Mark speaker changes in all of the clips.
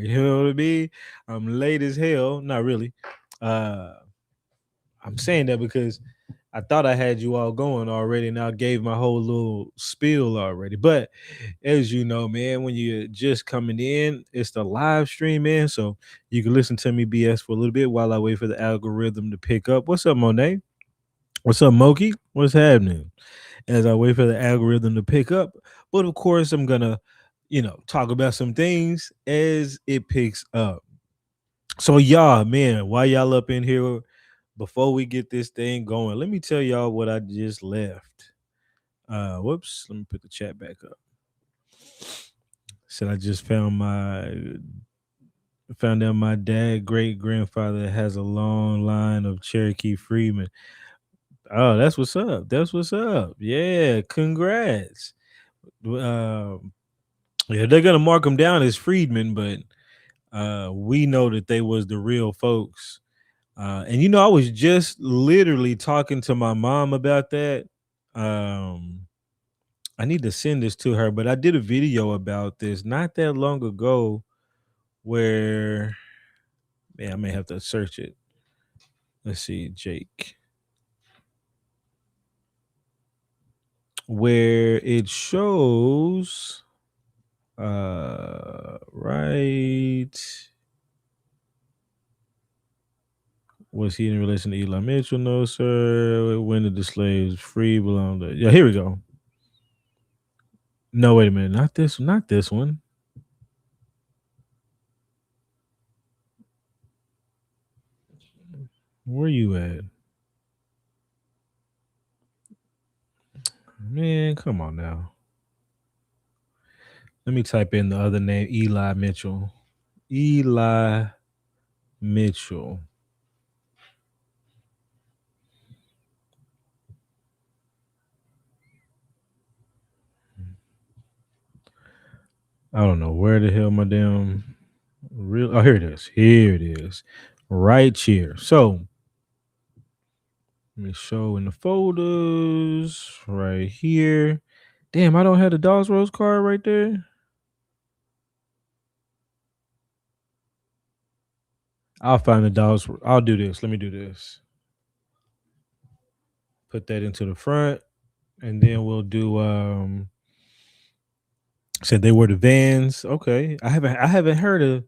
Speaker 1: You know what I mean? I'm late as hell. Not really. Uh, I'm saying that because I thought I had you all going already, and I gave my whole little spiel already. But as you know, man, when you're just coming in, it's the live stream, man. So you can listen to me BS for a little bit while I wait for the algorithm to pick up. What's up, Monet? What's up, Moki? What's happening? As I wait for the algorithm to pick up. But of course, I'm gonna, talk about some things as it picks up. So y'all, man, while y'all up in here, before we get this thing going, let me tell y'all what I just left. Whoops, let me put the chat back up. Said I just found out my dad great grandfather has a long line of Cherokee freedmen. Oh, that's what's up. That's what's up. Yeah, congrats. Um, yeah, they're gonna mark them down as freedmen, but we know that they was the real folks. And I was just literally talking to my mom about that. Um, I need to send this to her, but I did a video about this not that long ago where, man, I may have to search it. Let's see, Jake. Where it shows right, was he in relation to Eli Mitchell? No, sir. When did the slaves free belong to? Yeah, here we go. No, wait a minute. Not this one. Where you at? Man, come on now. Let me type in the other name, Eli Mitchell. Eli Mitchell. I don't know where the hell my damn real. Oh, here it is. Here it is. Right here. So let me show in the folders right here. Damn, I don't have the Dawes Rose card right there. I'll find the Dawes. I'll do this. Let me do this. Put that into the front, and then we'll do said they were the Vans. Okay. I haven't heard of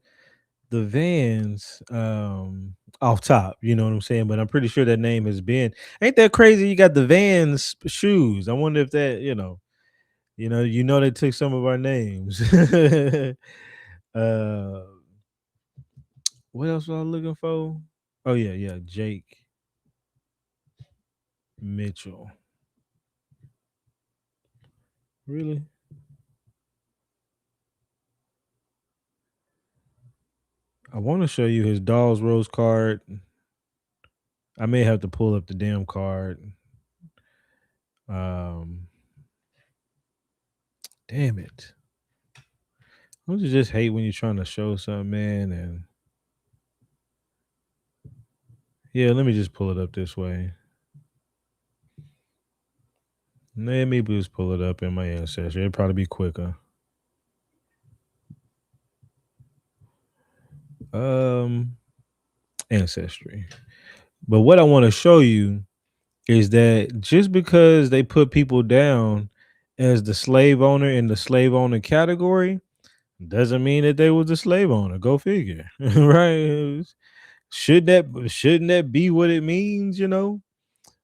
Speaker 1: the Vans off top, you know what I'm saying? But I'm pretty sure that name has been. Ain't that crazy? You got the Vans shoes. I wonder if that, they took some of our names. uh what else was I looking for? Oh yeah, Jake Mitchell. Really? I want to show you his Dolls Rose card. I may have to pull up the damn card. Um Damn it. Don't you just hate when you're trying to show something, man? And yeah, let me just pull it up this way. Let me just pull it up in my ancestry. It'd probably be quicker. Um, Ancestry. But what I want to show you is that just because they put people down as the slave owner in the slave owner category doesn't mean that they was a slave owner. Go figure, right? Shouldn't that be what it means?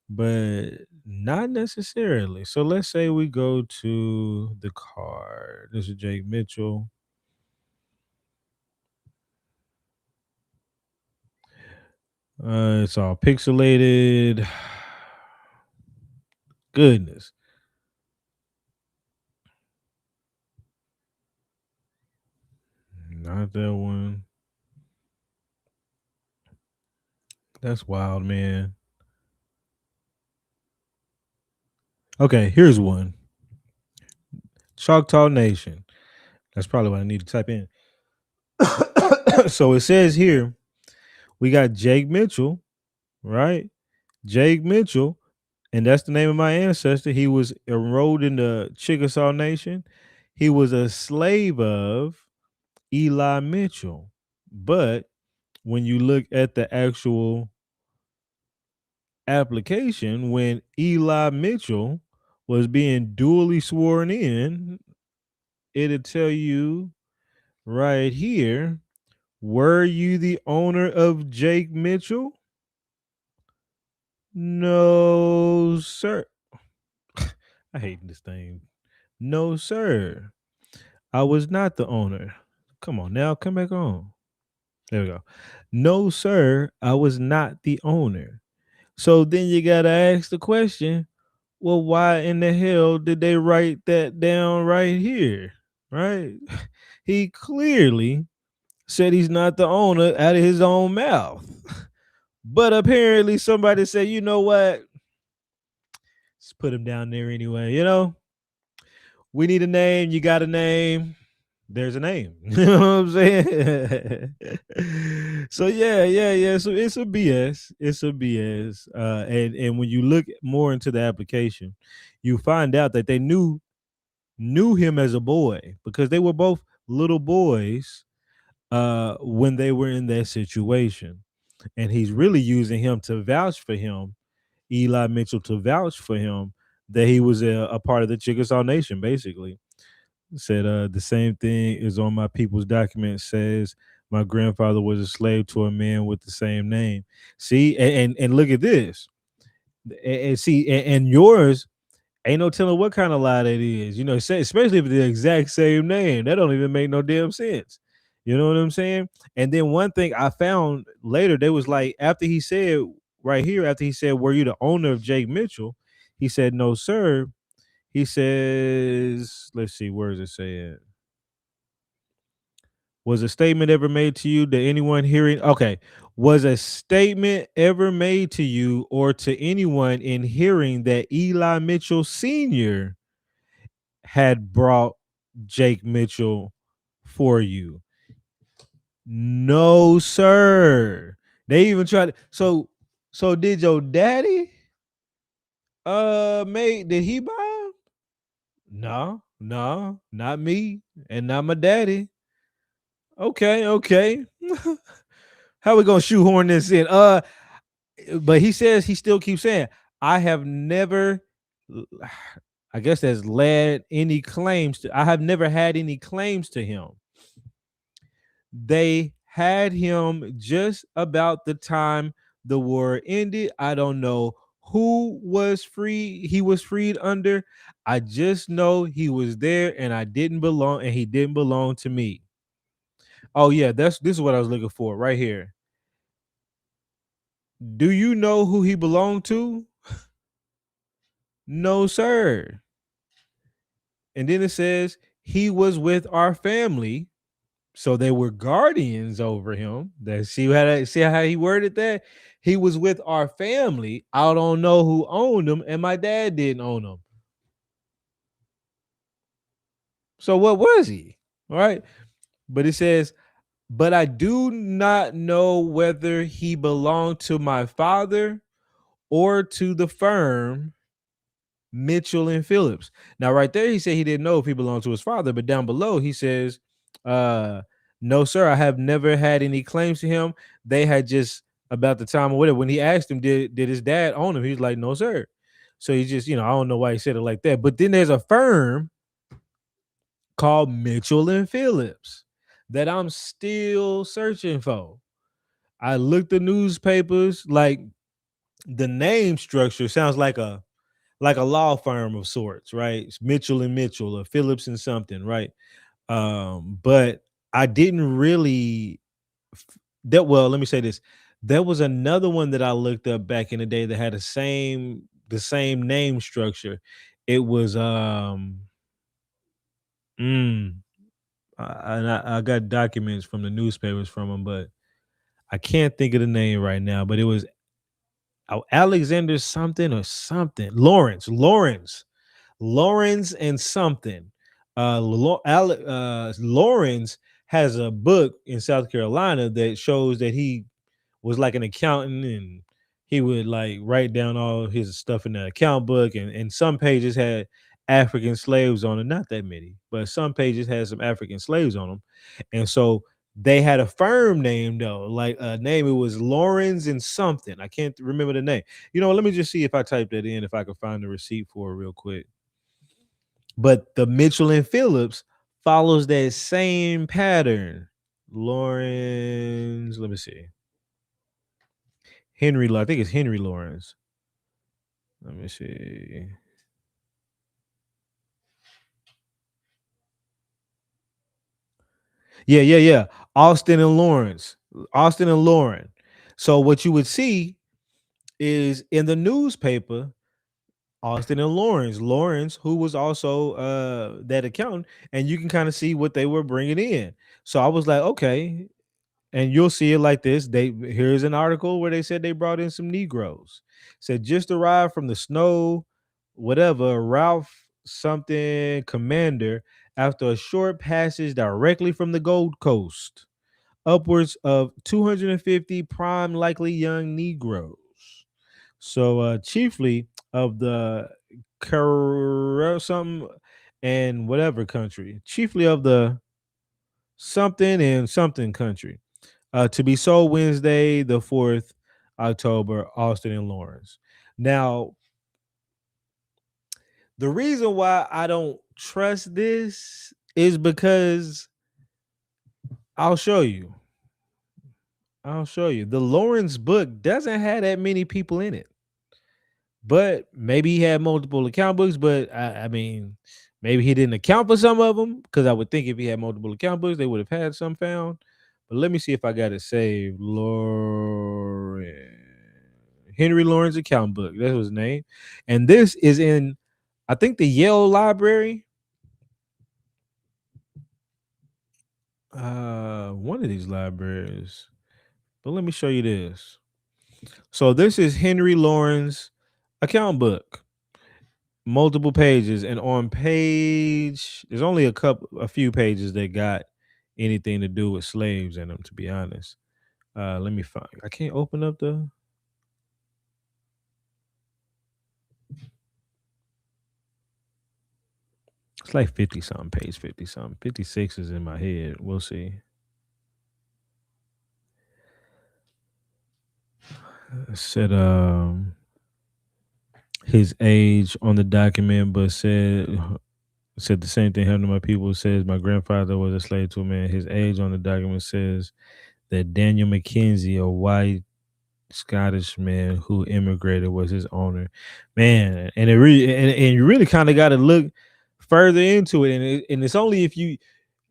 Speaker 1: But not necessarily. So let's say we go to the card. This is Jake Mitchell. It's all pixelated. Goodness. Not that one. That's wild, man. Okay, here's one. Choctaw Nation. That's probably what I need to type in. So it says here we got Jake Mitchell, right? Jake Mitchell, and that's the name of my ancestor. He was enrolled in the Chickasaw Nation. He was a slave of Eli Mitchell. But when you look at the actual application, when Eli Mitchell was being duly sworn in, it'll tell you right here, were you the owner of Jake Mitchell? No, sir. I hate this thing. No, sir. I was not the owner. Come on now, come back on. There we go. No, sir, I was not the owner. So then you got to ask the question, well, why in the hell did they write that down right here? Right? He clearly said he's not the owner out of his own mouth. But apparently somebody said, you know what? Let's put him down there anyway. We need a name. You got a name. There's a name. You know what I'm saying? So yeah. So it's a BS. It's a BS. And when you look more into the application, you find out that they knew him as a boy because they were both little boys when they were in that situation. And he's really using him to vouch for him, Eli Mitchell, to vouch for him that he was a part of the Chickasaw Nation, basically. Said the same thing is on my people's document. Says my grandfather was a slave to a man with the same name. See, and look at this. And see, and yours ain't no telling what kind of lie that is. Especially if it's the exact same name. That don't even make no damn sense. You know what I'm saying? And then one thing I found later, they was like, after he said right here, after he said, were you the owner of Jake Mitchell? He said, no, sir. He says, let's see, where does it say it? Was a statement ever made to you that anyone hearing? Okay. Was a statement ever made to you or to anyone in hearing that Eli Mitchell Sr. had brought Jake Mitchell for you? No, sir. They even tried. So did your daddy did he buy him? No, no, not me and not my daddy. Okay. How we gonna shoehorn this in? But he says he still keeps saying, I have never, I guess that's led any claims to, I have never had any claims to him. They had him just about the time the war ended. I don't know who was free, he was freed under. I just know he was there and I didn't belong, and he didn't belong to me. Oh yeah, this is what I was looking for right here. Do you know who he belonged to? No, sir. And then it says he was with our family. So they were guardians over him. See how he worded that? He was with our family. I don't know who owned him, and my dad didn't own him. So what was he? All right. But it says, but I do not know whether he belonged to my father or to the firm Mitchell and Phillips. Now, right there, he said he didn't know if he belonged to his father, but down below, he says, no, sir, I have never had any claims to him. They had just about the time or whatever. When he asked him, did his dad own him? He's like, no, sir. So he just, I don't know why he said it like that. But then there's a firm called Mitchell and Phillips that I'm still searching for. I looked the newspapers, like the name structure sounds like a law firm of sorts, right? It's Mitchell and Mitchell or Phillips and something, right? But I didn't really let me say this. There was another one that I looked up back in the day that had the same name structure. It was mm, and I got documents from the newspapers from them, but I can't think of the name right now. But it was Alexander something or something. Lawrence and something. Lawrence has a book in South Carolina that shows that he was like an accountant, and he would like write down all his stuff in the account book, and some pages had African slaves on it. Not that many, but some pages had some African slaves on them. And so they had a firm name though, like a name. It was Lawrence and something. I can't remember the name. Let me just see if I type that in, if I can find the receipt for it real quick. But the Mitchell and Phillips follows that same pattern. Lawrence, let me see. I think it's Henry Lawrence. Let me see. Yeah. Austin and Lawrence. Austin and Lauren. So what you would see is in the newspaper, Austin and Lawrence, who was also that accountant, and you can kind of see what they were bringing in. So I was like, okay, and you'll see it like this. Here's an article where they said they brought in some Negroes. Said just arrived from the snow, whatever, Ralph something commander after a short passage directly from the Gold Coast. Upwards of 250 prime likely young Negroes. So chiefly of the something and whatever country, chiefly of the something and something country. To be sold Wednesday, the 4th October, Austin and Lawrence. Now, the reason why I don't trust this is because I'll show you. I'll show you. The Lawrence book doesn't have that many people in it, but maybe he had multiple account books. But I mean, maybe he didn't account for some of them, because I would think if he had multiple account books, they would have had some found. But let me see if I got it saved. Henry Lawrence account book. That's his name. And this is in, I think, the Yale Library. One of these libraries. But let me show you this. So this is Henry Lawrence account book. Multiple pages. And on page, there's only a few pages that got anything to do with slaves in them, to be honest. Let me find. I can't open up the. It's like 50 something, page 50 something. 56 is in my head. We'll see. It said his age on the document, but said the same thing happened to my people. It says my grandfather was a slave to a man. His age on the document says that Daniel McKenzie, a white Scottish man who immigrated, was his owner. Man, and it really and you really kind of got to look further into it, and it's only if you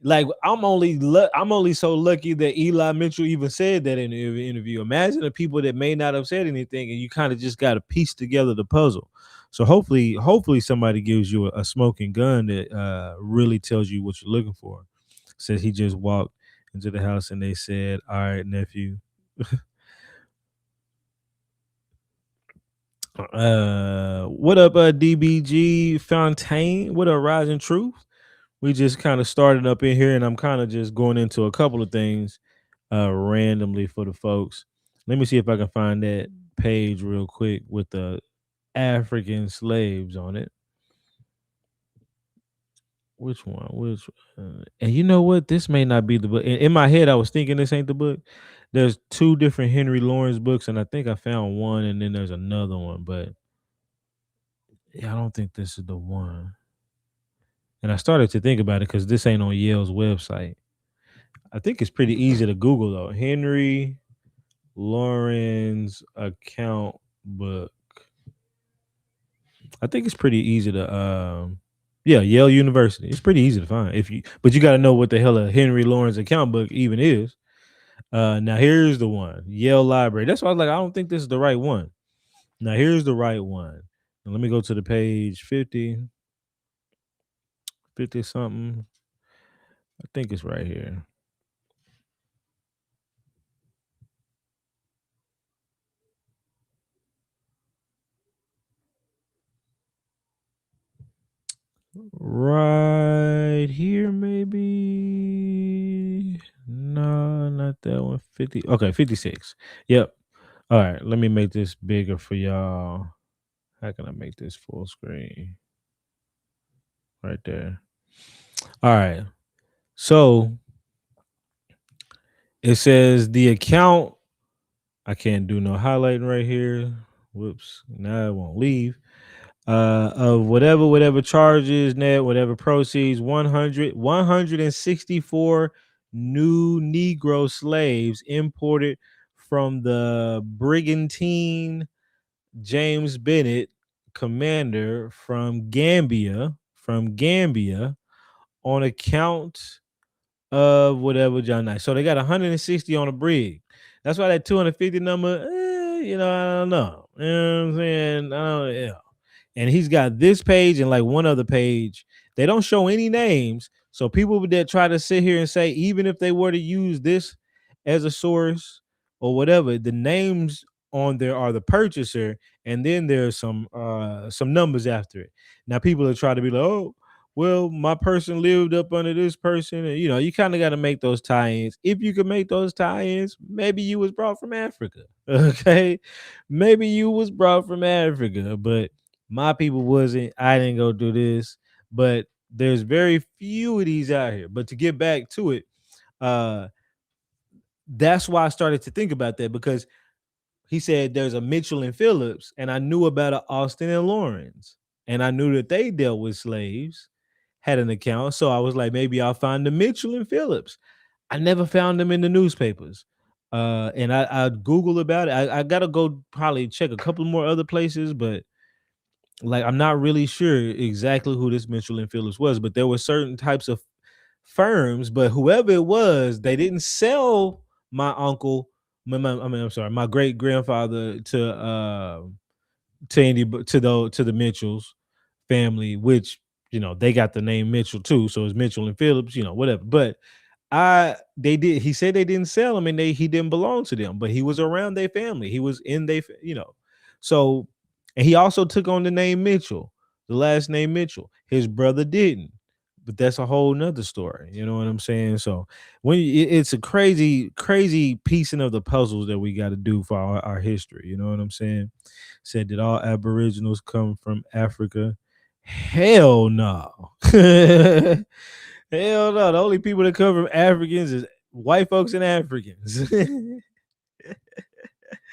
Speaker 1: like. I'm only so lucky that Eli Mitchell even said that in the interview. Imagine the people that may not have said anything, and you kind of just got to piece together the puzzle. So hopefully somebody gives you a smoking gun that really tells you what you're looking for. Says he just walked into the house and they said, "All right, nephew." What up, DBG Fontaine? What up, Rising Truth? We just kind of started up in here, and I'm kind of just going into a couple of things randomly for the folks. Let me see if I can find that page real quick with the African slaves on it. Which one? And you know what? This may not be the book. In my head, I was thinking this ain't the book. There's two different Henry Lawrence books, and I think I found one, and then there's another one, but yeah, I don't think this is the one. And I started to think about it because this ain't on Yale's website. I think it's pretty easy to Google though. Henry Lawrence account book. I think it's pretty easy to yeah, Yale University. It's pretty easy to find but you got to know what the hell a Henry Lawrence account book even is. Now here's the one. Yale Library. That's why I was like, I don't think this is the right one. Now here's the right one. Now, let me go to the page 50 something. I think it's right here. Right here, maybe. No, not that one. 50. Okay, 56. Yep. All right, let me make this bigger for y'all. How can I make this full screen? right there. All right. So it says the account. I can't do no highlighting right here. Whoops. Now it won't leave. Of whatever charges net, whatever proceeds, 164 new Negro slaves imported from the brigantine James Bennett, commander from Gambia on account of whatever John Knight. So they got 160 on a brig. That's why that 250 number, I don't know. You know what I'm saying? I don't, yeah. And he's got this page and like one other page. They don't show any names. So people that try to sit here and say, even if they were to use this as a source or whatever, the names on there are the purchaser, and then there's some numbers after it. Now people are trying to be like, oh, well, my person lived up under this person, and you kind of got to make those tie-ins. If you can make those tie-ins, maybe you was brought from Africa. Okay, maybe you was brought from Africa, but my people wasn't. I didn't go do this, but there's very few of these out here. But to get back to it, uh, that's why I started to think about that, because he said there's a Mitchell and Phillips, and I knew about a Austin and Lawrence, and I knew that they dealt with slaves, had an account. So I was like, maybe I'll find the Mitchell and Phillips. I never found them in the newspapers. And I Google about it. I gotta go probably check a couple more other places, but like I'm not really sure exactly who this Mitchell and Phillips was, but there were certain types of firms, but whoever it was, they didn't sell my uncle, I'm sorry, my great grandfather to the Mitchells family, which they got the name Mitchell too, so it's Mitchell and Phillips, whatever. But he said they didn't sell him, and he didn't belong to them, but he was around their family. He was in so, and he also took on the name Mitchell, the last name Mitchell. His brother didn't, but that's a whole nother story. You know what I'm saying? So it's a crazy piecing of the puzzles that we got to do for our history. You know what I'm saying? Said, did all Aboriginals come from Africa? Hell no. Hell no. The only people that come from Africans is white folks and Africans.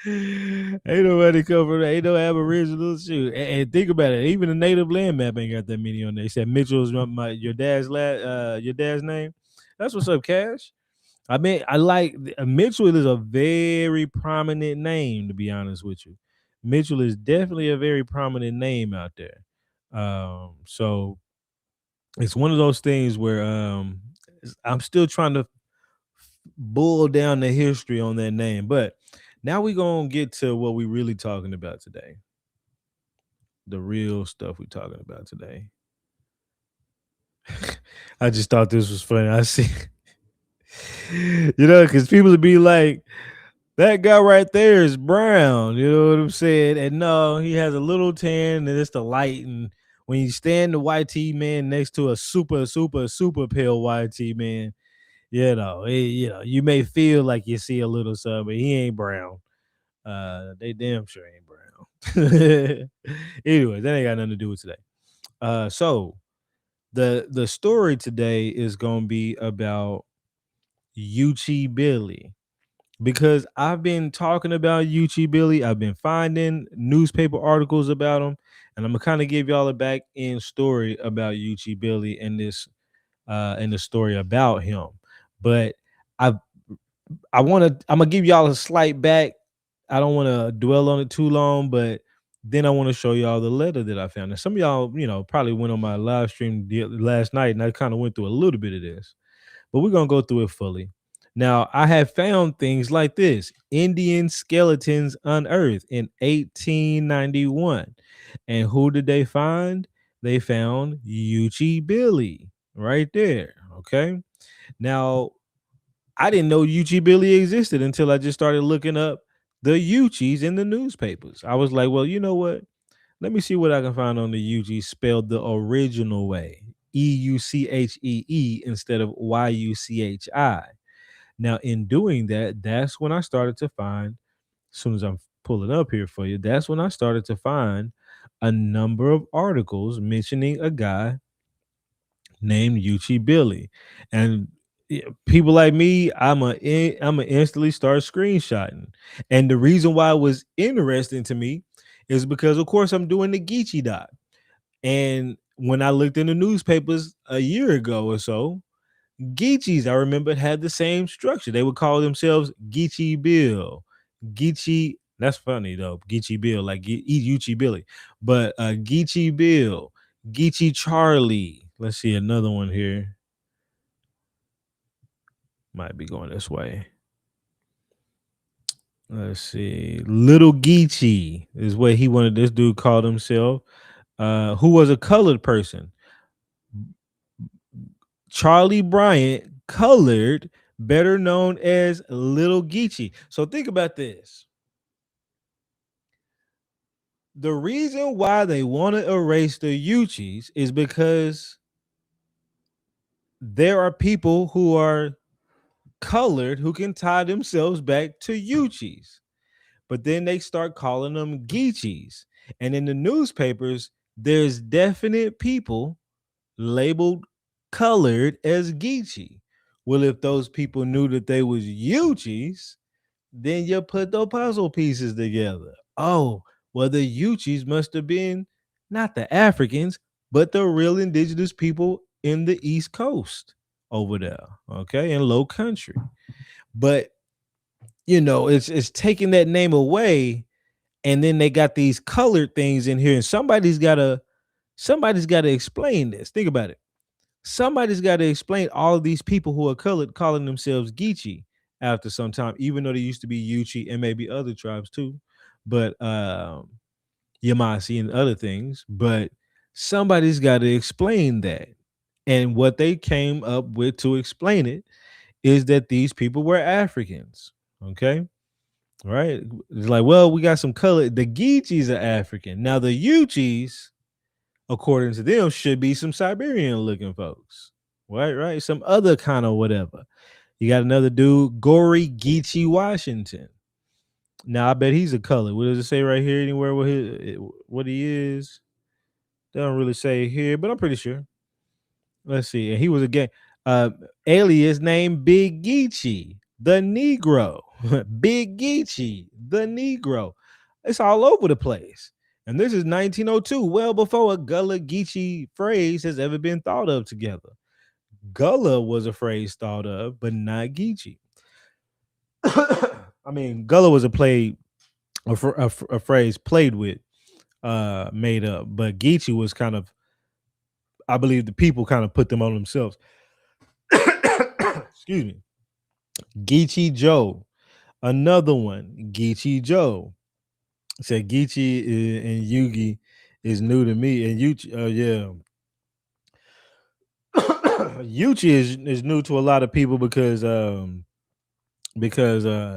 Speaker 1: Ain't nobody come from ain't no Aboriginals. Shoot. And think about it. Even the native land map ain't got that many on there. They said Mitchell's your dad's name. That's what's up, Cash. I mean, I like Mitchell is a very prominent name, to be honest with you. Mitchell is definitely a very prominent name out there. So it's one of those things where I'm still trying to boil down the history on that name. But now we're gonna get to what we really talking about today. The real stuff we talking about today. I just thought this was funny. I see, because people would be like, that guy right there is brown. You know what I'm saying? And no, he has a little tan, and it's the light. And when you stand the white tee man next to a super pale white tee man, you may feel like you see a little something, but he ain't brown. They damn sure ain't brown. Anyway, that ain't got nothing to do with today. So the story today is gonna be about Euchee Billy, because I've been talking about Euchee Billy. I've been finding newspaper articles about him, and I'm gonna kind of give y'all a back end story about Euchee Billy and the story about him. But I I'm gonna give y'all a slight back. I don't want to dwell on it too long, but then I want to show y'all the letter that I found. And some of y'all, probably went on my live stream last night, and I kind of went through a little bit of this, but we're gonna go through it fully. Now, I have found things like this: Indian skeletons unearthed in 1891. And who did they find? They found Euchee Billy right there. Okay. Now, I didn't know Euchee Billy existed until I just started looking up the Euchees in the newspapers. I was like, well, you know what? Let me see what I can find on the Euchee spelled the original way. Euchee instead of Yuchi. Now, in doing that, that's when I started to find, as soon as I'm pulling up here for you, that's when I started to find a number of articles mentioning a guy named Euchee Billy. And people like me, I'm a instantly start screenshotting. And the reason why it was interesting to me is because of course I'm doing the Geechee dot. And when I looked in the newspapers a year ago or so, Geechees, I remember, had the same structure. They would call themselves Geechee Bill, Geechee. That's funny though, Geechee Bill, like Euchee Billy, but Geechee Bill, Geechee Charlie. Let's see another one here. Might be going this way. Let's see. Little Geechee is what he wanted. This dude called himself, who was a colored person. Charlie Bryant, colored, better known as Little Geechee. So think about this. The reason why they want to erase the Yuchis is because there are people who are colored who can tie themselves back to Yuchis. But then they start calling them Geechees. And in the newspapers, there's definite people labeled colored as Geechee. Well, if those people knew that they was Yuchis, then you put the puzzle pieces together. Oh, well, the Yuchis must have been not the Africans, but the real indigenous people in the East Coast over there, okay, in low country. But it's taking that name away, and then they got these colored things in here, and somebody's gotta explain this. Think about it. Somebody's got to explain all of these people who are colored calling themselves Geechee after some time, even though they used to be Yuchi and maybe other tribes too, but Yamasi and other things. But somebody's got to explain that. And what they came up with to explain it is that these people were Africans. Okay. Right. It's like, well, we got some color. The Geechees are African. Now the Yuchis, according to them, should be some Siberian looking folks. Right? Some other kind of whatever. You got another dude, Gory Geechee Washington. Now I bet he's a color. What does it say right here? Anywhere what he is? They don't really say here, but I'm pretty sure. Let's see. And he was a gang alias named Big Geechee, the Negro. Big Geechee, the Negro. It's all over the place. And this is 1902, well before a Gullah Geechee phrase has ever been thought of together. Gullah was a phrase thought of, but not Geechee. I mean, Gullah was a phrase played with, made up, but Geechee was kind of, I believe, the people kind of put them on themselves. Excuse me. Geechee Joe, another one. Geechee Joe said Geechee and Yugi is new to me, and Yuchi, yeah, Yuchi is new to a lot of people because let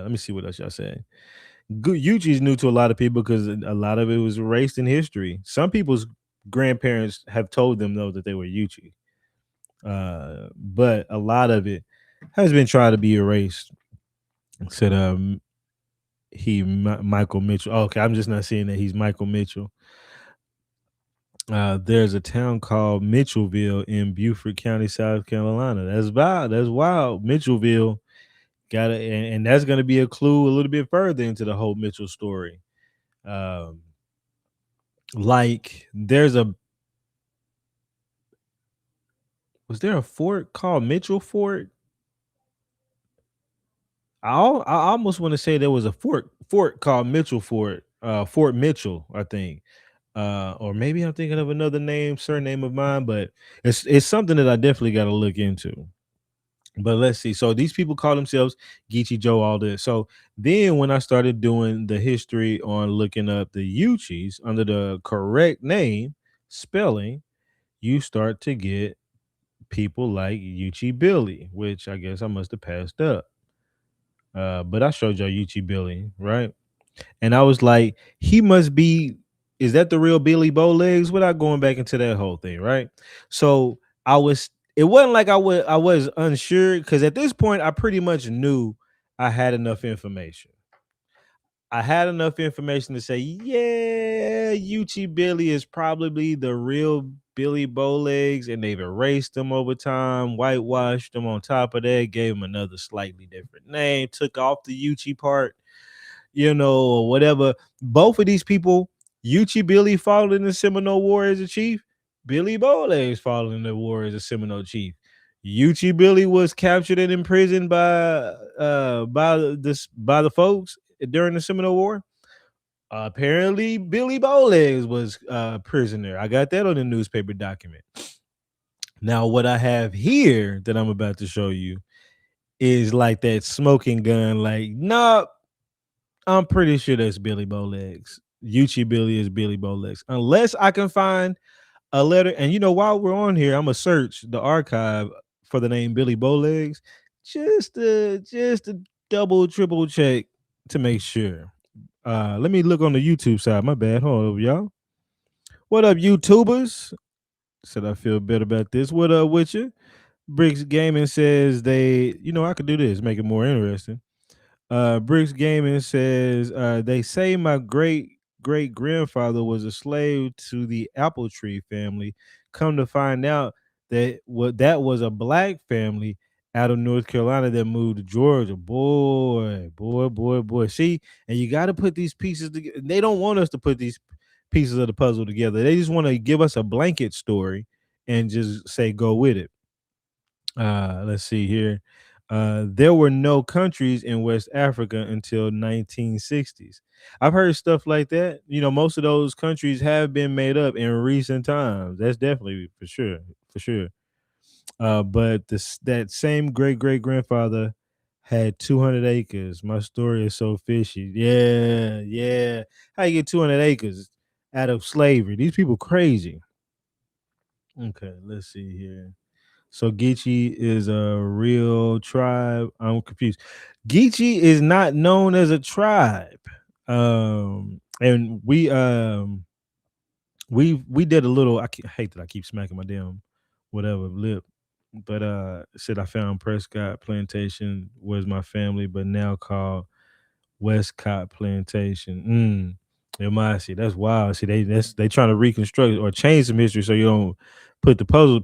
Speaker 1: me see what else y'all saying. Yuchi is new to a lot of people because a lot of it was erased in history. Some people's grandparents have told them though that they were Yuchi, but a lot of it has been trying to be erased. Said Michael Mitchell. Oh, okay, I'm just not seeing that he's Michael Mitchell. There's a town called Mitchellville in Beaufort County, South Carolina. That's wild. That's wild. Mitchellville got it, and that's going to be a clue a little bit further into the whole Mitchell story. Um, like was there a fort called Mitchell Fort? I almost want to say there was a fort called Mitchell Fort, Fort Mitchell, I think. Or maybe I'm thinking of another surname of mine, but it's something that I definitely got to look into. But let's see. So these people call themselves Geechee Joe, all this. So then when I started doing the history on looking up the Yuchis under the correct name spelling, you start to get people like Euchee Billy, which I guess I must have passed up. But I showed y'all Euchee Billy, right? And I was like, he must be, is that the real Billy Bowlegs? Without going back into that whole thing, right? So it wasn't like I was unsure because at this point I pretty much knew I had enough information. I had enough information to say, yeah, Euchee Billy is probably the real Billy Bowlegs, and they've erased them over time, whitewashed them on top of that, gave them another slightly different name, took off the Yuchi part, or whatever. Both of these people, Euchee Billy fought in the Seminole War as a chief. Billy Bowlegs fought in the war as a Seminole chief. Euchee Billy was captured and imprisoned by the folks during the Seminole War. Apparently, Billy Bowlegs was a prisoner. I got that on the newspaper document. Now, what I have here that I'm about to show you is like that smoking gun. Like, nah, I'm pretty sure that's Billy Bowlegs. Yuchi Billy is Billy Bowlegs. Unless I can find a letter. And while we're on here, I'm gonna search the archive for the name Billy Bowlegs just to double, triple check to make sure. Let me look on the YouTube side. My bad. Hold up, y'all. What up, YouTubers? Said I feel better about this. What up with you? Bricks Gaming says I could do this, make it more interesting. Bricks Gaming says they say my great grandfather was a slave to the Apple Tree family. Come to find out that was a black family out of North Carolina that moved to Georgia. Boy. See, and you got to put these pieces together. They don't want us to put these pieces of the puzzle together. They just want to give us a blanket story and just say go with it. Let's see here. There were no countries in West Africa until 1960s. I've heard stuff like that. Most of those countries have been made up in recent times. That's definitely for sure. But that same great grandfather had 200 acres. My story is so fishy. Yeah. How you get 200 acres out of slavery? These people crazy. Okay, let's see here. So Geechee is a real tribe. I'm confused. Geechee is not known as a tribe. And we did a little. I hate that I keep smacking my damn whatever lip. But said I found Prescott Plantation was my family, but now called Westcott Plantation. See, that's wild. See, they trying to reconstruct or change some history so you don't put the puzzle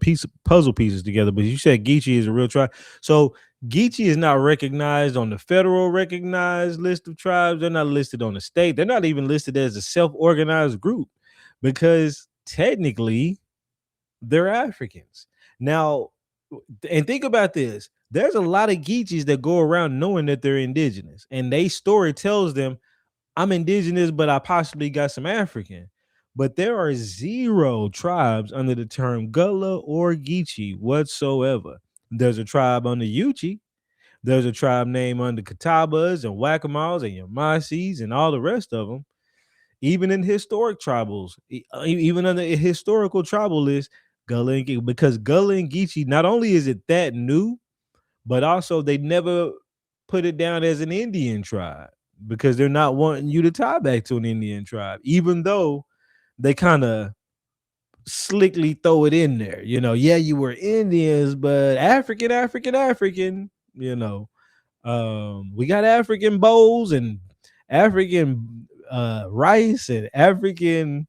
Speaker 1: pieces together. But you said Geechee is a real tribe. So Geechee is not recognized on the federal recognized list of tribes. They're not listed on the state. They're not even listed as a self-organized group because technically they're Africans. Now, and think about this. There's a lot of Geechees that go around knowing that they're indigenous, and they story tells them, I'm indigenous, but I possibly got some African. But there are 0 tribes under the term Gullah or Geechee whatsoever. There's a tribe under Yuchi. There's a tribe named under Catawbas and Wackamas and Yamasis and all the rest of them. Even in historic tribals, even on the historical tribal list, Gullah and Geechee, because Gullah and Geechee, not only is it that new, but also they never put it down as an Indian tribe because they're not wanting you to tie back to an Indian tribe, even though they kind of slickly throw it in there. Yeah, you were Indians, but African. We got African bowls and African rice and African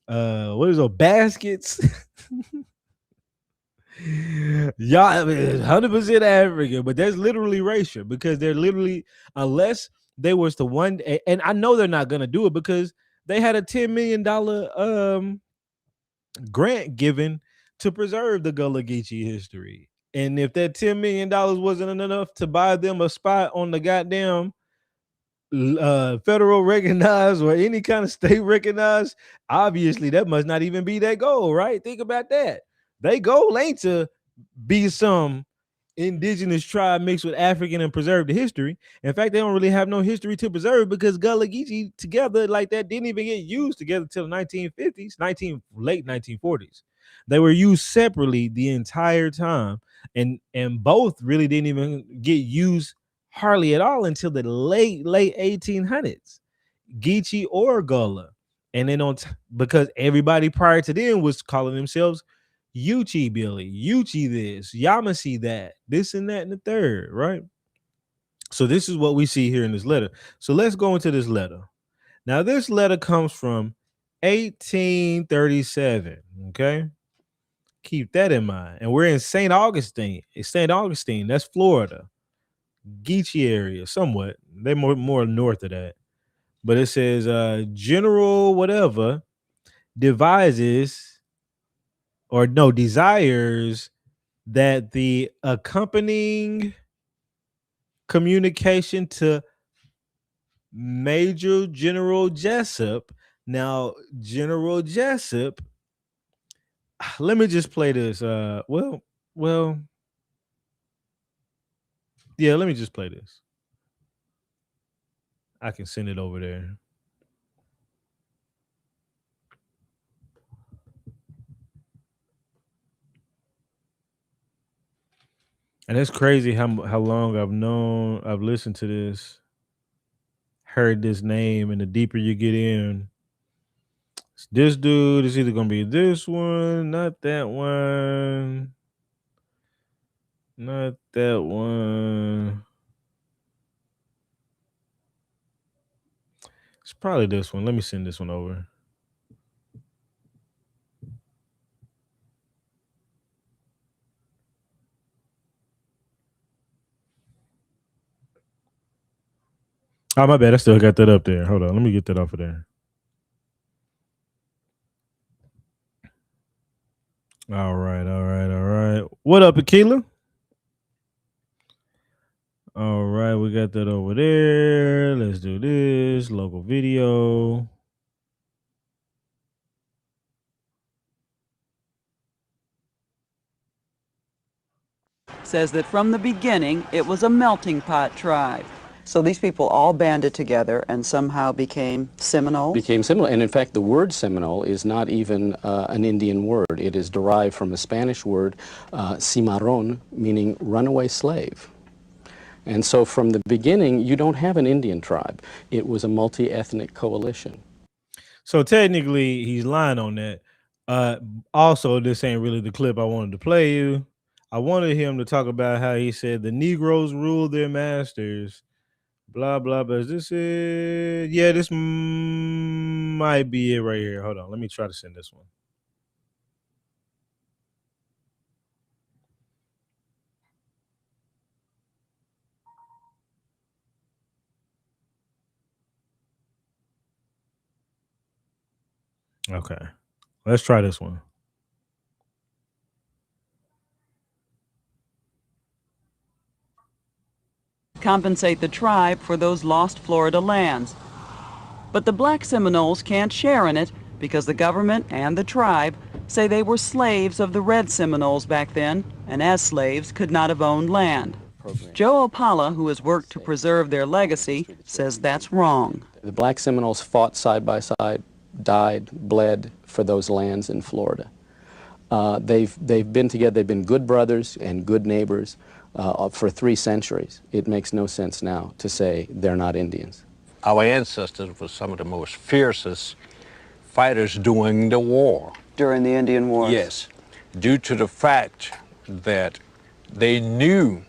Speaker 1: what is those baskets? Y'all, I mean, 100% African, but that's literally racial because they're literally, unless they was the one, and I know they're not gonna do it because they had a $10 million grant given to preserve the Gullah Geechee history. And if that $10 million wasn't enough to buy them a spot on the goddamn federal recognized or any kind of state recognized, obviously that must not even be their goal, right? Think about that. They goal ain't to be some indigenous tribe mixed with African and preserve the history. In fact, they don't really have no history to preserve because Gullah Geechee together like that didn't even get used together till the 1950s, late 1940s. They were used separately the entire time, and both really didn't even get used hardly at all until the late 1800s. Geechee or Gullah, and then because everybody prior to then was calling themselves Euchee Billy, Yuchi this, Yamasi that, this and that and the third, right? So this is what we see here in this letter. So let's go into this letter. Now, this letter comes from 1837. Okay. Keep that in mind. And we're in St. Augustine. It's St. Augustine. That's Florida. Geechee area, somewhat. They're more north of that. But it says general whatever devises or no desires that the accompanying communication to Major General Jessup. Now, General Jessup, let me just play this. Yeah, let me just play this. I can send it over there. And it's crazy how long I've listened to this, heard this name, and the deeper you get in, this dude is either gonna be this one, not that one, not that one. It's probably this one. Let me send this one over. Oh, my bad. I still got that up there. Hold on. Let me get that off of there. All right. What up, Aquila? All right, we got that over there. Let's do this. Local video.
Speaker 2: Says that from the beginning, it was a melting pot tribe. So these people all banded together and somehow became Seminoles?
Speaker 3: Became Seminole. And in fact, the word Seminole is not even an Indian word. It is derived from a Spanish word, cimarron, meaning runaway slave. And so from the beginning, you don't have an Indian tribe. It was a multi-ethnic coalition.
Speaker 1: So technically, he's lying on that. Also, this ain't really the clip I wanted to play you. I wanted him to talk about how he said the Negroes ruled their masters. Blah blah. But is this it? Yeah, this might be it right here. Hold on, let me try to send this one. Okay, let's try this one.
Speaker 2: Compensate the tribe for those lost Florida lands. But the black Seminoles can't share in it because the government and the tribe say they were slaves of the red Seminoles back then, and as slaves could not have owned land. Joe Opala, who has worked to preserve their legacy, says that's wrong.
Speaker 3: The black Seminoles fought side by side, died, bled for those lands in Florida. They've been together. They've been good brothers and good neighbors for 3 centuries. It makes no sense now to say they're not Indians.
Speaker 4: Our ancestors were some of the most fiercest fighters during the war.
Speaker 2: During the Indian Wars?
Speaker 4: Yes, due to the fact that they knew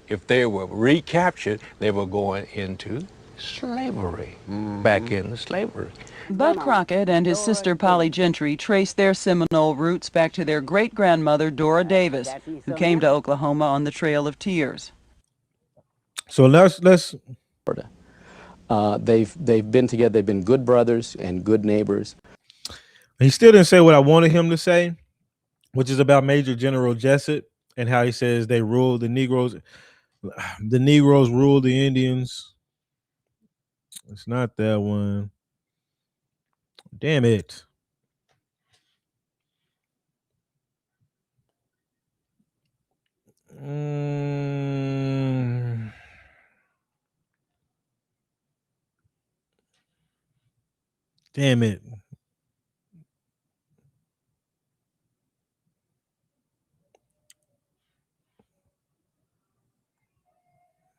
Speaker 4: if they were recaptured, they were going into slavery, back into slavery.
Speaker 2: Bud Crockett and his sister Polly Gentry traced their Seminole roots back to their great-grandmother Dora Davis, who came to Oklahoma on the Trail of Tears.
Speaker 1: So let's
Speaker 3: They've been together. They've been good brothers and good neighbors.
Speaker 1: He still didn't say what I wanted him to say, which is about Major General Jessup and how he says they ruled the Negroes. The Negroes ruled the Indians. It's not that one. Damn it. Damn it.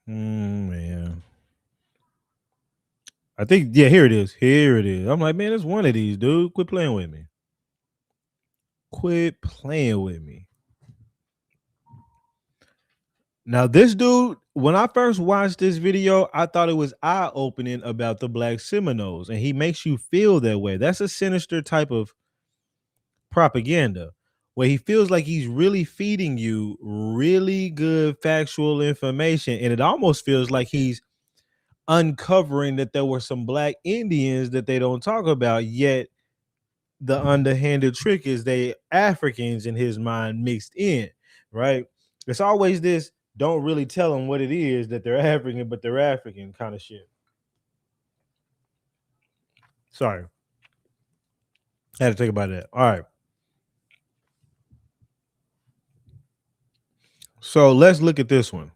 Speaker 1: Man. I think, yeah, here it is. Here it is. I'm like, man, it's one of these, dude. Quit playing with me. Quit playing with me. Now, this dude, when I first watched this video, I thought it was eye-opening about the black Seminoles, and he makes you feel that way. That's a sinister type of propaganda. where he feels like he's really feeding you really good factual information, and it almost feels like he's uncovering that there were some black Indians that they don't talk about yet. The underhanded trick is they Africans in his mind mixed in, right? It's always this don't really tell them what it is that they're African, but they're African kind of shit. Sorry. I had to think about that. All right. So let's look at this one.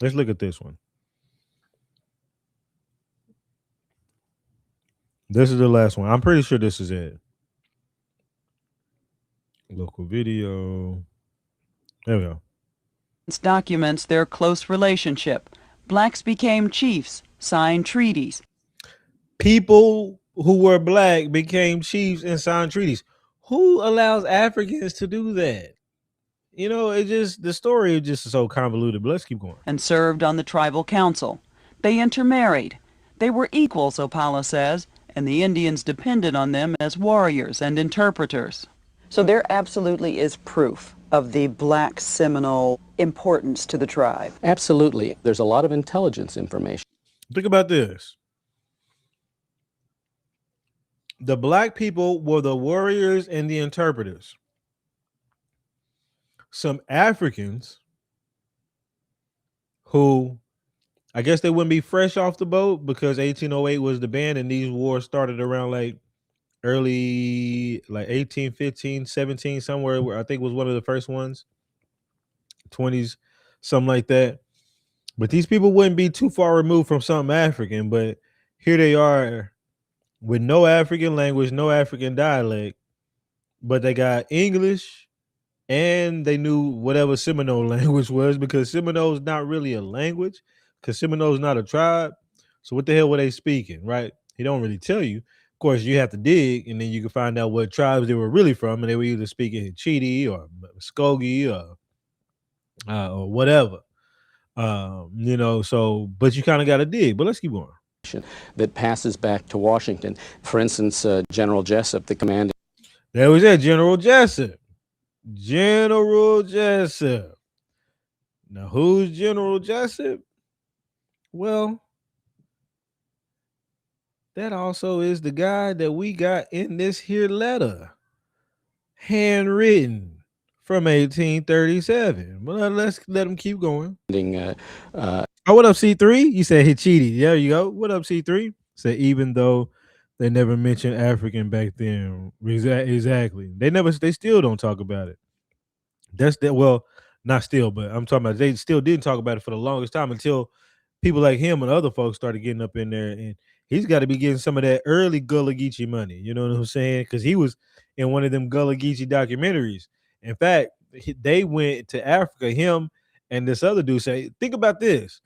Speaker 1: Let's look at this one. This is the last one. I'm pretty sure this is it. Local video. There we go.
Speaker 2: Documents their close relationship. Blacks became chiefs, signed treaties.
Speaker 1: People who were black became chiefs and signed treaties. Who allows Africans to do that? You know, it just, the story is just so convoluted, but let's keep going.
Speaker 2: And served on the tribal council. They intermarried. They were equals, Opala says, and the Indians depended on them as warriors and interpreters. So there absolutely is proof of the black Seminole importance to the tribe.
Speaker 3: Absolutely. There's a lot of intelligence information.
Speaker 1: Think about this. The black people were the warriors and the interpreters. Some Africans who, I guess they wouldn't be fresh off the boat because 1808 was the ban and these wars started around like early, like 1815, 17, somewhere where I think was one of the first ones, 20s, something like that. But these people wouldn't be too far removed from something African, but here they are with no African language, no African dialect, but they got English and they knew whatever Seminole language was, because Seminole is not really a language, because Seminole is not a tribe. So what the hell were they speaking, right? He don't really tell you. Of course, you have to dig, and then you can find out what tribes they were really from, and they were either speaking Cheaty or Muskogee or whatever. You know, so, but you kind of got to dig, but let's keep going.
Speaker 3: That passes back to Washington. For instance, General Jessup, the commanding.
Speaker 1: There was that General Jessup. General Jessup. Now, who's General Jessup? Well, that also is the guy that we got in this here letter, handwritten from 1837. Well, let's let him keep going. Oh, what up, C3? You said he cheated. There you go. What up, C3? Said even though they never mentioned African back then. Exactly. They still don't talk about it. That's that. Well, not still, but I'm talking about they still didn't talk about it for the longest time until people like him and other folks started getting up in there, and he's got to be getting some of that early Gullah Geechee money. You know what I'm saying? Because he was in one of them Gullah Geechee documentaries. In fact, they went to Africa. Him and this other dude say, think about this.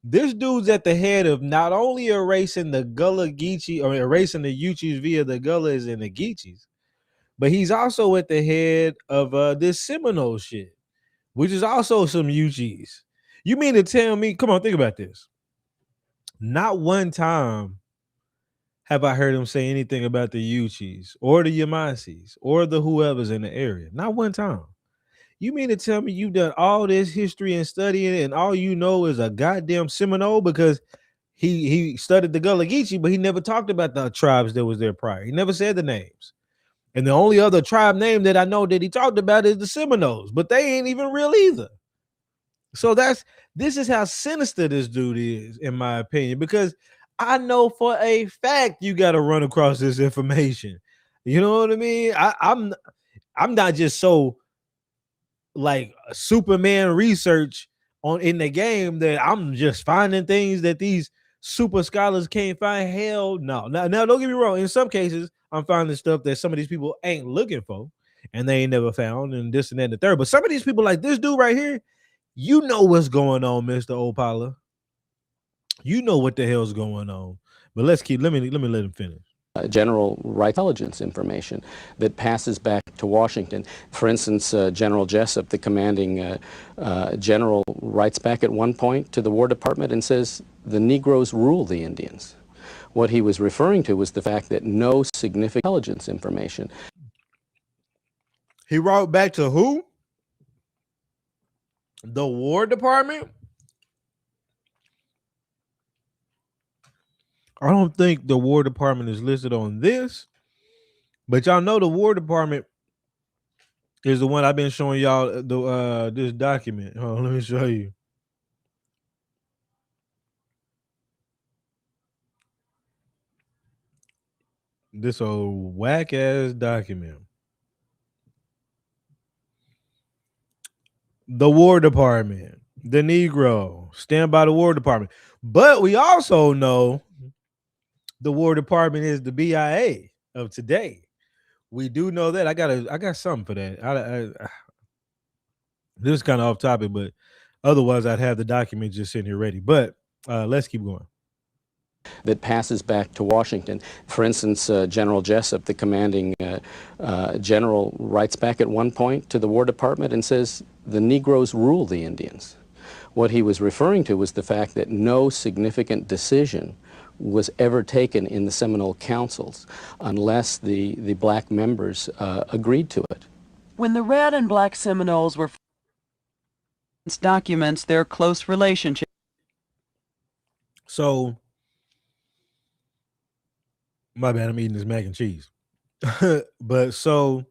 Speaker 1: This dude's at the head of not only erasing the Gullah Geechee or erasing the Yuchis via the Gullahs and the Geechees, but he's also at the head of this Seminole shit, which is also some Yuchis. You mean to tell me, come on, think about this. Not one time have I heard him say anything about the Yuchis or the Yamasis or the whoever's in the area. Not one time. You mean to tell me you've done all this history and studying and all you know is a goddamn Seminole? Because he studied the Gullah Geechee, but he never talked about the tribes that was there prior. He never said the names. And the only other tribe name that I know that he talked about is the Seminoles, but they ain't even real either. So this is how sinister this dude is, in my opinion, because I know for a fact you got to run across this information. You know what I mean? I'm not just so like Superman research on in the game that I'm just finding things that these super scholars can't find. Hell no. Now don't get me wrong. In some cases, I'm finding stuff that some of these people ain't looking for and they ain't never found, and this and that and the third. But some of these people, like this dude right here, you know what's going on, Mr. Opala. You know what the hell's going on. But let me let him finish.
Speaker 3: General intelligence information that passes back to Washington. For instance, General Jessup, the commanding general, writes back at one point to the War Department and says, the Negroes rule the Indians. What he was referring to was the fact that no significant intelligence information.
Speaker 1: He wrote back to who? The War Department? I don't think the War Department is listed on this, but y'all know the War Department is the one I've been showing y'all the this document. Hold on, let me show you. This old whack ass document. The War Department, the Negro, stand by the War Department. But we also know the War Department is the BIA of today. We do know that. I got something for that. This is kind of off topic, but otherwise I'd have the document just sitting here ready. But let's keep going.
Speaker 3: That passes back to Washington. For instance, General Jessup, the commanding general, writes back at one point to the War Department and says, the Negroes rule the Indians. What he was referring to was the fact that no significant decision was ever taken in the Seminole councils unless the black members agreed to it.
Speaker 2: When the red and black Seminoles were documents their close relationship.
Speaker 1: So, my bad, I'm eating this mac and cheese. But so,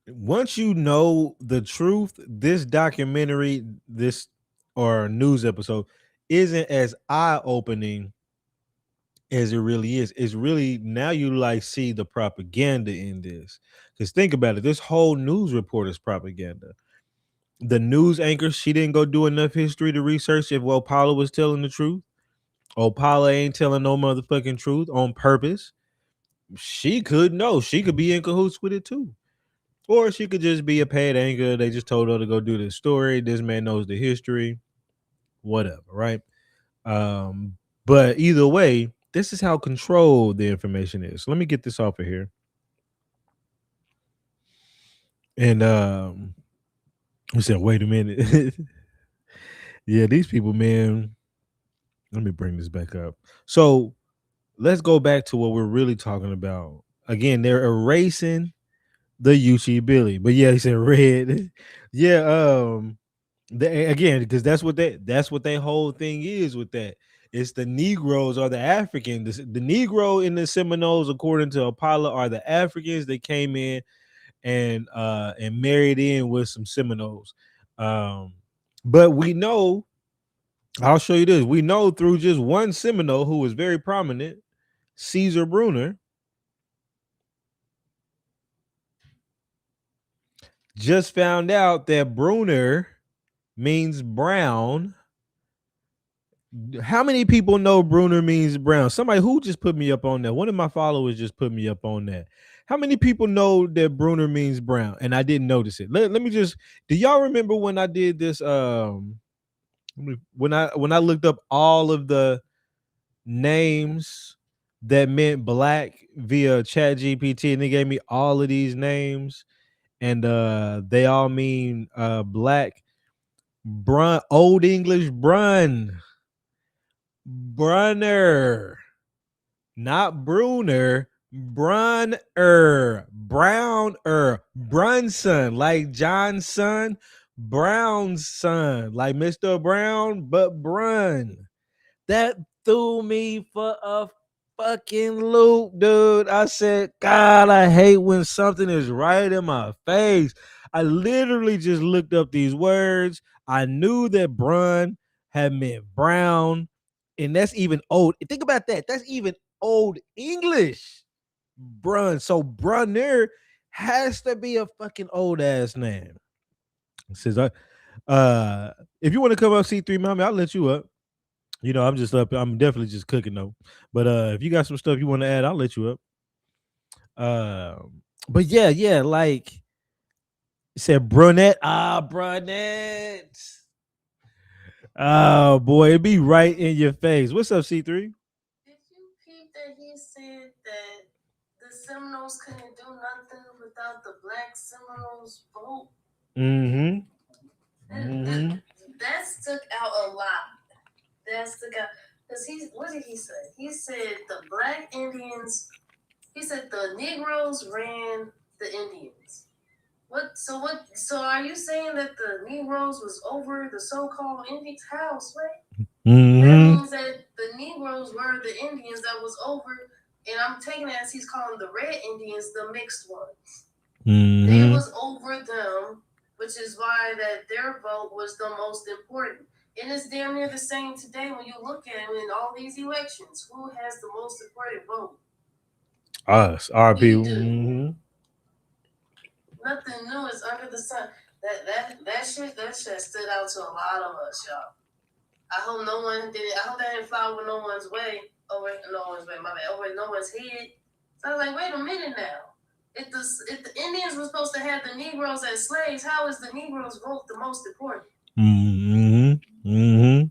Speaker 1: once you know the truth, this documentary, this or news episode isn't as eye-opening as it really is. It's really now you like see the propaganda in this. Because think about it, this whole news report is propaganda. The news anchor, she didn't go do enough history to research if Paula was telling the truth. Paula ain't telling no motherfucking truth on purpose. She could know. She could be in cahoots with it too. Or she could just be a paid anchor. They just told her to go do this story. This man knows the history. Whatever, right? But either way, this is how controlled the information is. So let me get this off of here. And we said, wait a minute. Yeah, these people, man. Let me bring this back up. So let's go back to what we're really talking about. Again, they're erasing the Euchee Billy. But yeah, he said red. Yeah, again, because that's what they whole thing is with that. It's the Negroes or the Africans. The Negro in the Seminoles, according to Apollo, are the Africans that came in and married in with some Seminoles. But we know, I'll show you this. We know through just one Seminole who was very prominent, Caesar Bruner. Just found out that Bruner means brown. How many people know Bruner means brown? Somebody who just put me up on that. One of my followers just put me up on that. How many people know that Bruner means brown? And I didn't notice it. Let me just, do y'all remember when I did this? When I looked up all of the names that meant black via Chat GPT, and they gave me all of these names, and they all mean black. Old English Brunner, not Bruner, Browner, Brunson, like John's son, Brown's son, like Mr. Brown, but Brun. That threw me for a fucking loop, dude. I said, God, I hate when something is right in my face. I literally just looked up these words. I knew that Brun had meant brown, and that's even old. Think about that. That's even old English. Brun. So Brunner has to be a fucking old ass name. It says, if you want to come up, C3 Mommy, I'll let you up. You know, I'm just up. I'm definitely just cooking though. But if you got some stuff you want to add, I'll let you up. But yeah, like it said brunette. Brunette. Oh boy, it be right in your face. What's up, C3?
Speaker 5: Did you peep that he said that the Seminoles couldn't do nothing without the black Seminoles vote? That stuck out a lot. That stuck out because what did he say? He said the black Indians He said the Negroes ran the Indians. What? So are you saying that the Negroes was over the so-called Indians? How, Sway?
Speaker 1: Mm-hmm.
Speaker 5: That means that the Negroes were the Indians that was over, and I'm taking it as he's calling the red Indians the mixed ones.
Speaker 1: Mm-hmm.
Speaker 5: They was over them, which is why that their vote was the most important. And it's damn near the same today when you look at it in all these elections. Who has the most important vote?
Speaker 1: Us, our
Speaker 5: We
Speaker 1: people.
Speaker 5: do.
Speaker 1: Mm-hmm.
Speaker 5: Nothing new is under the sun. That shit stood out to a lot of us, y'all. I hope no one did it. I hope that didn't fly over no one's way. Over no one's way, my bad. Over no one's head. So I was like, wait a minute now. If the Indians were supposed to have the Negroes as slaves, how is the Negroes vote the most important?
Speaker 1: Mm-hmm. Mm-hmm.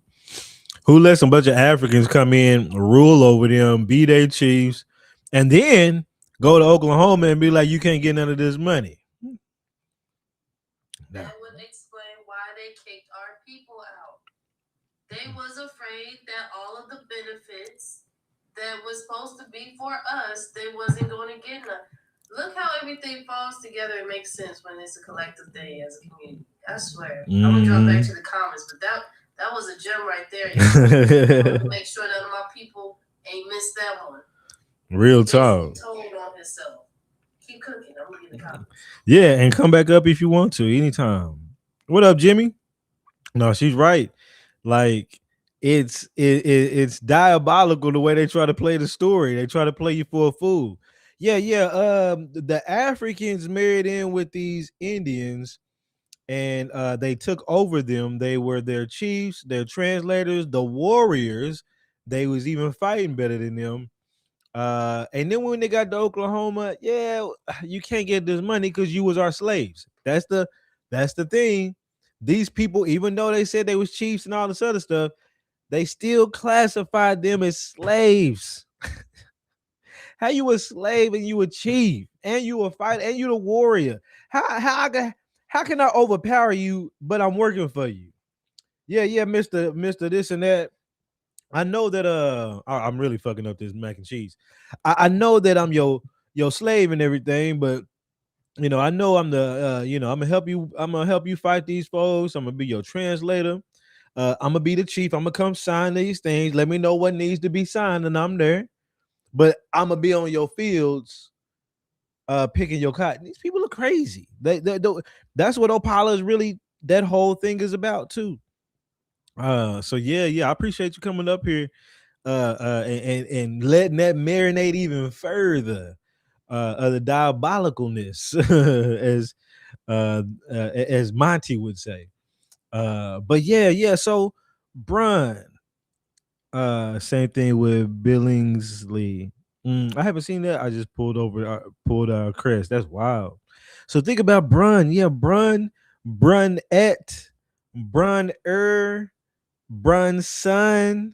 Speaker 1: Who lets a bunch of Africans come in, rule over them, be their chiefs, and then go to Oklahoma and be like, you can't get none of this money.
Speaker 5: That would explain why they kicked our people out. They was afraid that all of the benefits that was supposed to be for us, they wasn't going to get none. Look how everything falls together and makes sense when it's a collective thing as a community. I swear. I'm gonna drop back to the comments, but that was a gem right there. Y'all. Make sure none of my people ain't missed that one.
Speaker 1: Real talk.
Speaker 5: Told on himself. Keep cooking. I'm gonna get in the comments.
Speaker 1: Yeah, and come back up if you want to anytime. What up, Jimmy? No, she's right. Like it's diabolical the way they try to play the story. They try to play you for a fool. Yeah. The Africans married in with these Indians, and they took over them. They were their chiefs, their translators, the warriors. They was even fighting better than them. And then when they got to Oklahoma, yeah, you can't get this money because you was our slaves. That's the thing. These people, even though they said they was chiefs and all this other stuff, they still classified them as slaves. How you a slave and you a chief and you a fighter and you the warrior? How can I overpower you? But I'm working for you. Yeah, Mister this and that. I know that I'm really fucking up this mac and cheese. I know that I'm your slave and everything, but I know I'm the I'm gonna help you fight these folks. I'm gonna be your translator. I'm gonna be the chief. I'm gonna come sign these things. Let me know what needs to be signed, and I'm there. But I'm gonna be on your fields, picking your cotton. These people are crazy. That's what Opala is really. That whole thing is about too. So yeah, I appreciate you coming up here, and letting that marinate even further, of the diabolicalness, as Monty would say. But yeah. So Brun, same thing with Billingsley. I haven't seen that. I just pulled Crest. That's wild. So think about Brun. Yeah, Brunette, Brun's son.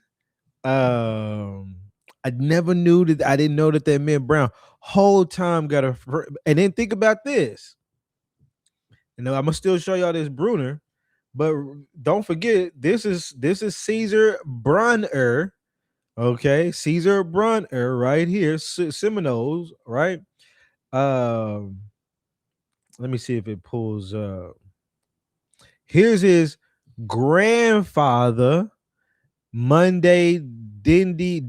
Speaker 1: I never knew that. I didn't know that meant brown. Whole time got and then think about this. I'm gonna still show y'all this Bruner, but don't forget this is Caesar Brunner. Okay, Caesar Brunner right here, Seminoles, right? Let me see if it pulls up. Here's his grandfather, Monday Dindy,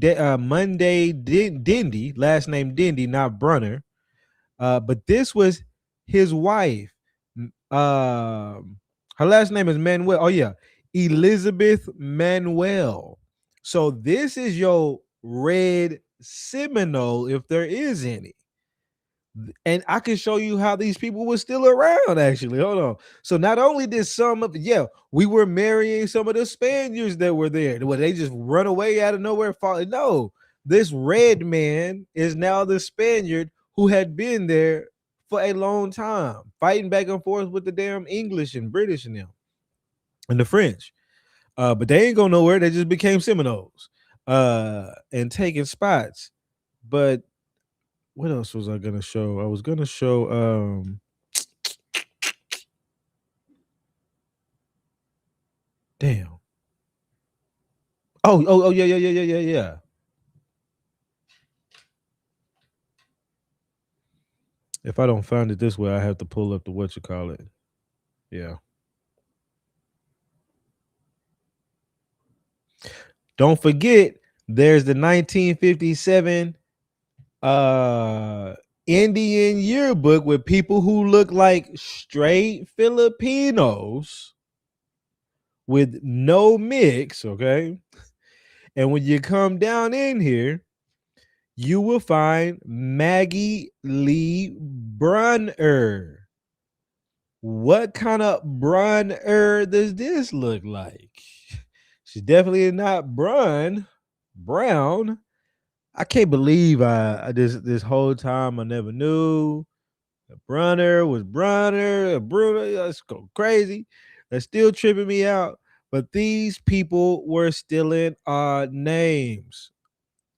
Speaker 1: last name Dindy, not Brunner. But this was his wife. Her last name is Manuel. Oh yeah, Elizabeth Manuel. So this is your red Seminole, if there is any. And I can show you how these people were still around. Actually, hold on. So not only did some of we were marrying some of the Spaniards that were there. Where they just run away out of nowhere. No, this red man is now the Spaniard who had been there for a long time, fighting back and forth with the damn English and British and them and the French. But they ain't go nowhere. They just became Seminoles, and taking spots. But what else was I gonna show? I was gonna show damn. Oh yeah. If I don't find it this way, I have to pull up the what you call it. Yeah. Don't forget, there's the 1957 Indian yearbook with people who look like straight Filipinos with no mix, okay? And when you come down in here, you will find Maggie Lee Brunner. What kind of Brunner does this look like? She's definitely not brown. I can't believe I this whole time I never knew. Brunner was Brunner, Bruno. Let's go crazy. That's still tripping me out. But these people were stealing our names.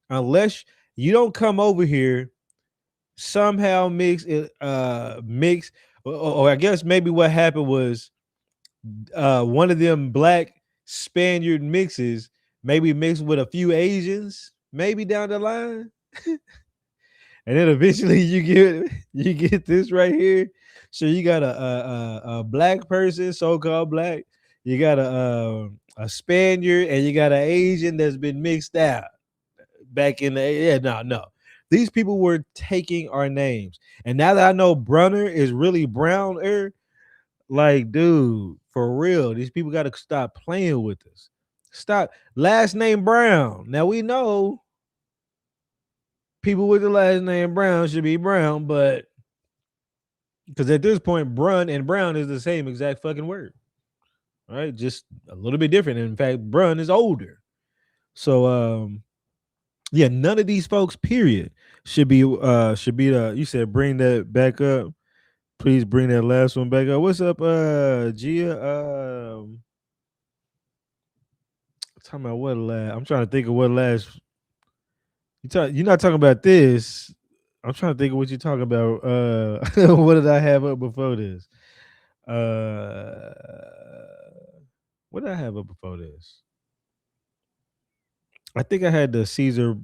Speaker 1: Unless you don't come over here, somehow mix, or I guess maybe what happened was one of them black Spaniard mixes maybe mixed with a few Asians, maybe down the line. And then eventually you get this right here. So you got a black person, so-called black. You got a Spaniard, and you got an Asian that's been mixed out back in the no. These people were taking our names, and now that I know Brunner is really Browner, like dude, for real, these people got to stop playing with us. Stop. Last name Brown. Now we know people with the last name Brown should be Brown, but because at this point, Brun and Brown is the same exact fucking word, right? Just a little bit different. In fact, Brun is older. So, yeah, none of these folks, period, should be the. You said bring that back up. Please bring that last one back up. What's up, Gia? Talking about what last? I'm trying to think of what last. You're not talking about this. I'm trying to think of what you're talking about. What did I have up before this? What did I have up before this? I think I had the Caesar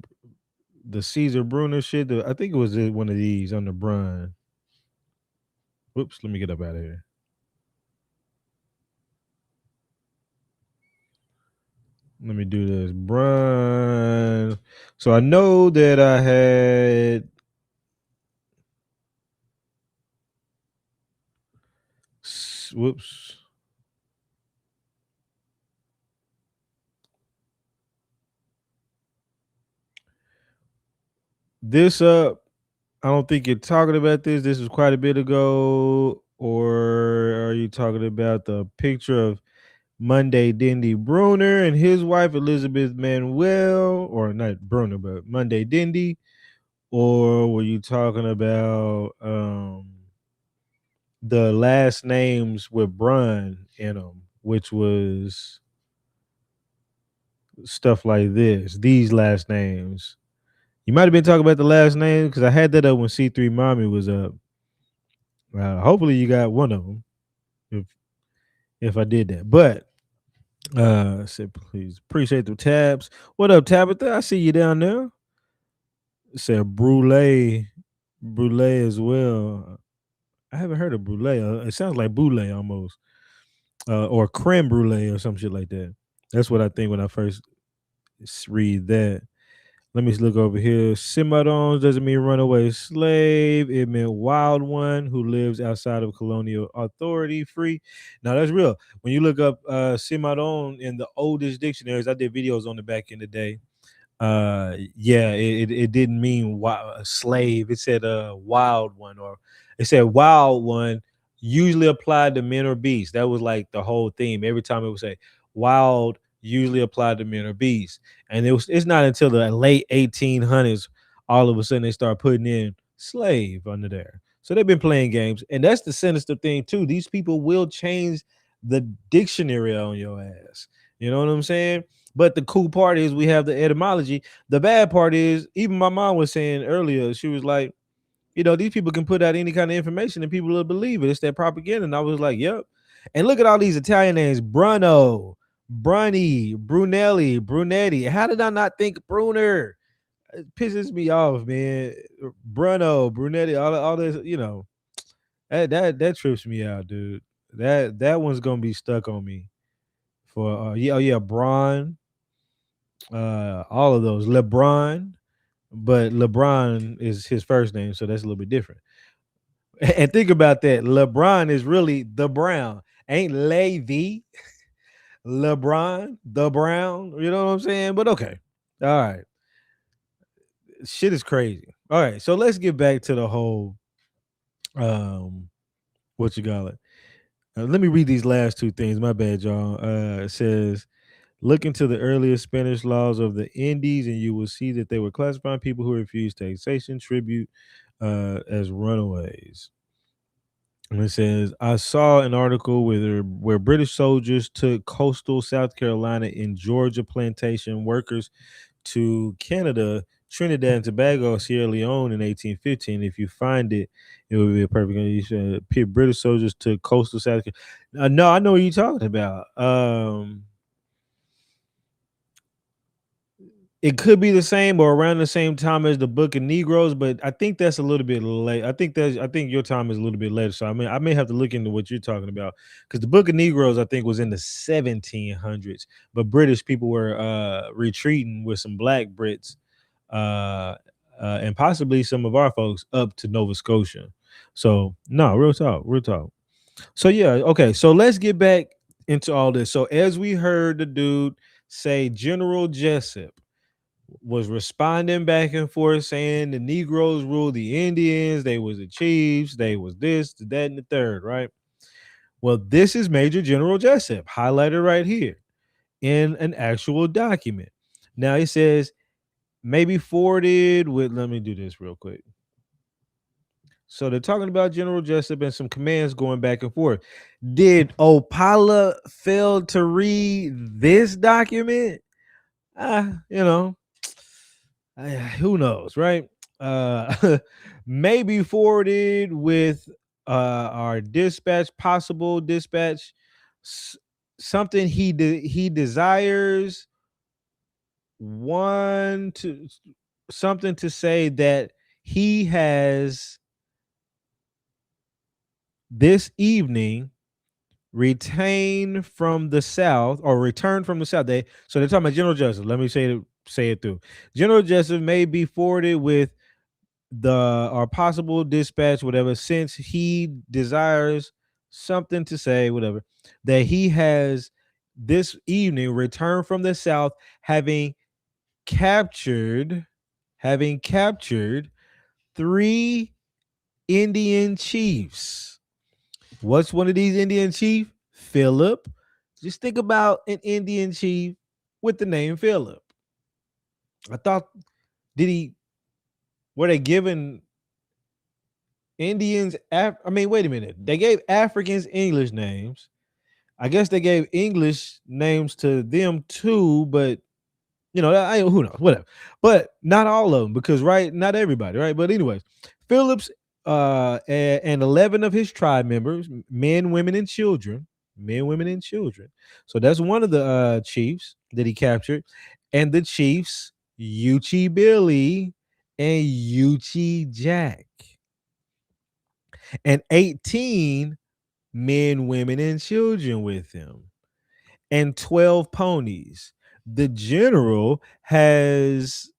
Speaker 1: Bruner shit. I think it was one of these on the Brun. Whoops, let me get up out of here. Let me do this. Brun. So I know that I had whoops. This up. I don't think you're talking about this. This was quite a bit ago. Or are you talking about the picture of Monday Dindy Bruner and his wife Elizabeth Manuel, or not Bruner, but Monday Dindy? Or were you talking about the last names with Brun in them, which was stuff like this? These last names. You might have been talking about the last name because I had that up when C3 Mommy was up. Hopefully you got one of them. If I did that, but said please appreciate the tabs. What up, Tabitha? I see you down there. Said brulee as well. I haven't heard of brulee. It sounds like boule almost, or creme brulee or some shit like that. That's what I think when I first read that. Let me look over here. Cimarrones doesn't mean runaway slave. It meant wild one who lives outside of colonial authority, free. Now that's real. When you look up Cimarron in the oldest dictionaries, I did videos on the back in the day. Yeah, it didn't mean slave. It said wild one, or it said wild one usually applied to men or beasts. That was like the whole theme. Every time it would say wild usually applied to men or beasts. And it's not until the late 1800s all of a sudden they start putting in slave under there. So they've been playing games, and that's the sinister thing too. These people will change the dictionary on your ass. You know what I'm saying? But the cool part is we have the etymology. The bad part is, even my mom was saying earlier, she was like, you know, these people can put out any kind of information and people will believe it. It's that propaganda. And I was like, yep. And look at all these Italian names: Bruno, Bruni, Brunelli, Brunetti. How did I not think Bruner? it pisses me off, man. Bruno, Brunetti, all this, that trips me out, dude. That one's gonna be stuck on me for Braun, all of those. LeBron, but LeBron is his first name, so that's a little bit different. And think about that. LeBron is really the Brown. Ain't Levi LeBron, the Brown. You know what I'm saying? But okay. All right. Shit is crazy. All right. So let's get back to the whole what you call it. Let me read these last two things. My bad, y'all. It says, look into the earlier Spanish laws of the Indies, and you will see that they were classifying people who refused taxation, tribute, as runaways. And it says, I saw an article where British soldiers took coastal South Carolina and Georgia plantation workers to Canada, Trinidad and Tobago, Sierra Leone in 1815. If you find it, it would be a perfect. British soldiers took coastal South Carolina. No, I know what you're talking about. It could be the same or around the same time as the Book of Negroes, but I think that's a little bit late. I think your time is a little bit later. So I may have to look into what you're talking about, because the Book of Negroes I think was in the 1700s, but British people were retreating with some black Brits, and possibly some of our folks up to Nova Scotia. So no, real talk, real talk. So yeah, okay. So let's get back into all this. So as we heard the dude say, General Jessup was responding back and forth saying the Negroes ruled the Indians, they was the chiefs, they was this, that, and the third, right? Well, this is Major General Jessup, highlighted right here in an actual document. Now he says, maybe forwarded with, let me do this real quick. So they're talking about General Jessup and some commands going back and forth. Did Opala fail to read this document? You know, who knows, right? Maybe forwarded with our dispatch, possible dispatch, something he desires, one to something to say that he has this evening retained from the South or returned from the South. So they're talking about General Jessup. Let me say it through. General Jessup may be forwarded with our possible dispatch, whatever, since he desires something to say, whatever, that he has this evening returned from the South, having captured 3 Indian chiefs. What's one of these Indian chiefs? Philip. Just think about an Indian chief with the name Philip. I thought, were they given Indians? Wait a minute. They gave Africans English names. I guess they gave English names to them too, but who knows, whatever. But not all of them, because not everybody, right? But anyways, Phillips and 11 of his tribe members, men, women, and children. So that's one of the chiefs that he captured, and the chiefs Euchee Billy and Yuchi Jack, and 18 men, women, and children with him, and 12 ponies. The general has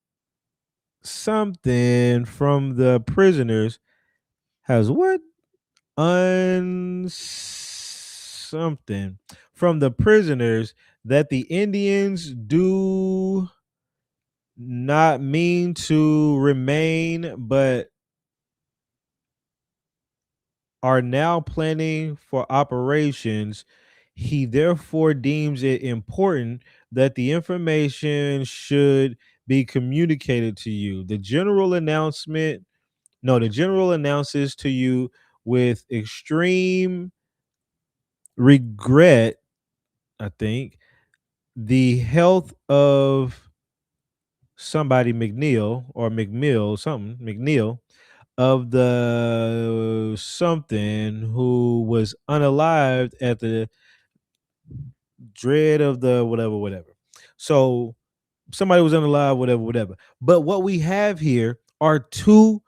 Speaker 1: something from the prisoners. Has what? Something from the prisoners that the Indians do not mean to remain, but are now planning for operations. He therefore deems it important that the information should be communicated to you. The general announces to you with extreme regret, I think, the health of somebody McNeil or McMill, something McNeil, of the something who was unalived at the dread of the whatever. So somebody was unalive, whatever, whatever. But what we have here are two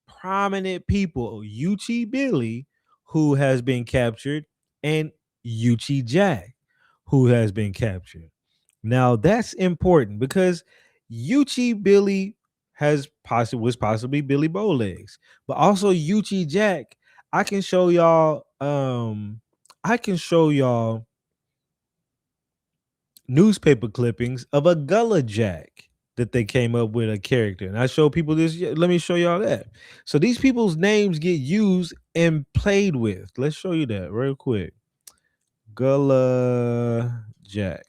Speaker 1: prominent people, Euchee Billy, who has been captured, and Yuchi Jack, who has been captured. Now that's important because Yuchi Billy was possibly Billy Bowlegs, but also Yuchi Jack. I can show y'all. I can show y'all newspaper clippings of a Gullah Jack that they came up with a character. And I show people this. Let me show y'all that. So these people's names get used and played with. Let's show you that real quick. Gullah Jack.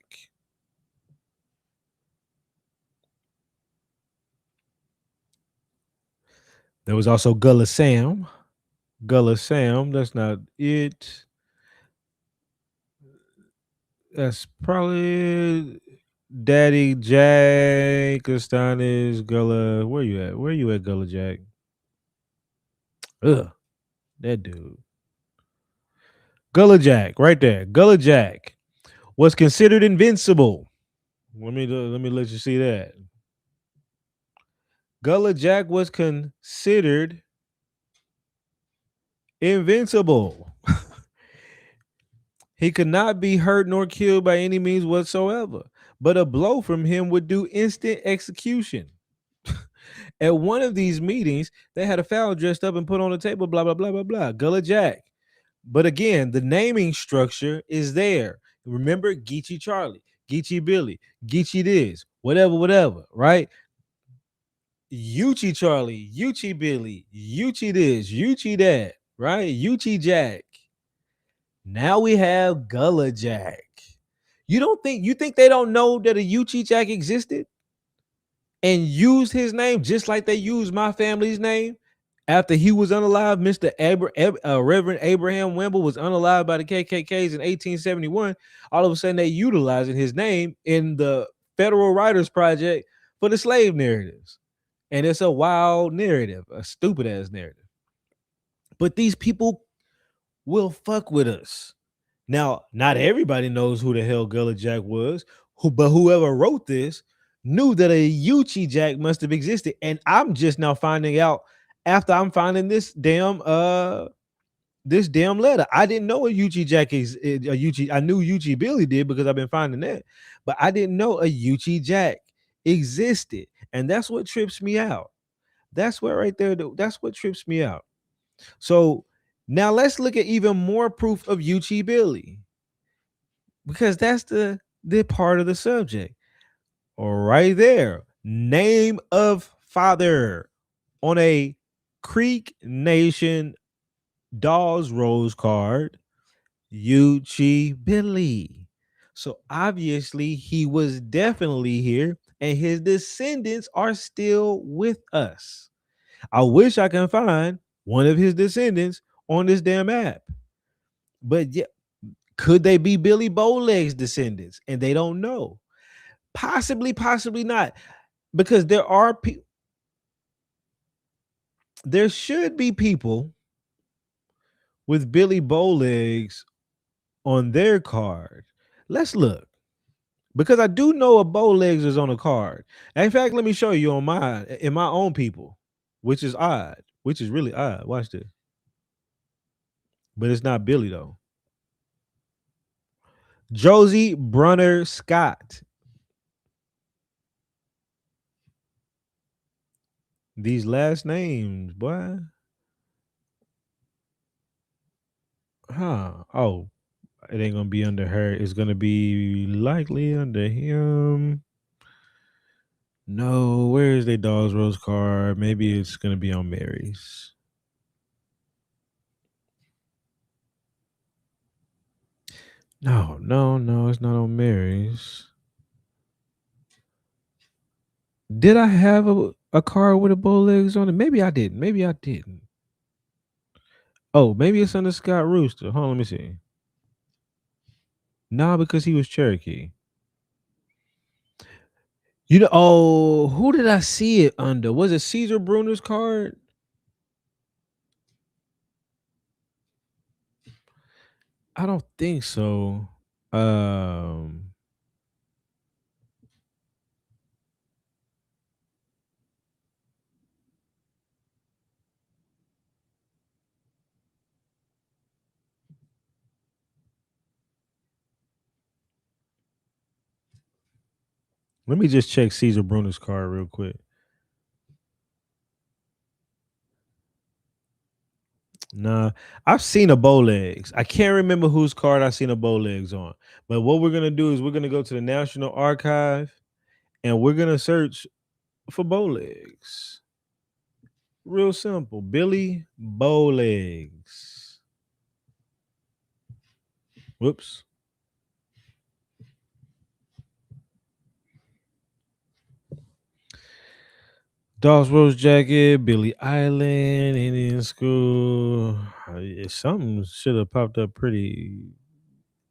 Speaker 1: There was also Gullah Sam. Gullah Sam. That's not it. That's probably Daddy Jack Astonis Gullah. Where you at? Where you at, Gullah Jack? Ugh, that dude. Gullah Jack, right there. Gullah Jack was considered invincible. Let me let you see that. Gullah Jack was considered invincible. He could not be hurt nor killed by any means whatsoever, but a blow from him would do instant execution. At one of these meetings, they had a fowl dressed up and put on the table, blah, blah, blah, blah, blah. Gullah Jack. But again, the naming structure is there. Remember, Geechee Charlie, Geechee Billy, Geechee this, whatever, whatever, right? Yuchi Charlie, Yuchi Billy, Yuchi this, Yuchi that, right? Yuchi Jack. Now we have Gullah Jack. You think they don't know that a Yuchi Jack existed and used his name just like they used my family's name? After he was unalive, Reverend Abraham Wimble was unalive by the KKKs in 1871. All of a sudden, they utilizing his name in the Federal Writers Project for the slave narratives. And it's a wild narrative, a stupid ass narrative. But these people will fuck with us. Now, not everybody knows who the hell Gullah Jack was, but whoever wrote this knew that a Yuchi Jack must have existed. And I'm just now finding out after I'm finding this damn letter. I didn't know a Yuchi Jack is a Yuchi. I knew Euchee Billy did because I've been finding that, but I didn't know a Yuchi Jack existed. And that's what trips me out. That's what right there. That's what trips me out. So now let's look at even more proof of Euchee Billy, because that's the part of the subject. Right there. Name of father on a Creek Nation Dawes Rose card, Euchee Billy. So obviously he was definitely here and his descendants are still with us. I wish I can find one of his descendants on this damn app. But yeah, could they be Billy Bowleg's descendants? And they don't know. Possibly, possibly not. Because there should be people with Billy Bowlegs on their card. Let's look. Because I do know a Bowlegs is on a card. In fact, let me show you on mine, in my own people, which is odd, which is really odd. Watch this. But it's not Billy though. Josie Brunner Scott. These last names, boy. Huh. Oh, it ain't gonna be under her. It's gonna be likely under him. No, where is their Dawes Rose card? Maybe it's gonna be on Mary's. No, no, no, it's not on Mary's. Did I have a card with a bow legs on it? Maybe I didn't. Maybe I didn't. Oh, maybe it's under Scott Rooster. Hold on, let me see. Nah, because he was Cherokee. You know, oh, who did I see it under? Was it Caesar Bruner's card? I don't think so. Let me just check Caesar Bruner's card real quick. Nah, I've seen a bow legs. I can't remember whose card I seen a bow legs on. But what we're gonna do is we're gonna go to the National Archive and we're gonna search for bow legs. Real simple. Billy Bowlegs. Whoops. Dawes Rose Jacket, Billy Island, Indian School. Something should have popped up pretty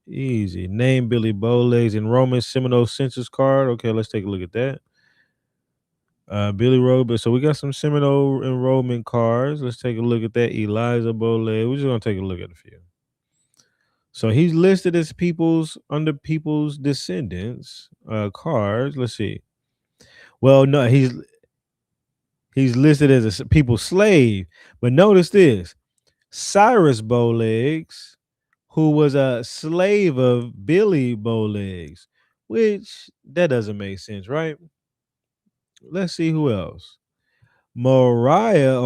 Speaker 1: easy. Name Billy Bowlegs, Enrollment Seminole Census Card. Okay, let's take a look at that. Billy Robert. So we got some Seminole enrollment cards. Let's take a look at that. Eliza Bowleg. We're just gonna take a look at a few. So he's listed as under people's descendants cards. Let's see. Well, no, he's listed as a people's slave. But notice this: Cyrus Bowlegs, who was a slave of Billy Bowlegs, which that doesn't make sense, right? Let's see who else. Moniah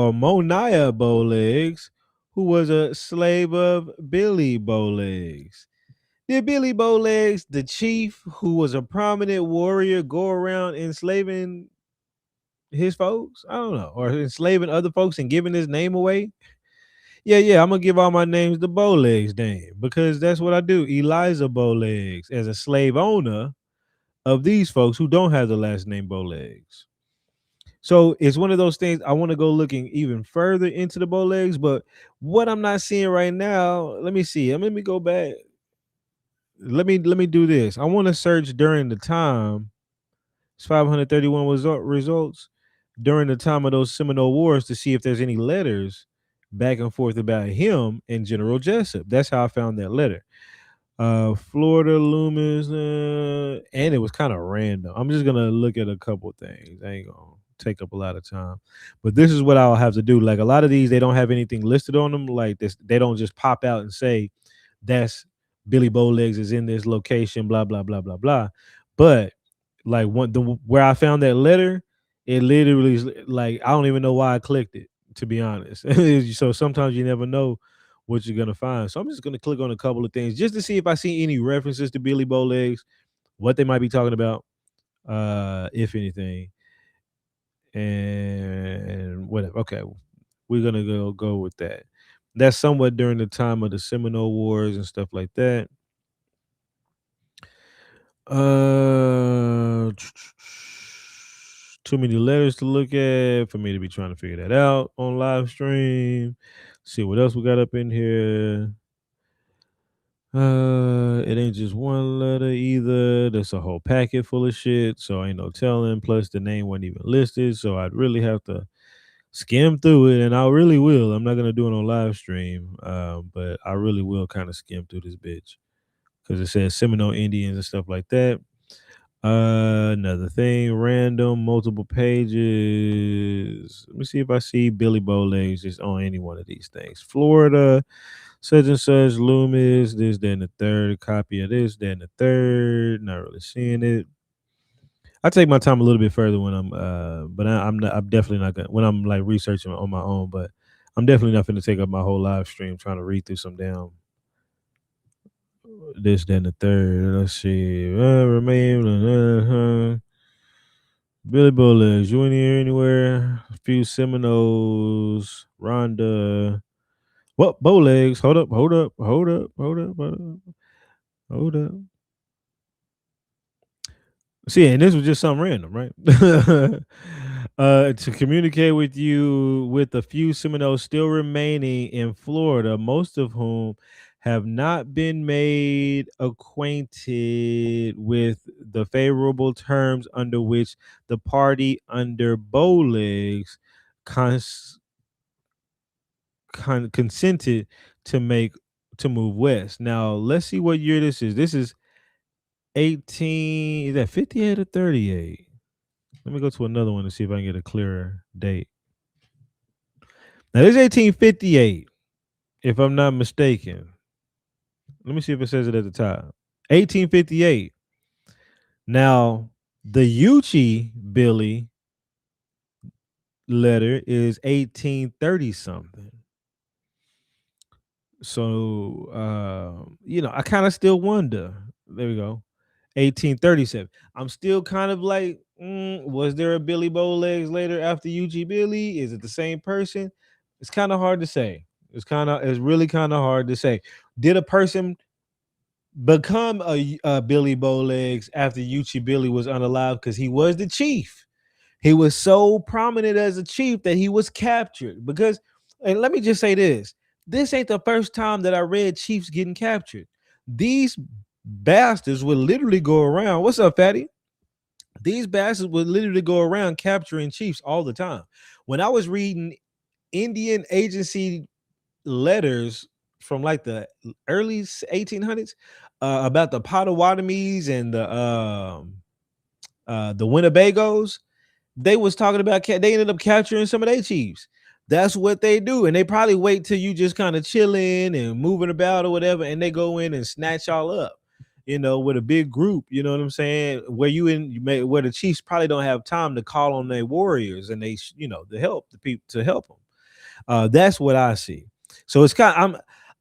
Speaker 1: Bowlegs, who was a slave of Billy Bowlegs. Did Billy Bowlegs, the chief, who was a prominent warrior, go around enslaving his folks? I don't know. Or enslaving other folks and giving his name away? Yeah, I'm gonna give all my names the Bowlegs name because that's what I do. Eliza Bowlegs as a slave owner of these folks who don't have the last name Bowlegs. So it's one of those things I want to go looking even further into the Bowlegs, but what I'm not seeing right now, let me see. Let me go back. Let me do this. I want to search during the time. It's 531 results during the time of those Seminole Wars to see if there's any letters back and forth about him and General Jessup. That's how I found that letter. Florida Loomis, and it was kind of random. I'm just gonna look at a couple things. I ain't gonna take up a lot of time, but this is what I'll have to do. Like a lot of these, they don't have anything listed on them. Like this, they don't just pop out and say that's Billy Bowlegs is in this location. Blah blah blah blah blah. But like where I found that letter, it literally is like I don't even know why I clicked it. To be honest, so sometimes you never know what you're gonna find. So I'm just gonna click on a couple of things just to see if I see any references to Billy Bowlegs, what they might be talking about, if anything, and whatever. Okay, we're gonna go with that. That's somewhat during the time of the Seminole Wars and stuff like that. Too many letters to look at for me to be trying to figure that out on live stream. See what else we got up in here. It ain't just one letter either. That's a whole packet full of shit. So ain't no telling. Plus the name wasn't even listed. So I'd really have to skim through it, and I really will. I'm not gonna do it on live stream, but I really will kind of skim through this bitch because it says Seminole Indians and stuff like that. Another thing, random, multiple pages. Let me see if I see Billy Bowlegs just on any one of these things. Florida, such and such, Loomis, this, then the third, a copy of this, then the third. Not really seeing it. I take my time a little bit further when I'm not. I'm definitely not gonna when I'm like researching on my own. But I'm definitely not going to take up my whole live stream trying to read through some damn this, then the third. Let's see. Remain. Billy Bowlegs, you in here anywhere? A few Seminoles, Rhonda. What Bowlegs? Hold up. Hold up. See, and this was just something random, right? To communicate with you with a few Seminoles still remaining in Florida, most of whom have not been made acquainted with the favorable terms under which the party under Bowlegs consented to move west. Now, let's see what year this is. This is 18, is that 58 or 38? Let me go to another one to see if I can get a clearer date. Now, this is 1858, if I'm not mistaken. Let me see if it says it at the top. 1858. Now, The Euchee Billy letter is 1830 something. So I kind of still wonder. There we go. 1837. I'm still kind of like, was there a Billy Bowlegs later after Euchee Billy? Is it the same person? It's kind of hard to say. It's really kind of hard to say. Did a person become a Billy Bowlegs after Yuchi Billy was unalive? Because he was the chief. He was so prominent as a chief that he was captured. Because, and let me just say this ain't the first time that I read chiefs getting captured. These bastards would literally go around. What's up, fatty? These bastards would literally go around capturing chiefs all the time. When I was reading Indian agency letters from like the early 1800s about the Potawatomis and the Winnebagos, they was talking about they ended up capturing some of their chiefs. That's what they do, and they probably wait till you just kind of chilling and moving about or whatever, and they go in and snatch y'all up, with a big group. You know what I'm saying? Where the chiefs probably don't have time to call on their warriors and to help the people to help them. That's what I see. So it's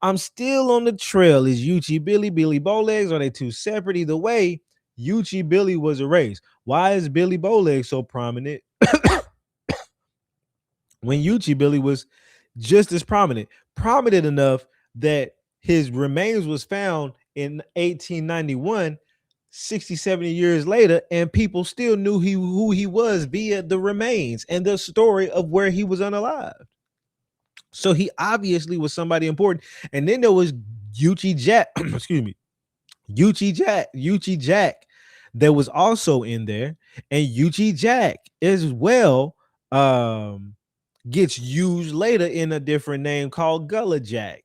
Speaker 1: I'm still on the trail. Is Euchee Billy, Billy Bowlegs? Are they two separate? Either way, Euchee Billy was erased. Why is Billy Bowlegs so prominent when Euchee Billy was just as prominent enough that his remains was found in 1891, 60, 70 years later, and people still knew who he was via the remains and the story of where he was unalived. So he obviously was somebody important. And then there was Yuchi Jack, excuse me, Yuchi Jack that was also in there. And Yuchi Jack as well gets used later in a different name called Gullah Jack.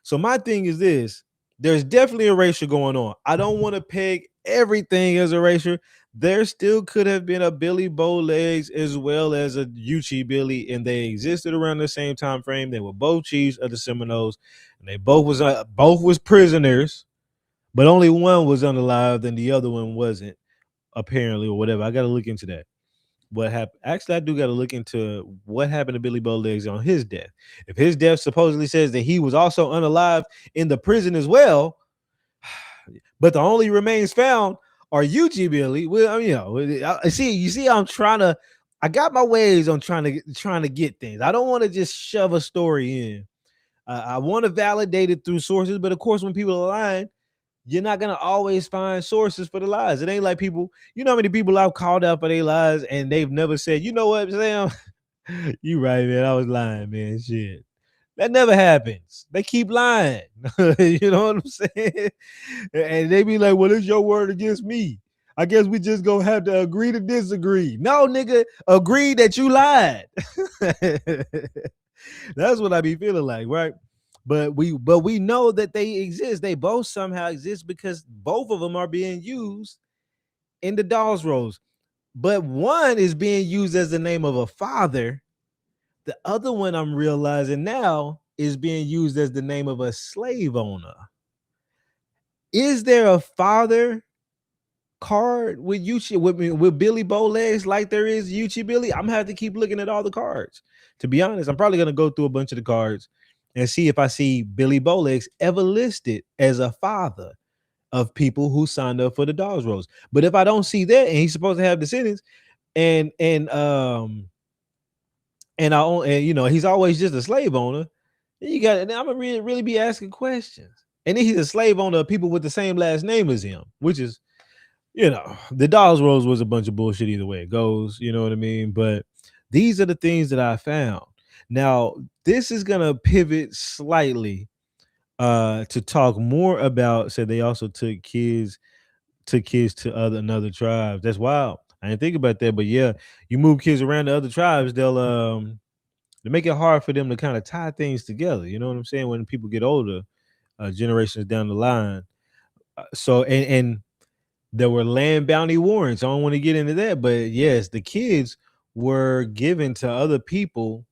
Speaker 1: So my thing is this: there's definitely erasure going on. I don't want to peg everything as erasure. There still could have been a Billy Bowlegs as well as a Yuchi Billy, and they existed around the same time frame. They were both chiefs of the Seminoles, and they both was prisoners, but only one was unalived and the other one wasn't, apparently, or whatever. I got to look into that. What happened? Actually, I do got to look into what happened to Billy Bowlegs on his death. If his death supposedly says that he was also unalived in the prison as well, but the only remains found are Euchee Billy. Well, I see. You see, I got my ways on trying to get things. I don't want to just shove a story in. I want to validate it through sources, but of course, when people are lying, you're not gonna always find sources for the lies. It ain't like people. You know how many people I've called out for their lies and they've never said, you know what, Sam? You right, man. I was lying, man. Shit. That never happens. They keep lying. You know what I'm saying? And they be like, well, it's your word against me. I guess we just gonna have to agree to disagree. No, nigga, agree that you lied. That's what I be feeling like, right? But we know that they exist. They both somehow exist because both of them are being used in the Dawes roles. But one is being used as the name of a father. The other one, I'm realizing now, is being used as the name of a slave owner. Is there a father card with Yuchi with Billy Bowlegs like there is Yuchi Billy? I'm gonna have to keep looking at all the cards. To be honest, I'm probably gonna go through a bunch of the cards and see if I see Billy Bowlegs ever listed as a father of people who signed up for the Dawes Rolls. But if I don't see that, and he's supposed to have descendants, and he's always just a slave owner, then I'm gonna really be asking questions. And then he's a slave owner of people with the same last name as him, which is, the Dawes Rolls was a bunch of bullshit either way it goes. You know what I mean? But these are the things that I found. Now, this is gonna pivot slightly to talk more about. Said they also took kids to another tribes. That's wild. I didn't think about that, but yeah, you move kids around to other tribes, they make it hard for them to kind of tie things together. You know what I'm saying? When people get older, generations down the line. So and there were land bounty warrants. I don't want to get into that, but yes, the kids were given to other people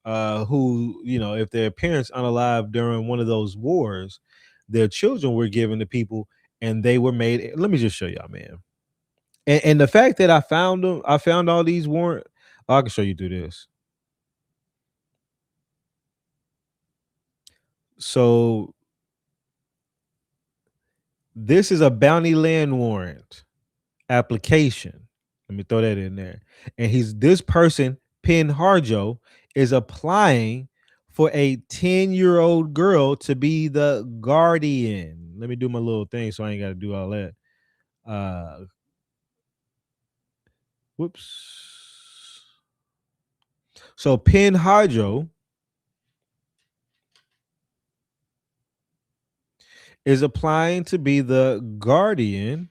Speaker 1: who, if their parents unalive during one of those wars, their children were given to people and they were made. Let me just show y'all, man. And the fact that I found them, I found all these warrant. Oh, I can show you through this. So this is a bounty land warrant application. Let me throw that in there. And this person, Penn Harjo, is applying for a 10-year-old girl to be the guardian. Let me do my little thing so I ain't got to do all that. Whoops. So Penn Harjo is applying to be the guardian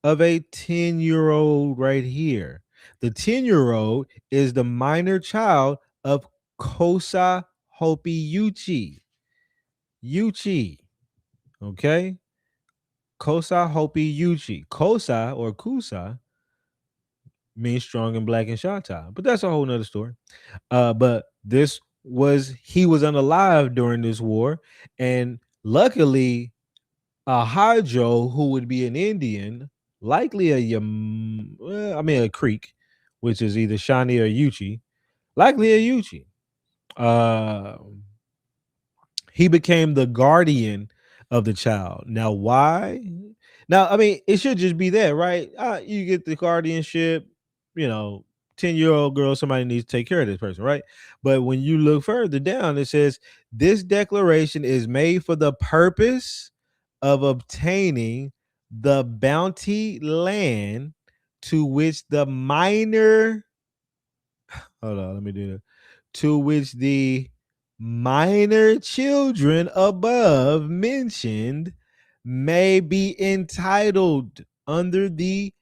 Speaker 1: of a 10-year-old right here. The 10-year-old is the minor child of Kosa Hopi Yuchi. Yuchi. Okay? Kosa Hopi Yuchi. Kosa or Kusa means strong and black and Shanta. But that's a whole nother story. But he was unalive during this war. And luckily, a Hajo, who would be an Indian, likely a Creek, which is either Shawnee or Yuchi, likely a Yuchi. He became the guardian of the child. Now, why? Now, I mean, it should just be that, right? You get the guardianship, 10-year-old girl, somebody needs to take care of this person, right? But when you look further down, it says this declaration is made for the purpose of obtaining the bounty land to which the minor hold on, let me do that. To which the minor children above mentioned may be entitled under the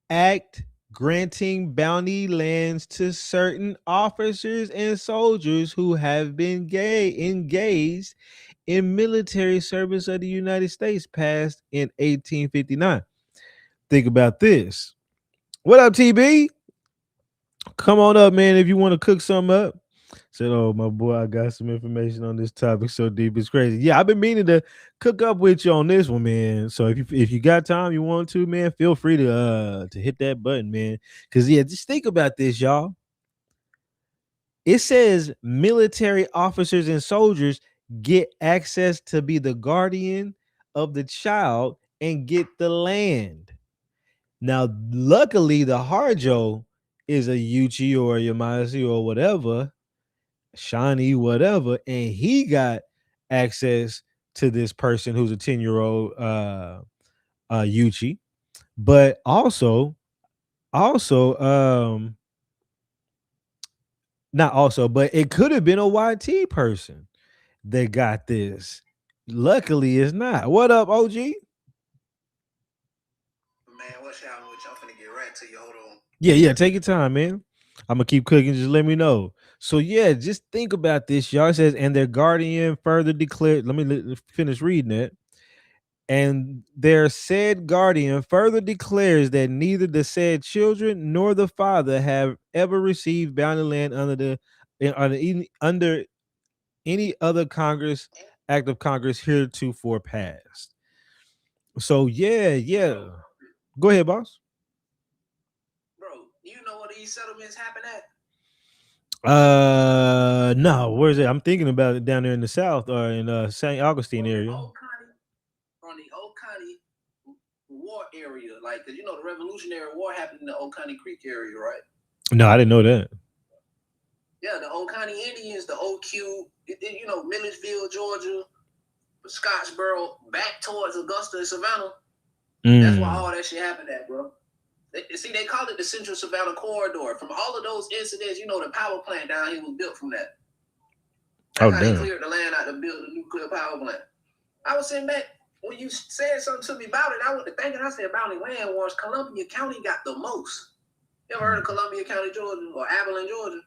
Speaker 1: act granting bounty lands to certain officers and soldiers who have been engaged in military service of the United States passed in 1859. Think about this. What up, TB? Come on up, man, if you want to cook something up. Said, oh, my boy, I got some information on this topic so deep it's crazy. Yeah, I've been meaning to cook up with you on this one, man. So if you got time, you want to, man, feel free to hit that button, man. Because, yeah, just think about this, y'all. It says military officers and soldiers get access to be the guardian of the child and get the land. Now, luckily, the Harjo is a Yuchi or a Yamasi or whatever, Shawnee, whatever, and he got access to this person who's a 10-year-old Yuchi. But also, not also, but it could have been a YT person that got this. Luckily, it's not. What up, OG?
Speaker 6: Man, what's y'all with? I'm finna get right to you. Hold on.
Speaker 1: Yeah, take your time, man. I'm gonna keep cooking. Just let me know. So yeah, just think about this, y'all. It says, and their guardian further declared. Let me finish reading it. And their said guardian further declares that neither the said children nor the father have ever received bounty land under any other Congress act of Congress heretofore passed. So yeah. Go ahead, boss.
Speaker 6: Bro, you know where these settlements happen at?
Speaker 1: No, where's it? I'm thinking about it down there in the south or in St. Augustine area.
Speaker 6: On the Oconee War area, like, cause you know the Revolutionary War happened in the Oconee Creek area, right?
Speaker 1: No, I didn't know that.
Speaker 6: Yeah, the Oconee Indians, the OQ, Milledgeville, Georgia, Scottsboro, back towards Augusta and Savannah. That's why all that shit happened at, bro. They call it the Central Savannah Corridor. From all of those incidents, the power plant down here was built from that. That's how they cleared the land out to build a nuclear power plant. I was sitting back, when you said something to me about it, I went to thinking, I said, bounty land wars, Columbia County got the most. You ever heard of Columbia County, Georgia, or Abilene, Georgia?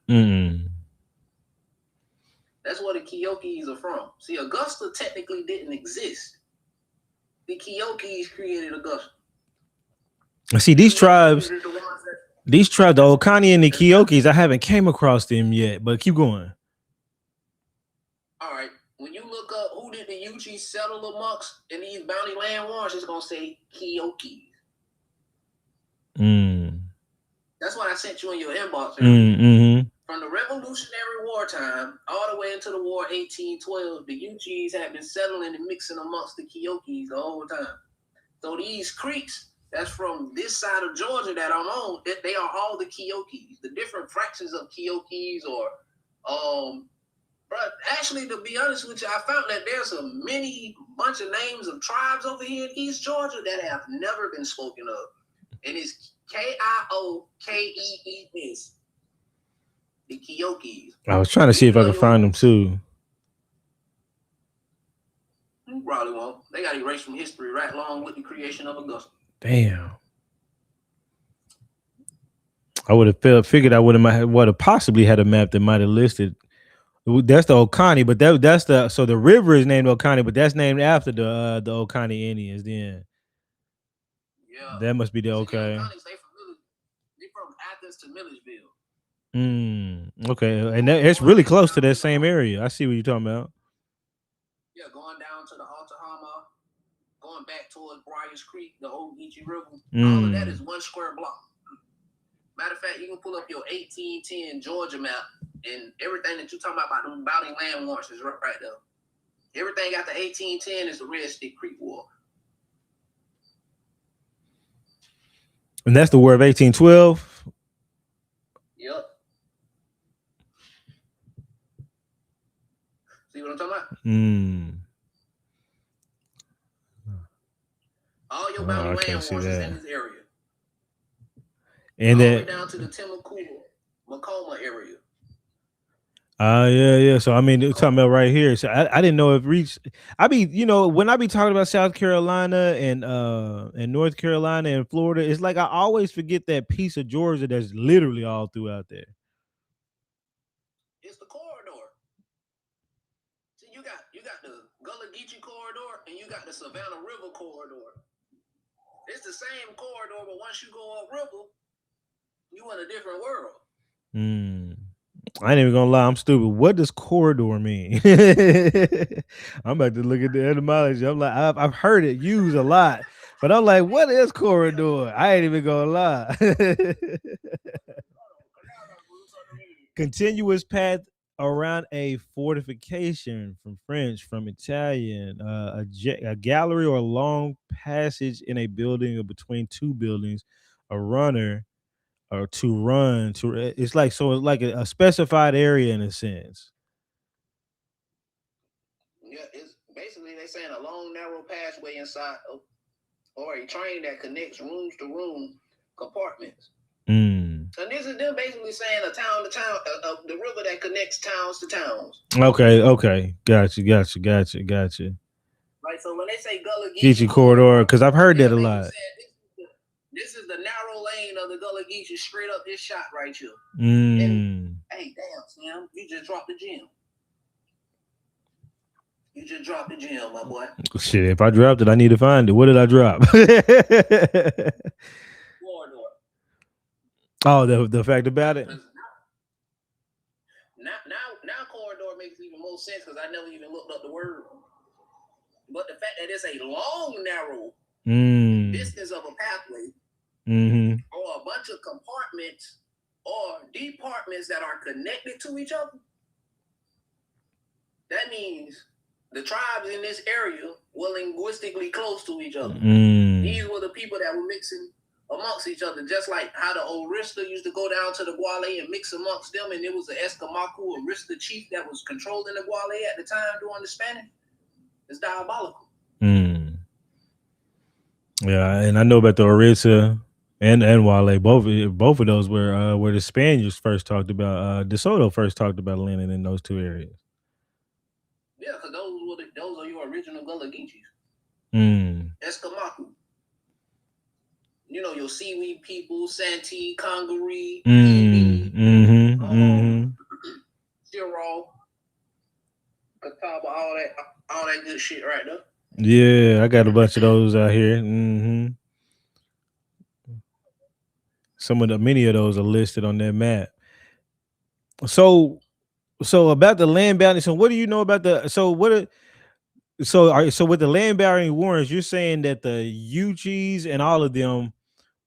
Speaker 6: That's where the Keokees are from. See, Augusta technically didn't exist. The Keokees created Augusta.
Speaker 1: See, these tribes, the Oconee and the Keokees, I haven't came across them yet, but keep going.
Speaker 6: All right. When you look up who did the Yuchi settle amongst in these bounty land wars, it's going to say Keokees. That's what I sent you in your inbox.
Speaker 1: Mm-hmm.
Speaker 6: From the Revolutionary War time all the way into the War 1812, the Yuchees had been settling and mixing amongst the Cherokee the whole time. So these Creeks, that's from this side of Georgia that I'm on, they are all the Cherokee. The different fractions of Cherokee or but actually, to be honest with you, I found that there's a bunch of names of tribes over here in East Georgia that have never been spoken of. And it's Kiokees. The Cherokee.
Speaker 1: I was trying to see if I could find them too.
Speaker 6: You probably won't. They got erased from history right along with the creation of Augusta.
Speaker 1: Damn. I would have figured I would have possibly had a map that might have listed. That's the Oconee, but that's the river is named Oconee, but that's named after the Oconee Indians. Then,
Speaker 6: yeah,
Speaker 1: that must be the okay.
Speaker 6: They from Athens to Milledgeville.
Speaker 1: Okay, and it's really close to that same area. I see what you're talking about.
Speaker 6: Yeah, going down to the Altahama, going back towards Briars Creek, the old Euchee River. All of that is one square block. Matter of fact, you can pull up your 1810 Georgia map, and everything that you're talking about the bounty land warrants is right there. Everything after 1810 is the Red Stick Creek War.
Speaker 1: And that's the war of 1812?
Speaker 6: Yep. See what I'm talking about? All your bounty land warrants is in this area.
Speaker 1: And
Speaker 6: all the way down to the Macoma area.
Speaker 1: Yeah. So I mean, it's talking about right here. So I didn't know if reached. I mean, when I be talking about South Carolina and North Carolina and Florida, it's like I always forget that piece of Georgia that's literally all throughout there.
Speaker 6: It's the corridor. See, you got the Gullah Geechee corridor and you got the Savannah River corridor. It's the same corridor, but once you go upriver, you in a different world.
Speaker 1: I ain't even gonna lie, I'm stupid. What does corridor mean? I'm about to look at the etymology. I'm like, I've heard it used a lot, but I'm like, what is corridor? I ain't even gonna lie. Continuous path around a fortification, from French, from Italian, a gallery or long passage in a building or between two buildings, a runner. Or to run to, it's like a specified area in a sense.
Speaker 6: Yeah, it's basically they saying a long narrow passageway inside or a train that connects rooms to room compartments. And this is them basically saying a town to town, the river that connects towns to towns.
Speaker 1: Okay, gotcha. Like,
Speaker 6: so when they say Gullah
Speaker 1: Geechee corridor, because I've heard that a lot.
Speaker 6: This is the narrow lane of the Gullah Geechee, straight up this shot right here.
Speaker 1: And,
Speaker 6: hey, damn, Sam, you just dropped the gem. You just dropped the gem, my boy.
Speaker 1: Shit, if I dropped it, I need to find it. What did I drop?
Speaker 6: Corridor.
Speaker 1: Oh, the fact about it.
Speaker 6: Now corridor makes even more sense because I never even looked up the word. But the fact that it's a long, narrow distance of a pathway, or a bunch of compartments or departments that are connected to each other, that means the tribes in this area were linguistically close to each other. These were the people that were mixing amongst each other, just like how the Orista used to go down to the Guale and mix amongst them, and it was the Escamacu Orista chief that was controlling the Guale at the time during the Spanish. It's diabolical.
Speaker 1: Yeah, and I know about the Orisa and Wale. Both of those were where the Spaniards first talked about. DeSoto first talked about landing in those two areas.
Speaker 6: Yeah, because those are your original Gullah Geechees. Escamacu. Your seaweed people, Santee, Congaree, Zero, Catawba, all that good shit right there.
Speaker 1: Yeah, I got a bunch of those out here. Many of those are listed on that map. So about the land bounty. So what do you know about with the land bounty warrants? You're saying that the Yuchees and all of them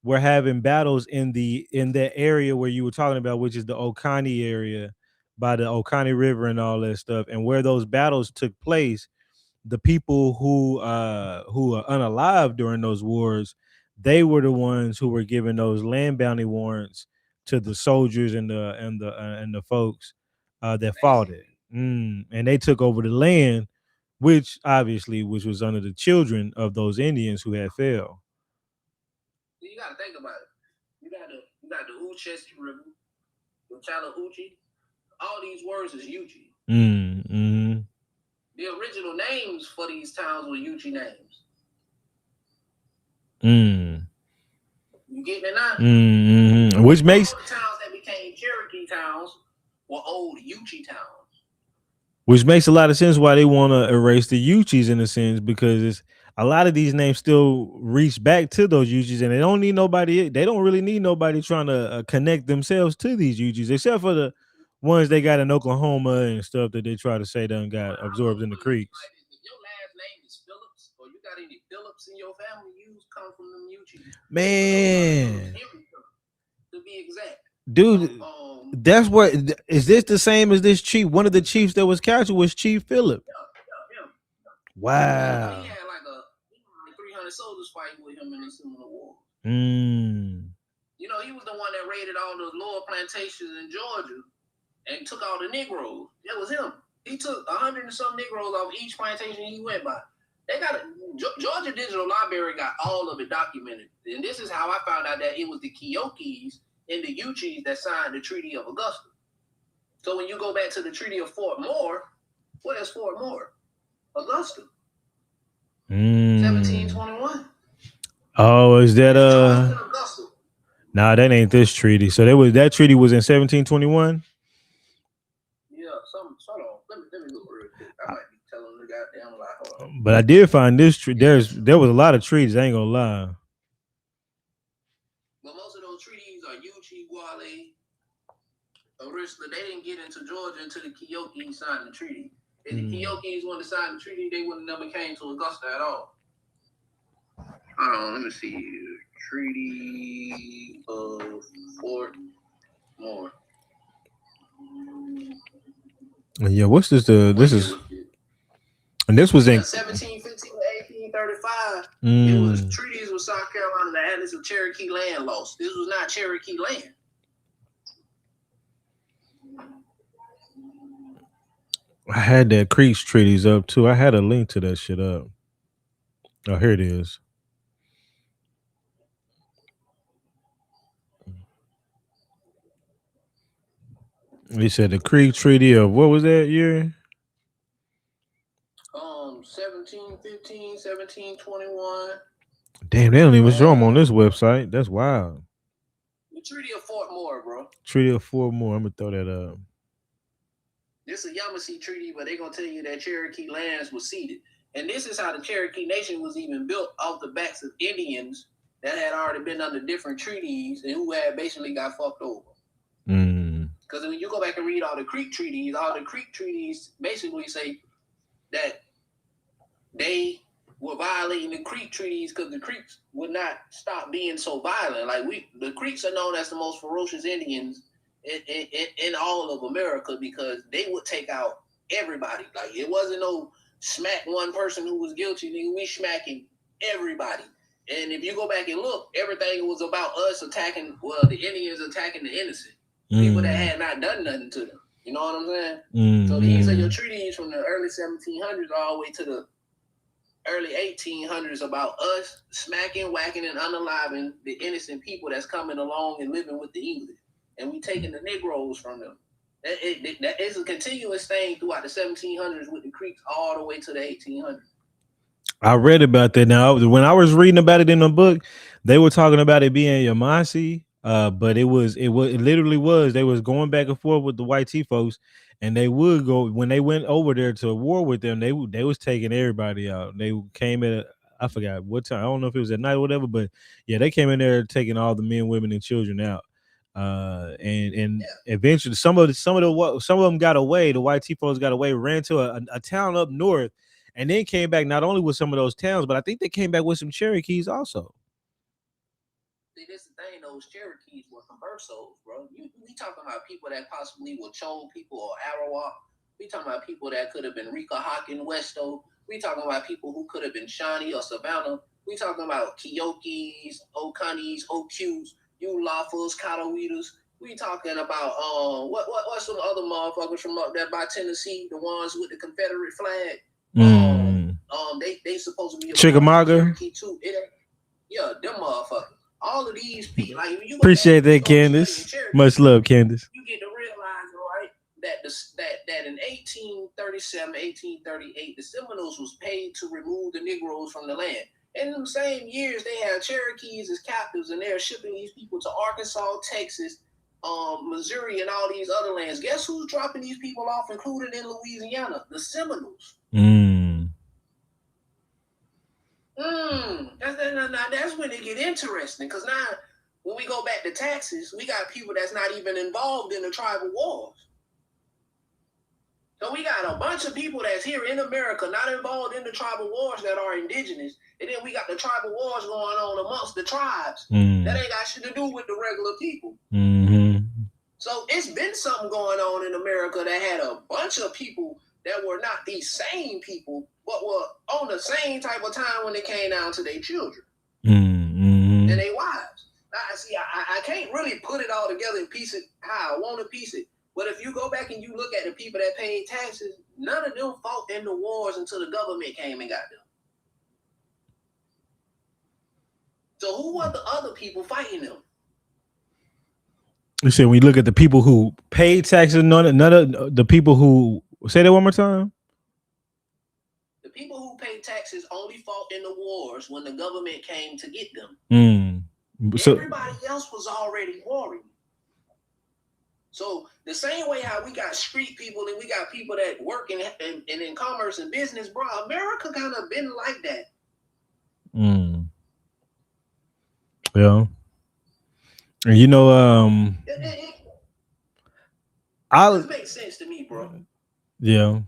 Speaker 1: were having battles in that area where you were talking about, which is the Oconee area by the Oconee River and all that stuff. And where those battles took place, the people who are unalive during those wars, they were the ones who were giving those land bounty warrants to the soldiers and the folks that fought it. And they took over the land, which was under the children of those Indians who had fell.
Speaker 6: You gotta think about it. You got the Euchee River, the Chattahoochee. All these words is Yuchi.
Speaker 1: Mm-hmm.
Speaker 6: The original names for these towns were Yuchi names. You getting it now?
Speaker 1: Mm-hmm. Which makes
Speaker 6: all the towns that became Cherokee towns were old Yuchi towns.
Speaker 1: Which makes a lot of sense why they want to erase the Yuchis in a sense, because a lot of these names still reach back to those Yuchis, and they don't need nobody. They don't really need nobody trying to connect themselves to these Yuchis, except for the ones they got in Oklahoma and stuff that they try to say done got absorbed in the creeks.
Speaker 6: If your last name is Phillips, or you got any Phillips in your family, you come from them Yuchis.
Speaker 1: Man,
Speaker 6: to be exact.
Speaker 1: Dude, that's what is this the same as this chief? One of the chiefs that was captured was Chief Phillip.
Speaker 6: Yeah.
Speaker 1: Wow.
Speaker 6: He had like 300 soldiers fighting with him in the Seminole War. You know, he was the one that raided all those lower plantations in Georgia and took all the Negroes. That was him. He took 100 and some Negroes off each plantation he went by. They got Georgia Digital Library got all of it documented, and this is how I found out that it was the Cherokees and the Yuchis that signed the Treaty of Augusta. So when you go back to the Treaty of Fort Moore, where's Fort Moore? Augusta. 1721.
Speaker 1: Oh, is that Nah, that ain't this treaty. So that treaty was in 1721.
Speaker 6: Yeah, hold on. Let me look real quick. I might be telling the goddamn lie. Hold on.
Speaker 1: But I did find this treaty. There was a lot of treaties. I ain't gonna lie.
Speaker 6: But most of those treaties are Yuchi, Guale, Arista. They didn't get into Georgia until the Cherokees signed the treaty. If the Cherokees wanted to sign the treaty, they would have never came to Augusta at all. Hold on, let me see. Treaty of Fort Moore.
Speaker 1: Yeah, what's this? This is, and this was in
Speaker 6: 1715 to 1835. It was treaties with South Carolina, the Atlas of Cherokee land lost. This was not Cherokee land.
Speaker 1: I had that Creeks treaties up too. I had a link to that shit up. Oh, here it is. He said the Creek Treaty of what was that year?
Speaker 6: 1715, 1721.
Speaker 1: Damn, they don't even show them on this website. That's wild.
Speaker 6: The Treaty of Fort Moore, bro.
Speaker 1: Treaty of Fort Moore. I'm gonna throw that up.
Speaker 6: This is a Yamasee treaty, but they're gonna tell you that Cherokee lands were ceded. And this is how the Cherokee Nation was even built off the backs of Indians that had already been under different treaties and who had basically got fucked over. Because when you go back and read all the Creek treaties basically say that they were violating the Creek treaties because the Creeks would not stop being so violent. Like the Creeks are known as the most ferocious Indians in all of America because they would take out everybody. Like it wasn't no smack one person who was guilty. Nigga, we smacking everybody. And if you go back and look, everything was about us attacking. Well, the Indians attacking the innocent people that had not done nothing to them. You know what I'm saying? So these are your treaties from the early 1700s all the way to the early 1800s about us smacking, whacking, and unaliving the innocent people that's coming along and living with the English. And we taking the Negroes from them. That is a continuous thing throughout the 1700s with the Creeks all the way to the 1800s.
Speaker 1: I read about that. Now, when I was reading about it in the book, they were talking about it being Yamasee, but it literally was. They was going back and forth with the white tea folks, and they would go when they went over there to war with them. They was taking everybody out. They came at I forgot what time. I don't know if it was at night or whatever, but yeah, they came in there taking all the men, women, and children out. And eventually some of them got away. The white tea folks got away, ran to a town up north, and then came back not only with some of those towns, but I think they came back with some Cherokees also.
Speaker 6: See, this is the thing, those Cherokees were conversos, bro. We talking about people that possibly were Chol people or Arawak. We talking about people that could have been Rika Hawkin Westo. We talking about people who could have been Shawnee or Savannah. We talking about Kiyokis, Okanis, Oqs, Ulafas, Cataweetas. We talking about what's some other motherfuckers from up there by Tennessee, the ones with the Confederate flag. They supposed to be a
Speaker 1: Chickamauga.
Speaker 6: Cherokee too. Yeah, them motherfuckers. All of these people, like you
Speaker 1: appreciate that, Candace. Much love, Candace.
Speaker 6: You get to realize, right, that in 1837, 1838, the Seminoles was paid to remove the Negroes from the land. In them same years, they had Cherokees as captives, and they're shipping these people to Arkansas, Texas, Missouri, and all these other lands. Guess who's dropping these people off, including in Louisiana? The Seminoles. That's when it get interesting, because now when we go back to taxes, we got people that's not even involved in the tribal wars. So we got a bunch of people that's here in America not involved in the tribal wars that are indigenous, and then we got the tribal wars going on amongst the tribes that ain't got shit to do with the regular people. So it's been something going on in America that had a bunch of people that were not these same people, but were on the same type of time when it came down to their children and their wives. Now, see, I can't really put it all together and piece it how I want to piece it. But if you go back and you look at the people that paid taxes, none of them fought in the wars until the government came and got them. So who were the other people fighting them?
Speaker 1: You said when you look at the people who paid taxes, none of the people who, say that one more time.
Speaker 6: The people who paid taxes only fought in the wars when the government came to get them. So everybody else was already warring. So the same way how we got street people and we got people that work in commerce and business, bro, America kind of been like that.
Speaker 1: Yeah. And you know,
Speaker 6: it makes sense to me, bro.
Speaker 1: Yeah.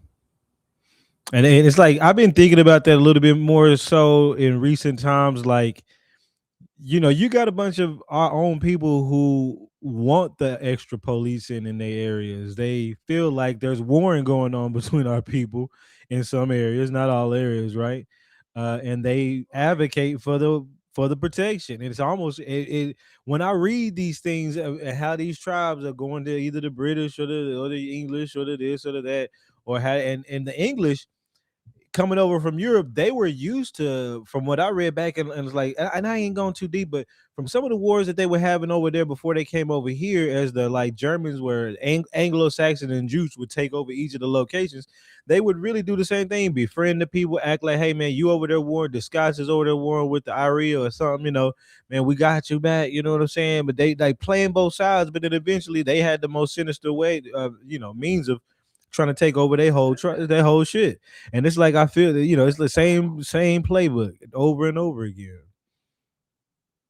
Speaker 1: And it's like I've been thinking about that a little bit more so in recent times. Like, you know, you got a bunch of our own people who want the extra policing in their areas. They feel like there's warring going on between our people in some areas, not all areas, right? And they advocate for the protection. It's almost when I read these things, how these tribes are going to either the British or the English or the this or the that, or how and the English coming over from Europe, they were used to, from what I read back, and it's like, and I ain't going too deep, but from some of the wars that they were having over there before they came over here, as the like Germans were Anglo-Saxon and Jews would take over each of the locations, they would really do the same thing, befriend the people, act like, hey man, you over there warring, disguises over there warring with the IRA or something, you know, man, we got you back, you know what I'm saying? But they like playing both sides, but then eventually they had the most sinister way, means of trying to take over their whole shit. And it's like I feel that, you know, it's the same playbook over and over again.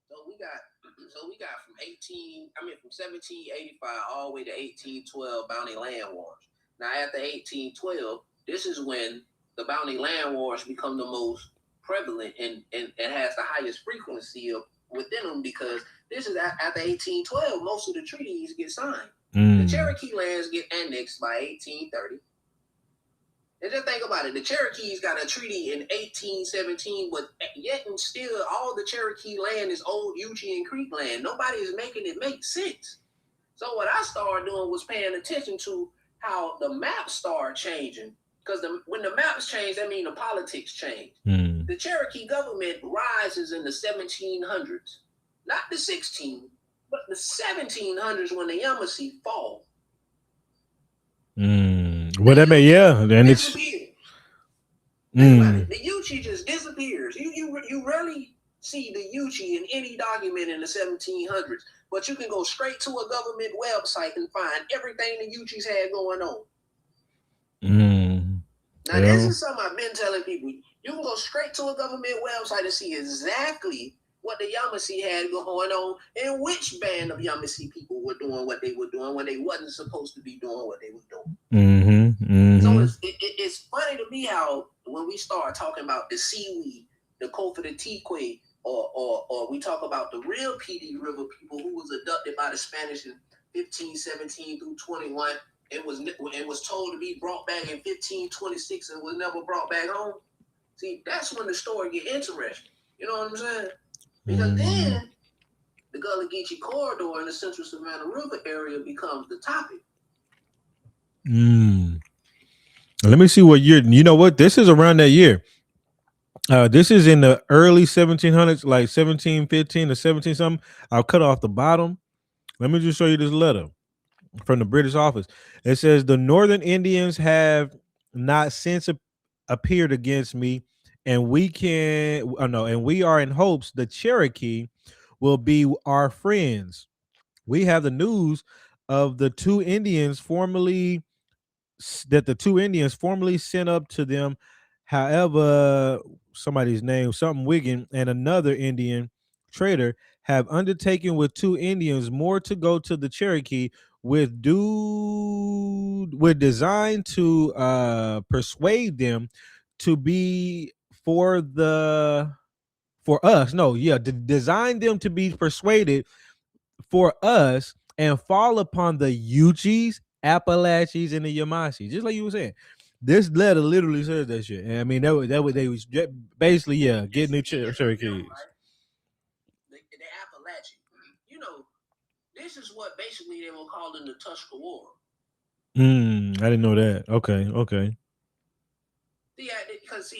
Speaker 6: So we got from 1785 all the way to 1812 bounty land wars. Now after 1812, this is when the bounty land wars become the most prevalent and has the highest frequency within them, because this is after 1812 most of the treaties get signed. The Cherokee lands get annexed by 1830. And just think about it. The Cherokees got a treaty in 1817, but yet and still all the Cherokee land is old Yuchi and Creek land. Nobody is making it make sense. So what I started doing was paying attention to how the maps start changing. Because when the maps change, that means the politics change. The Cherokee government rises in the 1700s. Not the 1600s. But the 1700s, when the Yamasee fall.
Speaker 1: Well, that may, yeah. Then it's
Speaker 6: the Yuchi just disappears. You rarely see the Yuchi in any document in the 1700s, but you can go straight to a government website and find everything the Yuchis had going on. Now, this is something I've been telling people. You can go straight to a government website and see exactly what the Yamasee had going on and which band of Yamasee people were doing what they were doing when they wasn't supposed to be doing what they were doing. So it's funny to me how when we start talking about the seaweed, the Kofa, the Tikwe, or we talk about the real PD River people who was abducted by the Spanish in 1517 through 21 and was told to be brought back in 1526 and was never brought back home. See, that's when the story get interesting. You know what I'm saying? Because then the Gullah Geechee corridor in the Central Savannah River area becomes the topic.
Speaker 1: Let me see what year. You know what? This is around that year. This is in the early 1700s, like 1715 to 17 something. I'll cut off the bottom. Let me just show you this letter from the British office. It says the Northern Indians have not since appeared against me, and we are in hopes the Cherokee will be our friends. We have the news of the two Indians formerly sent up to them. However, somebody's name, something Wiggin, and another Indian trader have undertaken with two Indians more to go to the Cherokee with design to persuade them to be design them to be persuaded for us and fall upon the Yuchis, Appalachies, and the Yamasee. Just like you were saying. This letter literally says that shit. And I mean, that was they was basically, getting new Cherokees.
Speaker 6: The Appalachian. You know, this is what basically they were calling the Tuscarora.
Speaker 1: I didn't know that. Okay.
Speaker 6: Yeah, because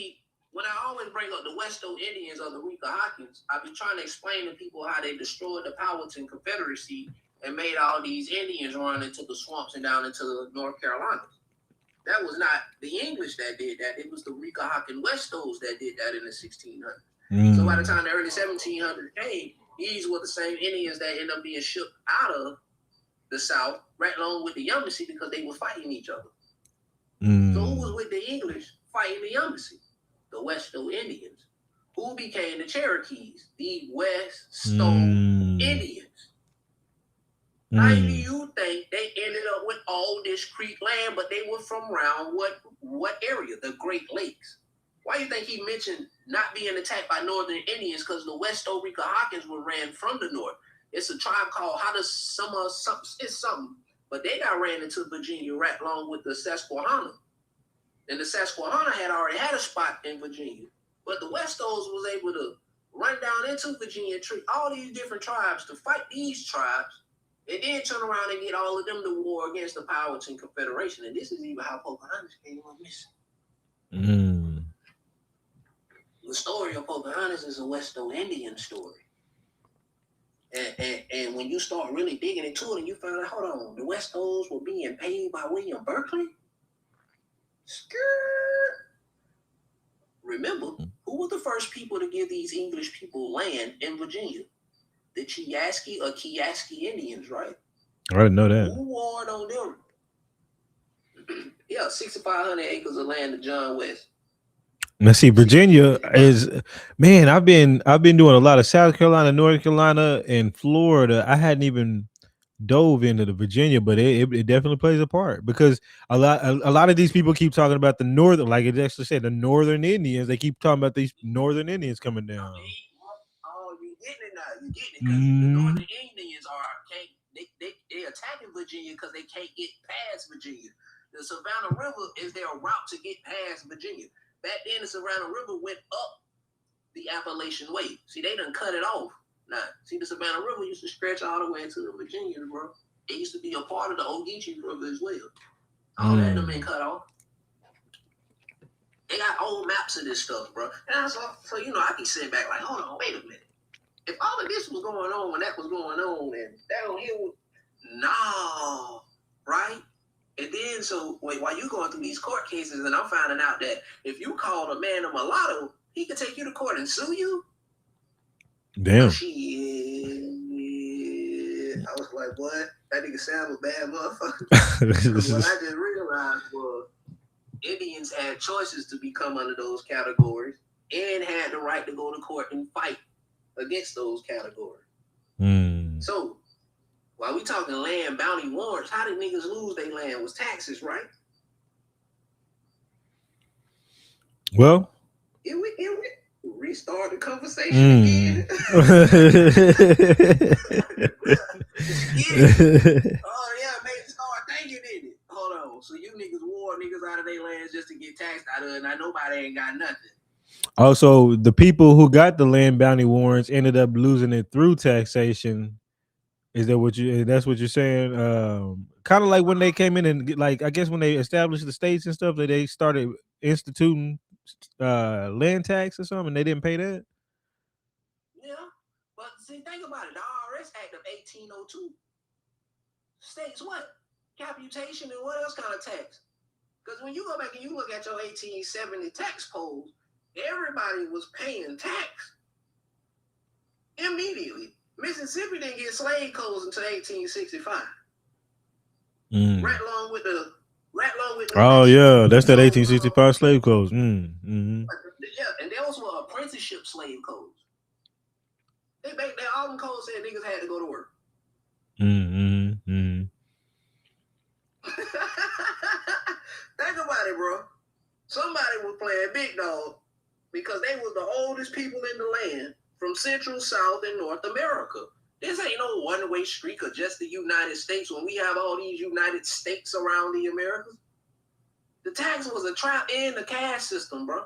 Speaker 6: when I always bring up the Westo Indians or the Reclassification, I be trying to explain to people how they destroyed the Powhatan Confederacy and made all these Indians run into the swamps and down into North Carolina. That was not the English that did that. It was the Reclassification Westos that did that in the 1600s. So by the time the early 1700s came, these were the same Indians that ended up being shipped out of the South right along with the Yamasee because they were fighting each other. So who was with the English fighting the Yamasee? The Westo Indians. Who became the Cherokees? The Westo Indians. How do you think they ended up with all this Creek land, but they were from around what area? The Great Lakes. Why do you think he mentioned not being attacked by Northern Indians? Because the Westo Reclassifications were ran from the north. It's a tribe called it's something, but they got ran into Virginia right along with the Susquehanna. And the Susquehanna had already had a spot in Virginia. But the Westos was able to run down into Virginia and treat all these different tribes to fight these tribes. And then turn around and get all of them to war against the Powhatan Confederation. And this is even how Pocahontas came up missing. The story of Pocahontas is a Westo Indian story. And when you start really digging into it and you find out, hold on, the Westos were being paid by William Berkeley? Remember, who were the first people to give these English people land in Virginia? The Cheaskey or Keaskey Indians, right?
Speaker 1: I didn't know that.
Speaker 6: Who warred on them? 6,500 acres of land to John West.
Speaker 1: Now see, Virginia is, man, I've been doing a lot of South Carolina, North Carolina, and Florida. I hadn't even dove into the Virginia, but it definitely plays a part because a lot of these people keep talking about the northern, like it actually said, the Northern Indians. They keep talking about these Northern Indians coming down.
Speaker 6: Oh, you getting it now? You getting it because the Northern Indians they attacking Virginia because they can't get past Virginia. The Savannah River is their route to get past Virginia. Back then, the Savannah River went up the Appalachian Way. See, they done cut it off. Now, see, the Savannah River used to stretch all the way into the Virginia, bro. It used to be a part of the Geechee River as well. All that done been cut off. They got old maps of this stuff, bro. And so I be sitting back like, hold on, wait a minute. If all of this was going on when that was going on, and down here, no, right? And then, so while you going through these court cases, and I'm finding out that if you called a man a mulatto, he could take you to court and sue you.
Speaker 1: Damn.
Speaker 6: Shit. I was like, what? That nigga Sam a bad motherfucker. What I just realized was Indians had choices to become under those categories and had the right to go to court and fight against those categories. So, while we talking land bounty warrants, how did niggas lose their land? Was taxes, right?
Speaker 1: Well,
Speaker 6: restart the conversation again. Oh yeah, made you start thinking in it. Hold on. So you niggas wore niggas out of their lands just to get taxed out of it. Now nobody ain't got nothing.
Speaker 1: Also, the people who got the land bounty warrants ended up losing it through taxation. Is that what you? That's what you're saying? Kind of like when they came in and like I guess when they established the states and stuff, that they started instituting land tax or something. They didn't pay that.
Speaker 6: Yeah, but see, think about it. The IRS Act of 1802 states what? Capitation and what else kind of tax? Because when you go back and you look at your 1870 tax codes, everybody was paying tax immediately. Mississippi didn't get slave codes until 1865. Right along with the
Speaker 1: oh yeah, that's that 1865 slave codes.
Speaker 6: Yeah, and those were apprenticeship slave codes. They all them codes said niggas had to go to work. Think about it, bro. Somebody was playing big dog because they was the oldest people in the land from Central, South, and North America. This ain't no one-way street or just the United States when we have all these United States around the Americas. The tax was a trap in the caste system, bro,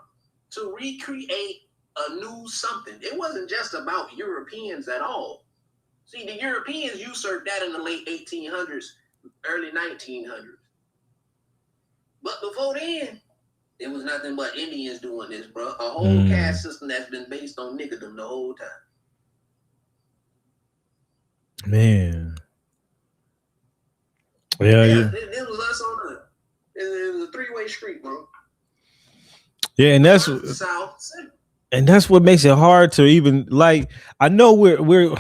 Speaker 6: to recreate a new something. It wasn't just about Europeans at all. See, the Europeans usurped that in the late 1800s, early 1900s. But before then, it was nothing but Indians doing this, bro. A whole caste system that's been based on niggerdom the whole time.
Speaker 1: Man.
Speaker 6: Yeah. It was us on the. It was a three-way street, bro.
Speaker 1: Yeah, and that's
Speaker 6: South.
Speaker 1: And that's what makes it hard to even like. I know we're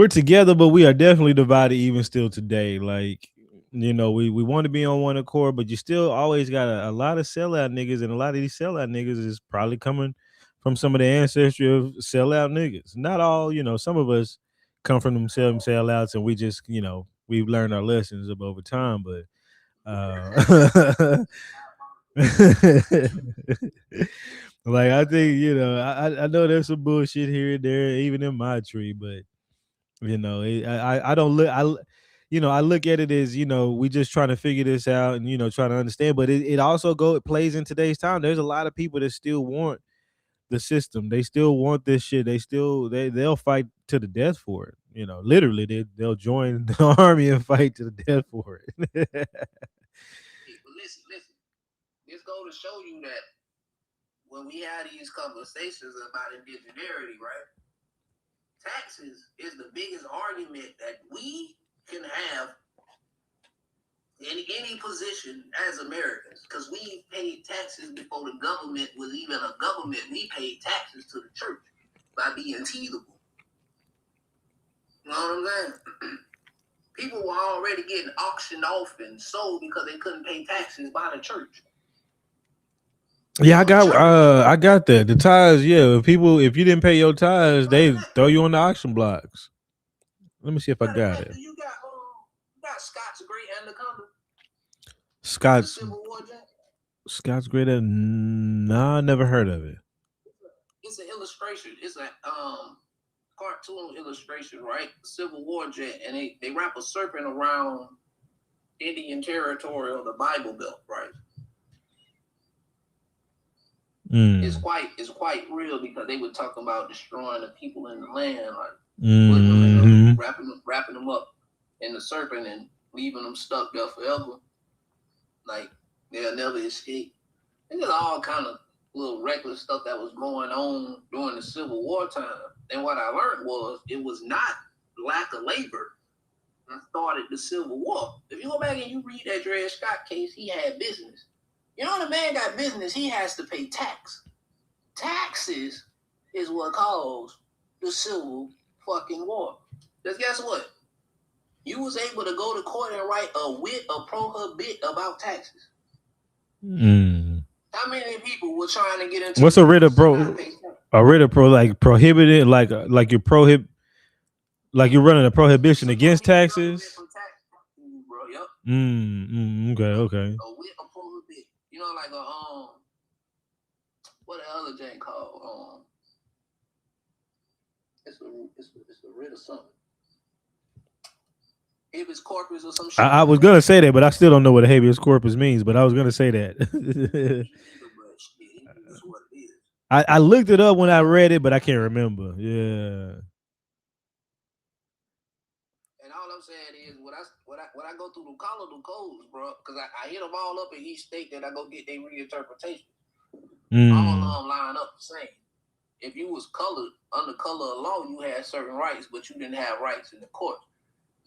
Speaker 1: together, but we are definitely divided even still today. Like, you know, we want to be on one accord, but you still always got a lot of sellout niggas, and a lot of these sellout niggas is probably coming from some of the ancestry of sellout niggas. Not all, you know, some of us come from them sellouts, and we just, you know, we've learned our lessons over time, but like I think, you know, I know there's some bullshit here and there, even in my tree, but you know, I don't look, you know, I look at it as, you know, we just trying to figure this out and, you know, trying to understand, but it also it plays in today's time. There's a lot of people that still want the system. They still want this shit. They'll fight to the death for it. You know, literally they'll join the army and fight to the death for it.
Speaker 6: Hey, but listen. This go to show you that when we have these conversations about indigeneity, right? Taxes is the biggest argument that we can have in any position as Americans, because we paid taxes before the government was even a government. We paid taxes to the church by being teethable. You know what I'm saying? People were already getting auctioned off and sold because they couldn't pay taxes by the church.
Speaker 1: Yeah, I got that. The tithes, yeah. If you didn't pay your tithes, they throw you on the auction blocks. Let me see if I got it.
Speaker 6: You got Scott's Great Anaconda.
Speaker 1: Scott's Great Anaconda. Nah, I never heard of it.
Speaker 6: It's an illustration. It's a cartoon illustration, right? Civil War jet, and they wrap a serpent around Indian territory or the Bible Belt, right? It's quite real because they were talking about destroying the people in the land, like putting them wrapping them up in the serpent and leaving them stuck there forever. Like they'll never escape. And there's all kind of little reckless stuff that was going on during the Civil War time. And what I learned was it was not lack of labor that started the Civil War. If you go back and you read that Dred Scott case, he had business. You know, the man got business, he has to pay tax. Taxes is what caused the Civil fucking War. Because guess what? You was able to go to court and write a prohibit about taxes. How many people were trying to get into
Speaker 1: what's a writ of pro? A writ of pro, like prohibited, like you're like you're running a prohibition against taxes.
Speaker 6: Yep.
Speaker 1: Okay.
Speaker 6: A prohibit. You know, like what the other jank called? It's a writ of something. Habeas corpus or some shit.
Speaker 1: I was gonna say that, but I still don't know what a habeas corpus means. But I was gonna say that. I looked it up when I read it, but I can't remember. Yeah.
Speaker 6: And all I'm saying is, when I go through the colonial codes, bro, because I hit them all up in each state that I go get their reinterpretation. All of them line up the same. If you was colored under color of law, you had certain rights, but you didn't have rights in the court.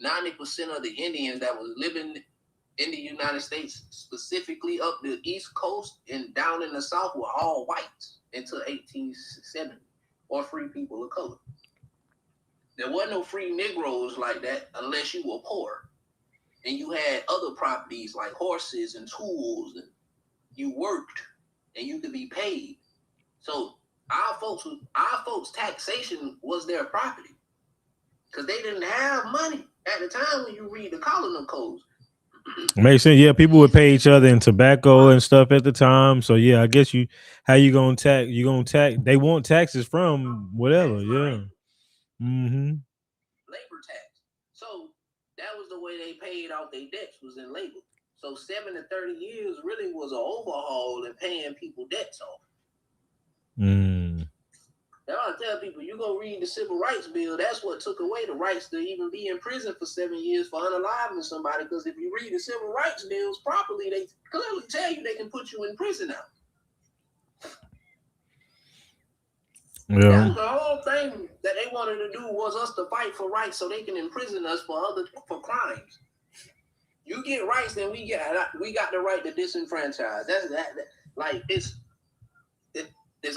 Speaker 6: 90% of the Indians that was living in the United States, specifically up the East Coast and down in the South, were all whites until 1870, or free people of color. There wasn't no free Negroes like that unless you were poor and you had other properties like horses and tools, and you worked and you could be paid. So our folks' taxation was their property because they didn't have money at the time. When you read the colonial codes,
Speaker 1: makes sense. Yeah, people would pay each other in tobacco and stuff at the time. So yeah, I guess how you gonna tax? You gonna tax? They want taxes from whatever. Yeah. Mm-hmm.
Speaker 6: Labor tax. So that was the way they paid off their debts, was in labor. So 7 to 30 years really was an overhaul in paying people debts off. Now I tell people, you go read the Civil Rights Bill, that's what took away the rights to even be in prison for 7 years for unaliving somebody. Because if you read the Civil Rights Bills properly, they clearly tell you they can put you in prison now. Yeah. That was the whole thing that they wanted to do, was us to fight for rights so they can imprison us for crimes. You get rights, then we got the right to disenfranchise. Like it's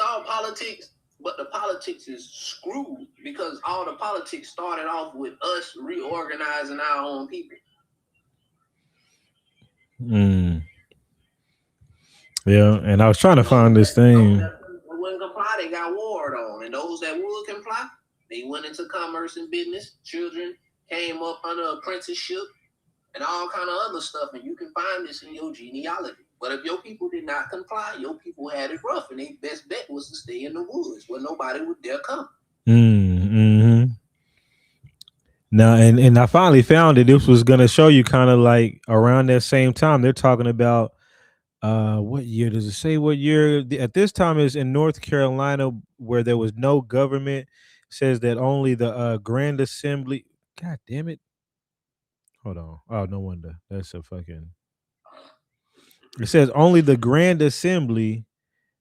Speaker 6: all politics, but the politics is screwed because all the politics started off with us reorganizing our own people.
Speaker 1: Yeah, and I was trying to find this thing.
Speaker 6: Those that wouldn't comply, they got warred on, and those that would comply, they went into commerce and business. Children came up under apprenticeship and all kind of other stuff, and you can find this in your genealogy. But if your people did not comply, your people had it rough, and their best bet was to stay in the woods where nobody would dare come.
Speaker 1: Now, and I finally found it. This was gonna show you kind of like around that same time. They're talking about what year does it say? What year? At this time is in North Carolina, where there was no government. It says that only the Grand Assembly. God damn it! Hold on. Oh, no wonder. That's a fucking. It says only the Grand Assembly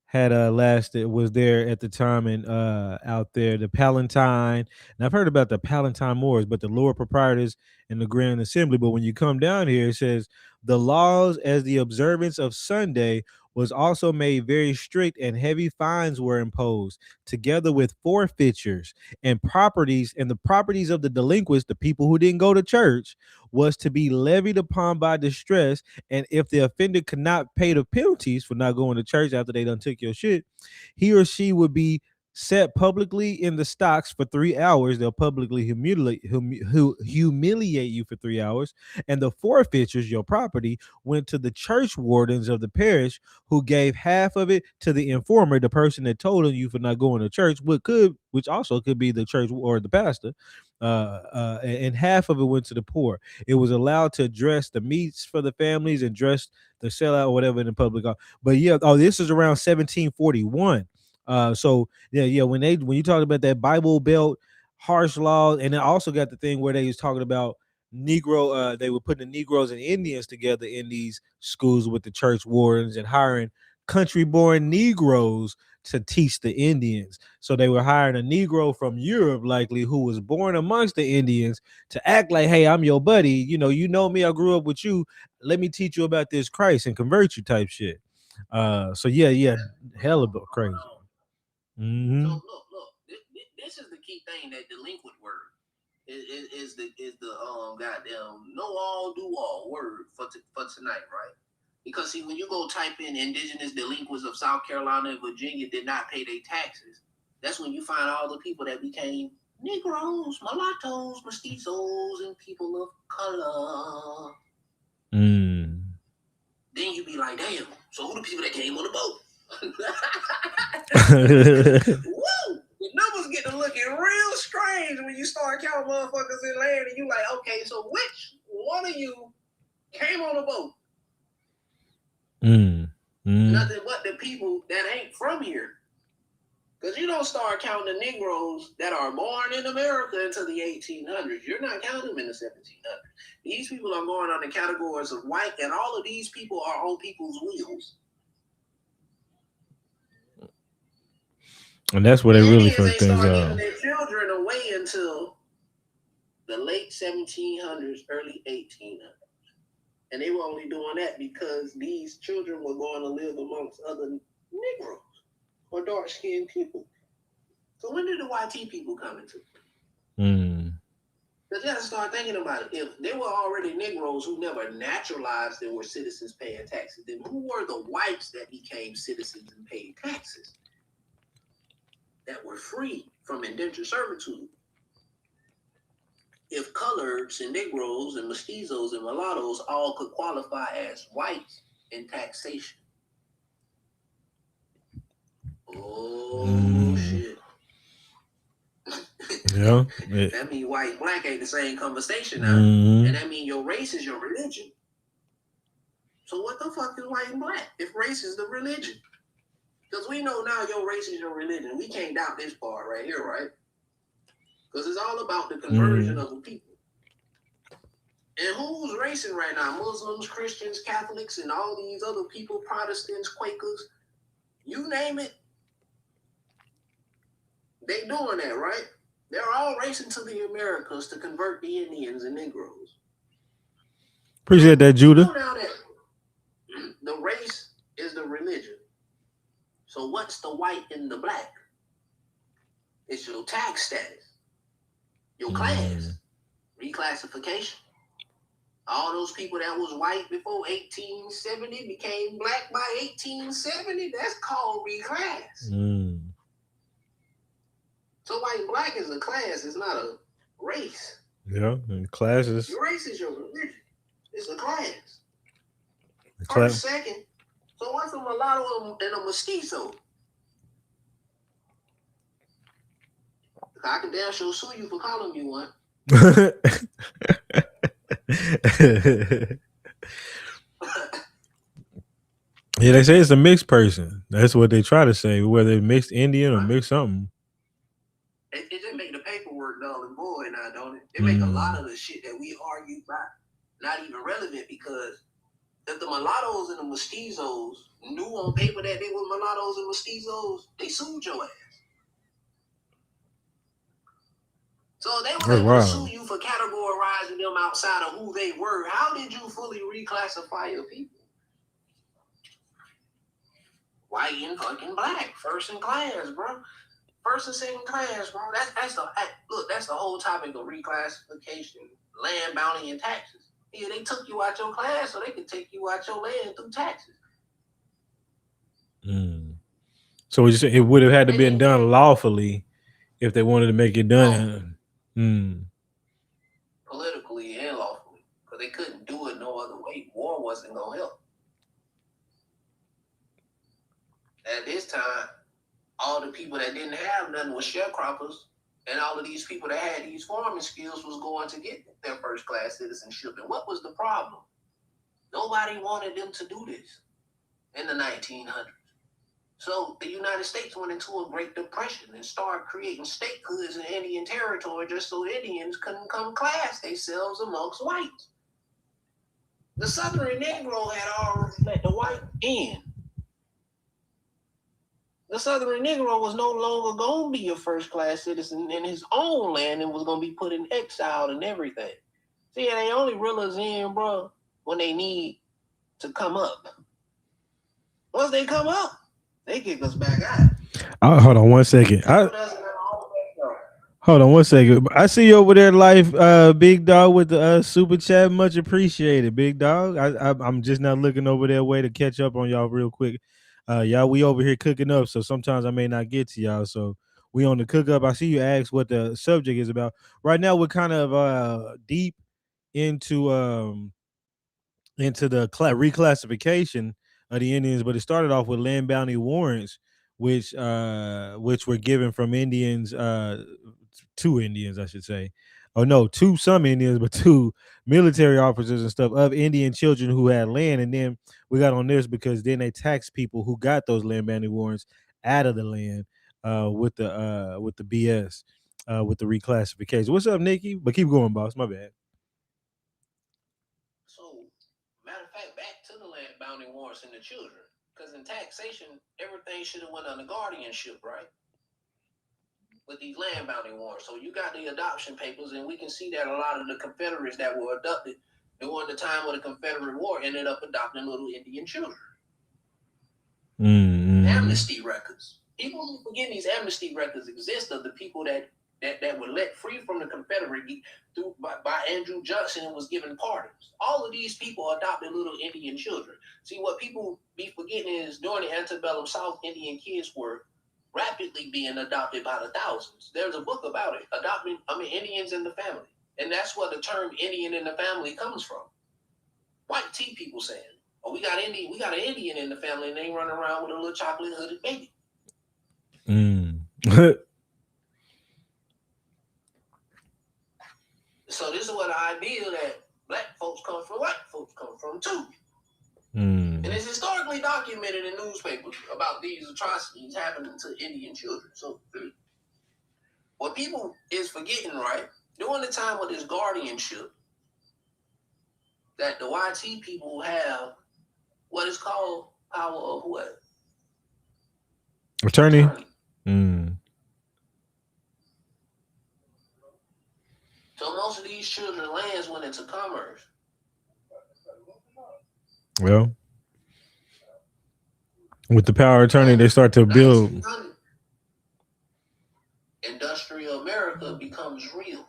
Speaker 1: had was there at the time, and out there the Palatine. And I've heard about the Palatine Moors, but the Lord Proprietors and the Grand Assembly. But when you come down here, it says the laws as the observance of Sunday was also made very strict, and heavy fines were imposed, together with forfeitures and properties, and the properties of the delinquents, the people who didn't go to church, was to be levied upon by distress. And if the offender could not pay the penalties for not going to church after they done took your shit, he or she would be set publicly in the stocks for 3 hours. They'll publicly humiliate you for 3 hours. And the forfeitures, your property, went to the church wardens of the parish, who gave half of it to the informer, the person that told on you for not going to church, which also could be the church or the pastor. And half of it went to the poor. It was allowed to dress the meats for the families and dress the sellout or whatever in the public. But yeah, this is around 1741. So yeah, when you talk about that Bible Belt harsh law, and then also got the thing where they was talking about Negro, they were putting the Negroes and Indians together in these schools with the church wardens and hiring country-born Negroes to teach the Indians. So they were hiring a Negro from Europe, likely, who was born amongst the Indians, to act like, hey, I'm your buddy. You know me, I grew up with you. Let me teach you about this Christ and convert you type shit. So yeah, hella crazy.
Speaker 6: So look, this is the key thing, that delinquent word is the goddamn know all do all word for tonight, right? Because see, when you go type in indigenous delinquents of South Carolina and Virginia did not pay their taxes, that's when you find all the people that became Negroes, mulattoes, mestizos, and people of color. Then you be like, damn, so who the people that came on the boat? Woo! The numbers get to looking real strange when you start counting motherfuckers in land, and you like, okay, so which one of you came on a boat? Nothing but the people that ain't from here. Because you don't start counting the Negroes that are born in America until the 1800s. You're not counting them in the 1700s. These people are going on the categories of white, and all of these people are on people's wheels.
Speaker 1: And that's where they really fuck things
Speaker 6: up.
Speaker 1: up.
Speaker 6: Their children away until the late 1700s, early 1800s. And they were only doing that because these children were going to live amongst other Negroes or dark-skinned people. So when did the YT people come into it? Because you have to start thinking about it. If they were already Negroes who never naturalized and were citizens paying taxes, then who were the whites that became citizens and paid taxes? That were free from indentured servitude. If coloreds and Negroes and mestizos and mulattoes all could qualify as whites in taxation. Oh, shit.
Speaker 1: Yeah.
Speaker 6: That means white and black ain't the same conversation now. And that means your race is your religion. So what the fuck is white and black if race is the religion? Because we know now your race is your religion. We can't doubt this part right here, right? Because it's all about the conversion of the people. And who's racing right now? Muslims, Christians, Catholics, and all these other people, Protestants, Quakers, you name it. They doing that, right? They're all racing to the Americas to convert the Indians and Negroes.
Speaker 1: Appreciate that, Judah.
Speaker 6: You know now that the race is the religion. So what's the white and the black? It's your tax status, your class, reclassification. All those people that was white before 1870 became black by 1870. That's called reclass. So white and black is a class. It's not a race.
Speaker 1: Yeah, and classes.
Speaker 6: Your race is your religion. It's a class. First, second. So what's a mulatto and a mestizo? I can damn sure sue you for calling me one.
Speaker 1: Yeah, they say it's a mixed person. That's what they try to say, whether it's mixed Indian or mixed something.
Speaker 6: It just make the paperwork null and void now, don't it? It make a lot of the shit that we argue about not even relevant, because if the mulattoes and the mestizos knew on paper that they were mulattoes and mestizos, they sued your ass. So they were able to sue you for categorizing them outside of who they were. How did you fully reclassify your people? White and fucking black, first in class, bro. First and second class, bro. That's the whole topic of reclassification, land bounty and taxes. Yeah, they took you out your class so they could take you out your land through taxes.
Speaker 1: So it would have had to been done lawfully if they wanted to make it done.
Speaker 6: Politically and lawfully, because they couldn't do it no other way. War wasn't gonna help. At this time, all the people that didn't have nothing was sharecroppers, and all of these people that had these farming skills was going to get their first class citizenship. And what was the problem? Nobody wanted them to do this in the 1900s. So the United States went into a Great Depression and started creating statehoods in Indian territory just so Indians couldn't come class themselves amongst whites. The Southern Negro had already let the white in. The Southern Negro was no longer going to be a first-class citizen in his own land and was going to be put in exile and everything. See, they only reel us in, bro, when they need to come up. Once they come up, they kick us back out.
Speaker 1: Hold on one second. Hold on one second. I see you over there live, Big Dog, with the super chat. Much appreciated, Big Dog. I'm just now looking over their way to catch up on y'all real quick. Y'all, we over here cooking up, so sometimes I may not get to y'all. So we on the cook up. I see you asked what the subject is about. Right now, we're kind of deep into the reclassification of the Indians, but it started off with land bounty warrants, which were given from Indians, to Indians, I should say. Oh no, to some Indians, but to military officers and stuff of Indian children who had land. And then we got on this because then they taxed people who got those land bounty warrants out of the land, with the BS, with the reclassification. What's up, Nikki? But keep going, boss. My bad.
Speaker 6: So, matter of fact, back to the land bounty warrants and the children, because in taxation, everything should have went under guardianship, right? With these land bounty warrants. So you got the adoption papers, and we can see that a lot of the Confederates that were adopted during the time of the Confederate War ended up adopting little Indian children. Amnesty records. People forget these amnesty records exist of the people that were let free from the Confederate by Andrew Johnson and was given pardons. All of these people adopted little Indian children. See, what people be forgetting is during the antebellum South, Indian kids were rapidly being adopted by the thousands. There's a book about it, Indians in the family. And that's where the term Indian in the family comes from. White tea people saying, oh, we got an Indian in the family, and they running around with a little chocolate hooded baby. So this is what the idea that black folks come from, white folks come from too. And it's historically documented in newspapers about these atrocities happening to Indian children. So what people is forgetting, right, during the time of this guardianship, that the YT people have what is called power of what?
Speaker 1: Attorney.
Speaker 6: So most of these children's lands went into commerce.
Speaker 1: Well, with the power of attorney, they start to build.
Speaker 6: Industrial America becomes real.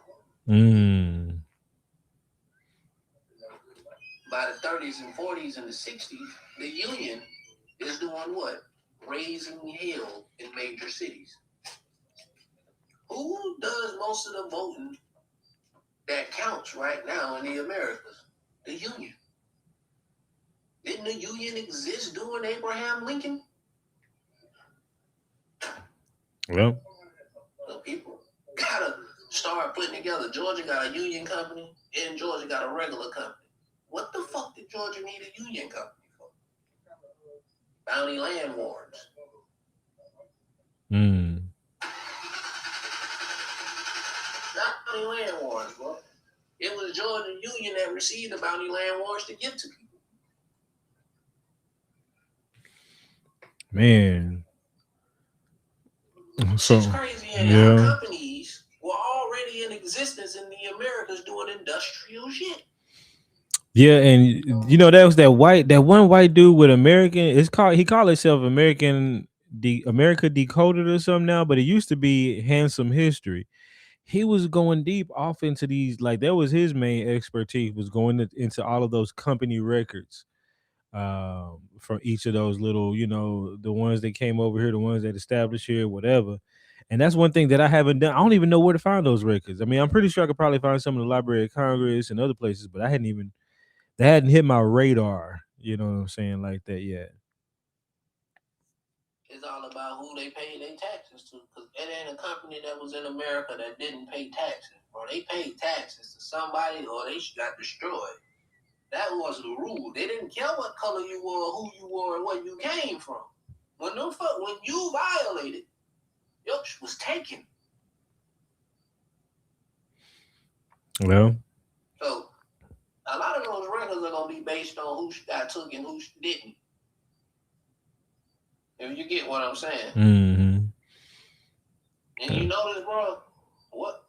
Speaker 6: By the 30s and 40s and the 60s, the Union is doing what? Raising hell in major cities. Who does most of the voting that counts right now in the Americas? The Union. Didn't the Union exist during Abraham Lincoln?
Speaker 1: Well,
Speaker 6: So people gotta start putting together. Georgia got a union company, and Georgia got a regular company. What the fuck did Georgia need a union company for? Bounty land warrants. Not bounty land warrants, bro. It was Georgia Union that received the bounty land warrants to give to people.
Speaker 1: Man.
Speaker 6: So it's crazy, and our companies were already in existence in the Americas doing industrial shit.
Speaker 1: Yeah, and you know that was that one white dude with American. He called himself America Decoded or something now, but it used to be Handsome History. He was going deep off into these, like that was his main expertise, was going into all of those company records, from each of those little, the ones that came over here, the ones that established here, whatever. And that's one thing that I haven't done. I don't even know where to find those records. I mean, I'm pretty sure I could probably find some in the Library of Congress and other places, but they hadn't hit my radar, you know what I'm saying, like that yet.
Speaker 6: It's all about who they pay their taxes to, because it ain't a company that was in America that didn't pay taxes, or they paid taxes to somebody, or they got destroyed. That was the rule. They didn't care what color you were, who you were, and where you came from. When you violated, your shit was taken.
Speaker 1: Well,
Speaker 6: so a lot of those records are gonna be based on who got took and who didn't. If you get what I'm saying. And you notice, bro, what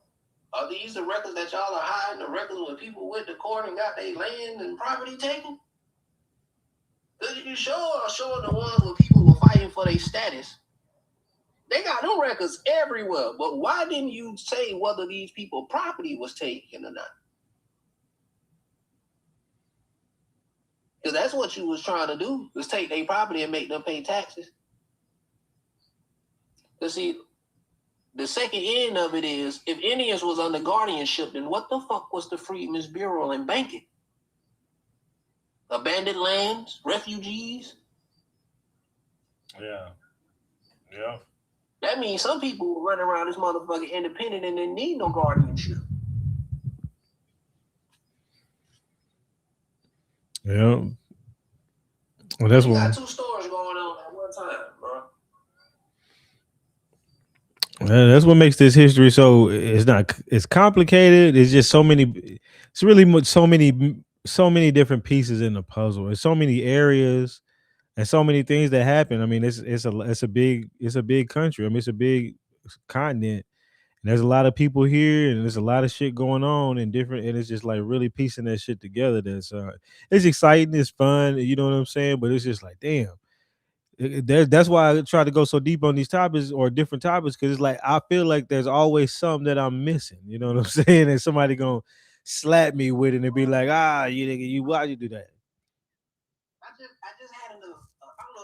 Speaker 6: are these the records that y'all are hiding? The records where people went to court and got their land and property taken? Because you showing the ones where people were fighting for their status. They got them records everywhere. But why didn't you say whether these people property was taken or not? Because that's what you was trying to do, was take their property and make them pay taxes. Because see, the second end of it is, if Indians was under guardianship, then what the fuck was the Freedmen's Bureau and banking? Abandoned lands, refugees,
Speaker 1: Yeah. Yeah.
Speaker 6: That means some people run around this motherfucker independent and didn't need no guardianship.
Speaker 1: Yeah. Well, that's
Speaker 6: You got
Speaker 1: what.
Speaker 6: two stores going on at one time, bro.
Speaker 1: That's what makes this history so. It's not. It's complicated. It's just so many. It's really much. So many different pieces in the puzzle. There's so many areas and so many things that happen. I mean, it's a big country. I mean, it's a big continent. And there's a lot of people here, and there's a lot of shit going on, and different. And it's just like really piecing that shit together. It's exciting. It's fun. You know what I'm saying? But it's just like, damn. That's why I try to go so deep on these topics or different topics, because it's like I feel like there's always something that I'm missing. You know what I'm saying? And somebody gonna slap me with it and be like, you nigga, why you do that?
Speaker 6: I just had I don't know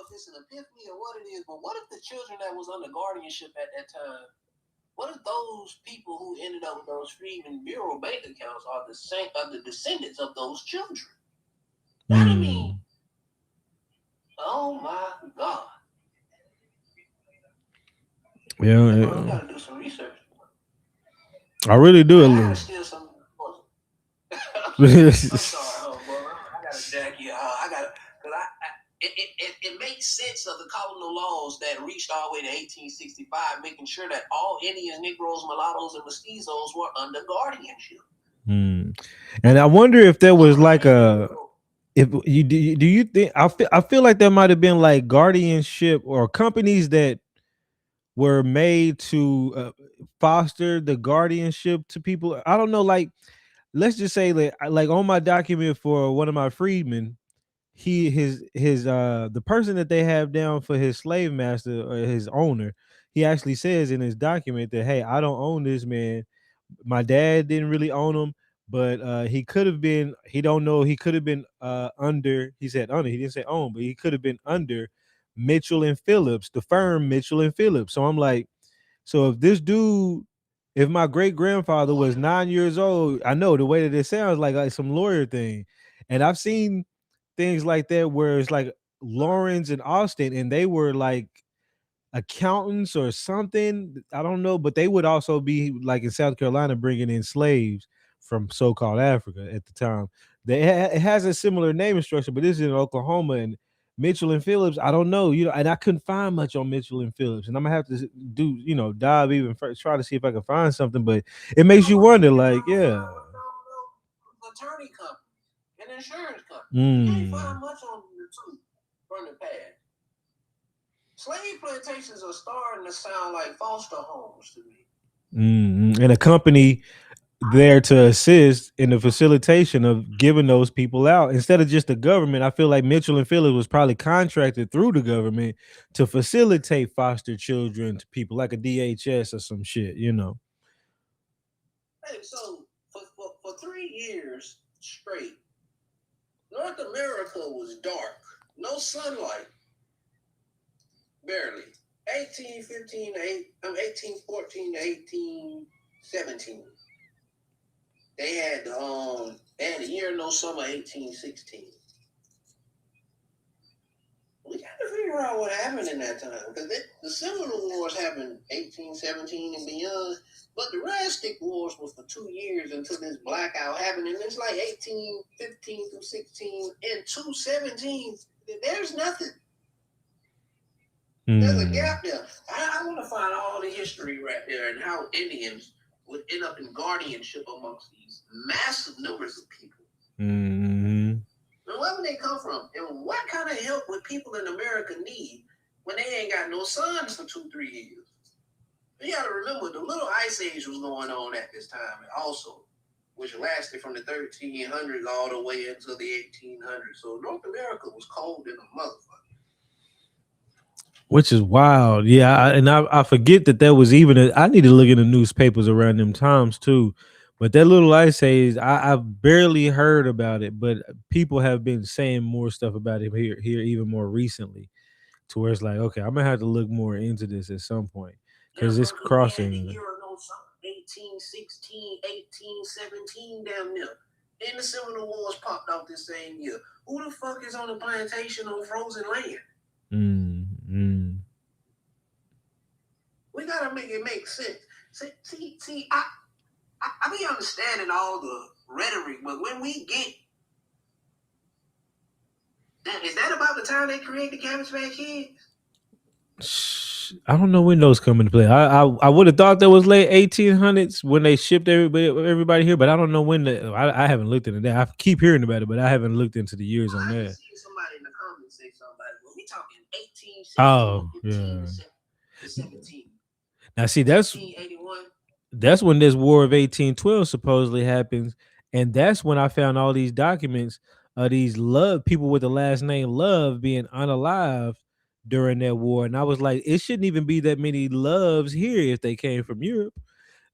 Speaker 6: if it's an epiphany or what it is, but what if the children that was under guardianship at that time, what if those people who ended up with those Freedmen Bureau bank accounts are the descendants of those children? That'd mean, oh my God.
Speaker 1: Yeah,
Speaker 6: You gotta do some research.
Speaker 1: I really do a
Speaker 6: I
Speaker 1: little.
Speaker 6: gotta steal some. I'm sorry, bro. I gotta jack you. I gotta, cause it makes sense of the colonial laws that reached all the way to 1865, making sure that all Indians, Negroes, mulattoes, and mestizos were under guardianship.
Speaker 1: And I wonder if there was like if you do you think I feel like there might have been like guardianship or companies that were made to foster the guardianship to people. I don't know, like let's just say like on my document for one of my freedmen, his the person that they have down for his slave master or his owner, he actually says in his document that, hey, I don't own this man. My dad didn't really own him, but he could have been, he don't know, he could have been under, he said under, he didn't say own, but he could have been under Mitchell and Phillips, the firm Mitchell and Phillips. So I'm like, so if this dude, if my great grandfather was 9 years old, I know the way that it sounds like some lawyer thing. And I've seen things like that where it's like Lawrence and Austin, and they were like accountants or something. I don't know, but they would also be like in South Carolina bringing in slaves from so-called Africa at the time. It has a similar naming structure, but this is in Oklahoma. And Mitchell and Phillips, I don't know, and I couldn't find much on Mitchell and Phillips, and I'm gonna have to do, dive even first, try to see if I can find something. But it makes you wonder, like, yeah.
Speaker 6: Attorney company and insurance company. You can't find much on the two from the past. Slave plantations are starting to sound like foster homes to me.
Speaker 1: And a company there to assist in the facilitation of giving those people out instead of just the government. I feel like Mitchell and Phillips was probably contracted through the government to facilitate foster children to people like a DHS or some shit.
Speaker 6: Hey, so for 3 years straight, North America was dark, no sunlight, barely. 1814 to 1817. They had a year no summer, 1816. We got to figure out what happened in that time, because the Seminole Wars happened 1817 and beyond, but the Rastic Wars was for 2 years until this blackout happened, and it's like 1815 through 16 and 217. There's nothing. There's a gap there. I want to find all the history right there and how Indians would end up in guardianship amongst these massive numbers of people. Now, where would they come from? And what kind of help would people in America need when they ain't got no sons for 2-3 years? You got to remember, the little ice age was going on at this time also, which lasted from the 1300s all the way into the 1800s. So North America was cold in a motherfucker.
Speaker 1: Which is wild. Yeah, I forget that there was even I need to look in the newspapers around them times too. But that little ice age, I've barely heard about it, but people have been saying more stuff about it here even more recently, to where it's like, okay, I'm gonna have to look more into this at some point, because it's crossing.
Speaker 6: 1816, 1817, damn near. Then the Seminole Wars popped out this same year. Who the fuck is on the plantation on frozen land? make sense. See, I be understanding all the rhetoric, but when we get that, is that about the time they create the Cabbage Patch Kids?
Speaker 1: I don't know when those come into play. I would have thought that was late 1800s when they shipped everybody here, but I don't know when. I haven't looked into that. I keep hearing about it, but I haven't looked into the years on that.
Speaker 6: I see somebody in the comments say something about it, but we talking 1817
Speaker 1: Oh, yeah.
Speaker 6: to 17.
Speaker 1: Now, see, that's
Speaker 6: 1881.
Speaker 1: That's when this War of 1812 supposedly happens, and that's when I found all these documents of these Love people with the last name Love being unalive during that war. And I was like, it shouldn't even be that many Loves here if they came from Europe.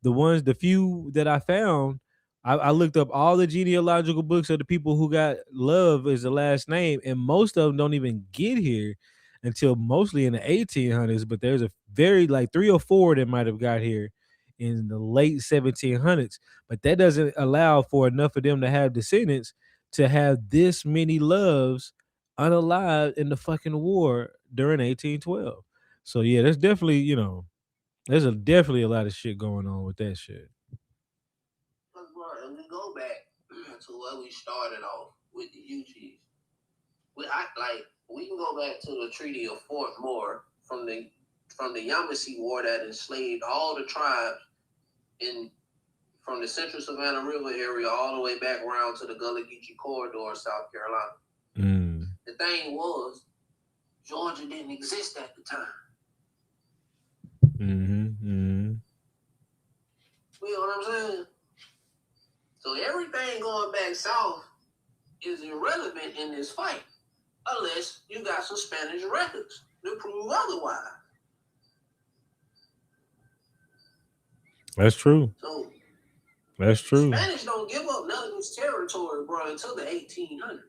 Speaker 1: The few that I found, I looked up all the genealogical books of the people who got Love as the last name, and most of them don't even get here until mostly in the 1800s. But there's a very like 3 or 4 that might have got here in the late 1700s. But that doesn't allow for enough of them to have descendants to have this many Loves unalive in the fucking war during 1812. So yeah, there's definitely, there's definitely a lot of shit going on with that shit.
Speaker 6: And we go back to where we started off with the Yuchis. We can go back to the Treaty of Fort Moore from the Yamasee War that enslaved all the tribes from the Central Savannah River area all the way back around to the Gullah Geechee corridor of South Carolina.
Speaker 1: Mm.
Speaker 6: The thing was, Georgia didn't exist at the time.
Speaker 1: Mm-hmm.
Speaker 6: You know what I'm saying? So everything going back south is irrelevant in this fight, unless you got some Spanish records to prove otherwise.
Speaker 1: That's true.
Speaker 6: So
Speaker 1: that's true.
Speaker 6: Spanish don't give up none of this territory, bro, until the 1800s.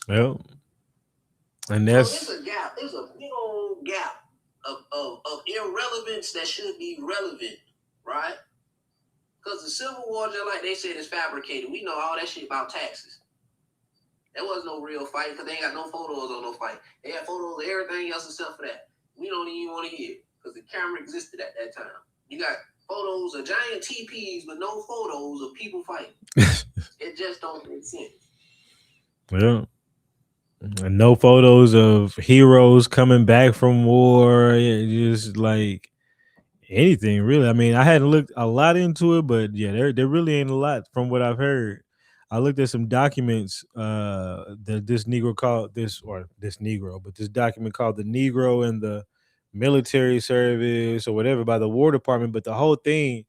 Speaker 1: Well, and that's
Speaker 6: so it's a gap. There's a big old gap of irrelevance that should be relevant, right? Because the Civil War, just like they said, is fabricated. We know all that shit about taxes. There was no real fight because they ain't got no photos on no fight. They had photos of everything else except for that. We don't even want to hear it because the camera existed at that time. You got photos of giant TPs but no photos of people fighting. It just don't make sense.
Speaker 1: Yeah. And no photos of heroes coming back from war. Just like anything, really. I mean, I hadn't looked a lot into it, but yeah, there really ain't a lot from what I've heard. I looked at some documents that this document called The Negro in the Military Service or whatever by the War Department, but the whole thing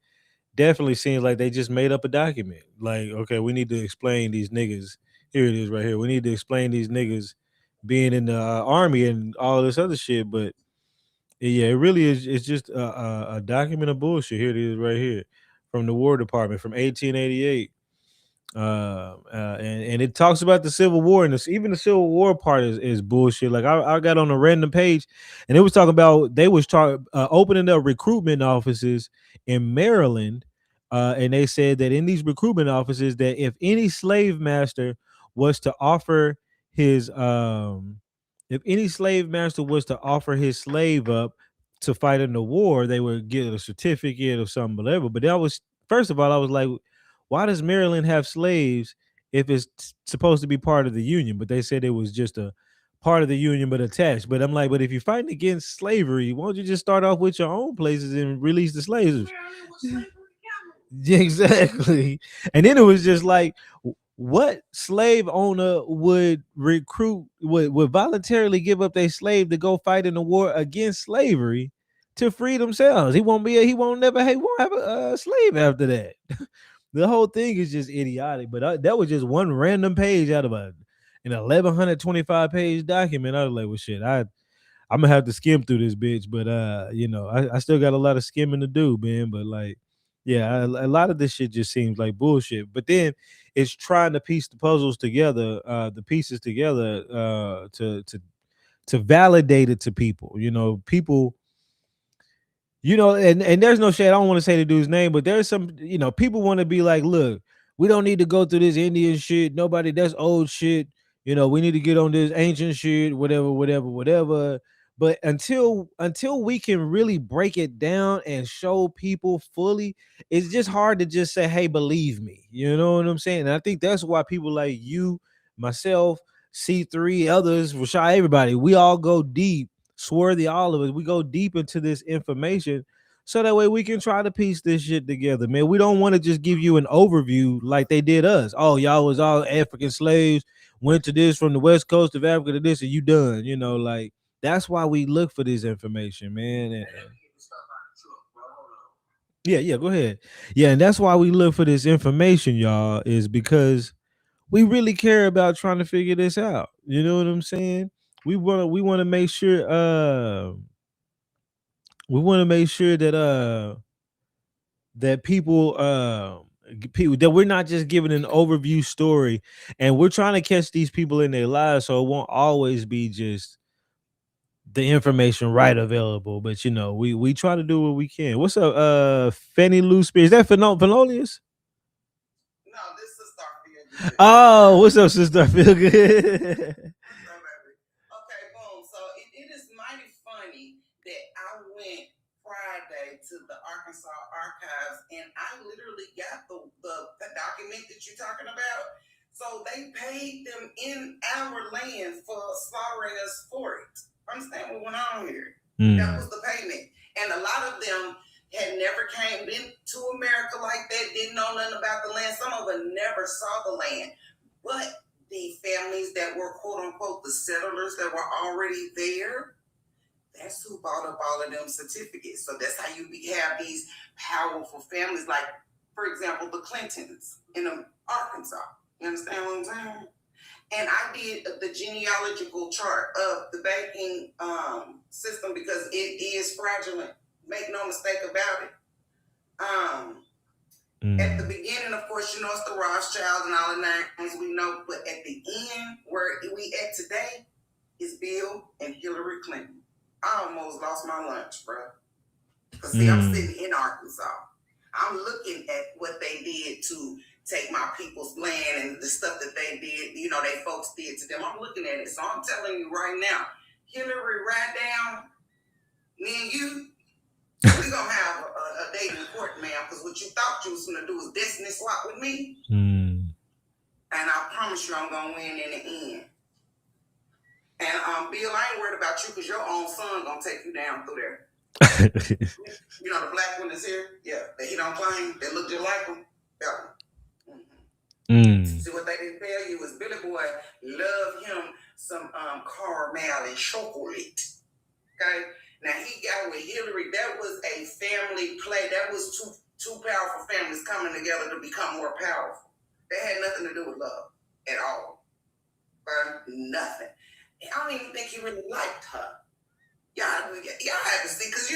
Speaker 1: definitely seems like they just made up a document. Like, okay, we need to explain these niggas. Here it is right here. We need to explain these niggas being in the army and all this other shit. But yeah, it really is. It's just a document of bullshit. Here it is right here from the War Department from 1888. And it talks about the Civil War, and even the Civil War part is bullshit. Like I got on a random page, and it was talking about they was opening up recruitment offices in Maryland, and they said that in these recruitment offices that if any slave master was to offer his slave up to fight in the war, they would get a certificate or something, whatever. But that was, first of all, I was like, why does Maryland have slaves if it's supposed to be part of the Union? But they said it was just a part of the Union but attached. But I'm like, but if you're fighting against slavery, why don't you just start off with your own places and release the slaves? Yeah, exactly. And then it was just like, what slave owner would voluntarily give up their slave to go fight in the war against slavery to free themselves? He won't have a slave after that. The whole thing is just idiotic. But that was just one random page out of an 1125 page document. I was like, well, shit, I'm gonna have to skim through this bitch. But I still got a lot of skimming to do, man. But like, yeah, a lot of this shit just seems like bullshit. But then it's trying to piece the puzzles together, the pieces together, to validate it to people. People. And there's no shade. I don't want to say the dude's name, but there's some, people want to be like, look, we don't need to go through this Indian shit. Nobody, that's old shit. We need to get on this ancient shit, whatever. But until we can really break it down and show people fully, it's just hard to just say, hey, believe me. You know what I'm saying? And I think that's why people like you, myself, C3, others, Rashad, everybody, we all go deep, Swarthy, all of us, we go deep into this information so that way we can try to piece this shit together, man. We don't want to just give you an overview like they did us. Oh, y'all was all African slaves, went to this from the west coast of Africa to this, and you done. Like that's why we look for this information, man. Yeah, go ahead. Yeah, and that's why we look for this information, y'all, is because we really care about trying to figure this out. You know what I'm saying? We want to make sure that people that we're not just giving an overview story, and we're trying to catch these people in their lives, so it won't always be just the information right available. But we try to do what we can. What's up, Fanny Lou Spears? Is that Felonious?
Speaker 7: No, this is Starfield.
Speaker 1: Oh, what's up, sister? I feel good.
Speaker 7: Okay, boom. So it is mighty funny that I went Friday to the Arkansas archives and I literally got the document that you're talking about. So they paid them in our land for slaughtering us for it. Understand what went on here? That was the payment. And a lot of them had never came into America like that, didn't know nothing about the land. Some of them never saw the land. But the families that were, quote unquote, the settlers that were already there, that's who bought up all of them certificates. So that's how you have these powerful families, like, for example, the Clintons in Arkansas. You understand what I'm saying? And I did the genealogical chart of the banking system because it is fraudulent. Make no mistake about it. At the beginning, of course, it's the Rothschild and all the names we know. But at the end, where we at today, is Bill and Hillary Clinton. I almost lost my lunch, bro. Because, see, I'm sitting in Arkansas. I'm looking at what they did to take my people's land and the stuff that they did, they folks did to them. I'm looking at it. So I'm telling you right now, Hillary, right down, me and you, we're going to have a date in court, ma'am, because what you thought you was going to do is destiny swap with me. And I promise you I'm going to win in the end. And Bill, I ain't worried about you because your own son going to take you down through there. The black one is here? Yeah, that he don't claim. They look just like him. That one. See, what they didn't tell you is Billy Boy loved him some caramel and chocolate. Okay? Now, he got with Hillary. That was a family play. That was two powerful families coming together to become more powerful. They had nothing to do with love at all. Nothing. And I don't even think he really liked her. Y'all had to see, because,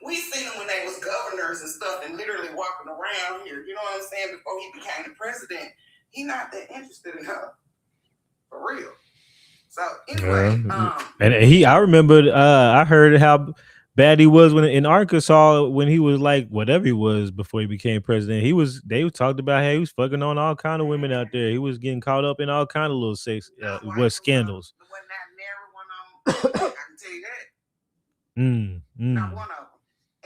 Speaker 7: we seen him when they was governors and stuff and literally walking around here, you know what I'm saying, before he became the president. He not that interested in her. For real. So, anyway.
Speaker 1: I remember, I heard how bad he was in Arkansas when he was like whatever he was before he became president. They talked about how he was fucking on all kind of women out there. He was getting caught up in all kind of little sex, scandals.
Speaker 7: The one that narrow one, I can tell you that. Not one of them.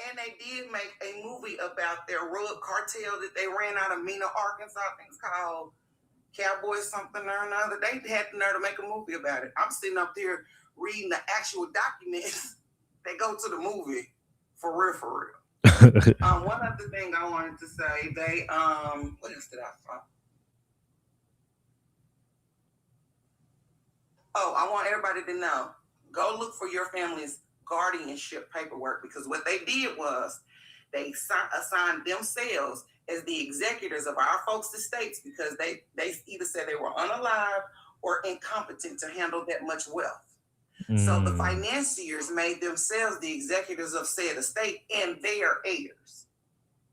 Speaker 7: And they did make a movie about their rug cartel that they ran out of Mena, Arkansas. I think it's called Cowboy something or another. They had the nerve to make a movie about it. I'm sitting up there reading the actual documents. They go to the movie for real. One other thing I wanted to say, they what else did I find? Oh, I want everybody to know. Go look for your family's guardianship paperwork, because what they did was they assigned themselves as the executors of our folks' estates because they either said they were unalive or incompetent to handle that much wealth. So the financiers made themselves the executors of said estate and their heirs,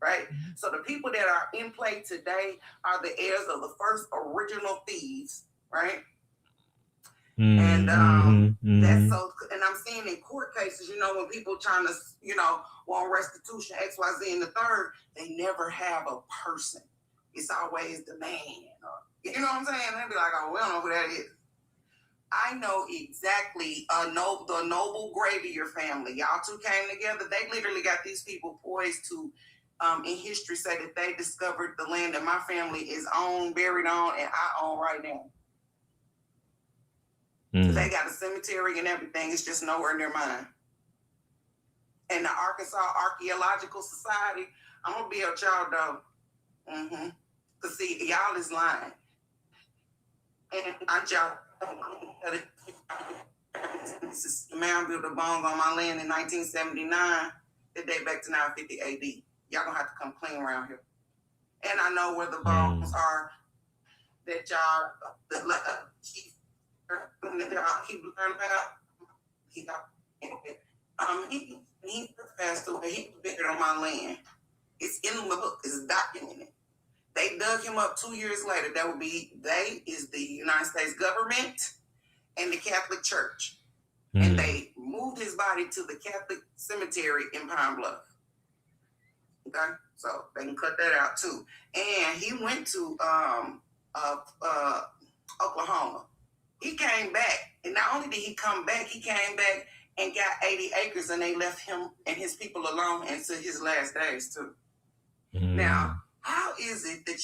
Speaker 7: right? So the people that are in play today are the heirs of the first original thieves, right? And that's so, and I'm seeing in court cases, when people trying to, want restitution, X, Y, Z, and the third, they never have a person. It's always the man. You know what I'm saying? They be like, oh, we don't know who that is. I know exactly the Noble Gravier family. Y'all two came together. They literally got these people poised to, in history, say that they discovered the land that my family is buried on, and I own right now. So they got a cemetery and everything. It's just nowhere near mine. And the Arkansas Archaeological Society, I'm going to be a child, though. Because, see, y'all is lying. And this is the mound built of bones on my land in 1979. That date back to 950 AD. Y'all gonna have to come clean around here. And I know where the bones are that y'all keep learning about. He passed away. He was bigger on my land. It's in the book. It's documented. They dug him up 2 years later. They is the United States government and the Catholic Church. And they moved his body to the Catholic cemetery in Pine Bluff. Okay? So they can cut that out too. And he went to Oklahoma. He came back. And not only did he come back, he came back and got 80 acres, and they left him and his people alone until his last days too. Now, how is it that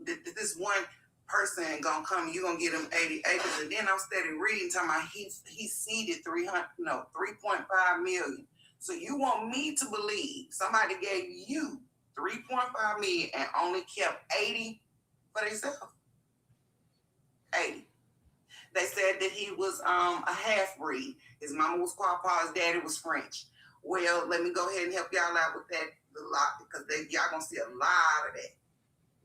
Speaker 7: that this one person gonna come, you gonna get him 80 acres, and then I'm steady reading, talking about he seeded 3.5 million. So you want me to believe somebody gave you 3.5 million and only kept 80 for themselves? 80. They said that he was a half-breed. His mama was Quapaw, his daddy was French. Well, let me go ahead and help y'all out with that a lot, because y'all gonna see a lot of that.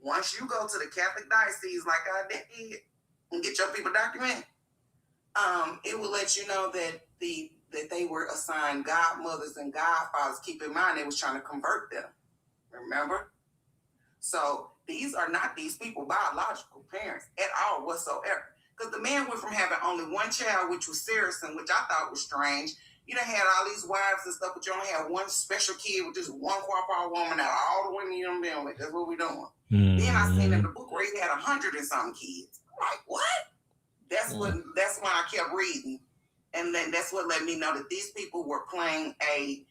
Speaker 7: Once you go to the Catholic diocese like I did and get your people documented, it will let you know that they were assigned godmothers and godfathers. Keep in mind, they was trying to convert them. Remember? So these are not these people biological parents at all whatsoever. Because the man went from having only one child, which was Saracen, which I thought was strange. You done had all these wives and stuff, but you only had one special kid with just one Quapaw woman out of all the women you done been with. That's what we doing. Then I seen in the book where he had 100 and some kids. I'm like, what? That's when I kept reading. And then that's what let me know that these people were playing a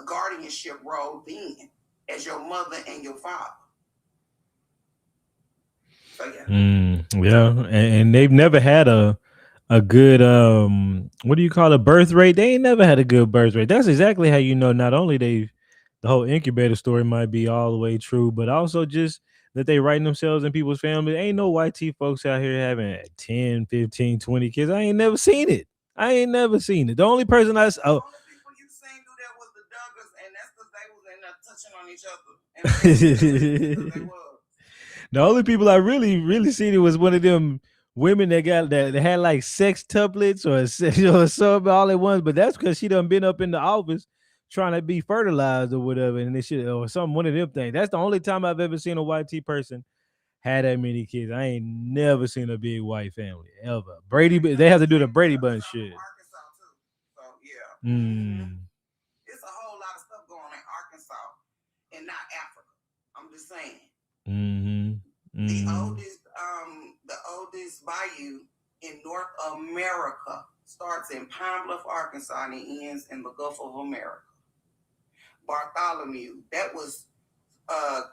Speaker 7: guardianship role then as your mother and your father. So
Speaker 1: yeah. And they've never had a good what do you call a birth rate? They ain't never had a good birth rate. That's exactly how you know not only the whole incubator story might be all the way true, but also just that they writing themselves in people's families. Ain't no white tea folks out here having 10, 15, 20 kids. I ain't never seen it. The only person
Speaker 7: the only people you seen do that was the Duggars, and that's because they was in there touching on each other. And
Speaker 1: the only people I really seen it was one of them women that had like sex tuplets or something all at once, but that's because she done been up in the office trying to be fertilized or whatever, and this shit or something, one of them things. That's the only time I've ever seen a white tea person had that many kids. I ain't never seen a big white family ever. Brady, they have to do the Brady Bunch shit.
Speaker 7: Arkansas too. So yeah. It's a whole lot of stuff going on in Arkansas and not Africa. I'm just saying. The oldest bayou in North America starts in Pine Bluff, Arkansas, and it ends in the Gulf of America. Bartholomew, that was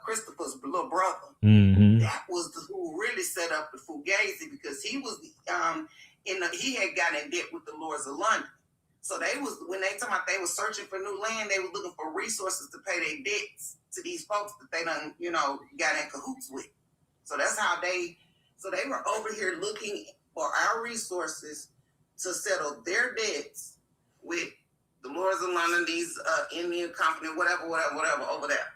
Speaker 7: Christopher's little brother. That was who really set up the Fugazi, because he was he had gotten in debt with the Lords of London. So when they talking about they were searching for new land, they were looking for resources to pay their debts to these folks that they done, got in cahoots with. So that's how they were over here looking for our resources to settle their debts with the Lords of London, these Indian company, whatever over there.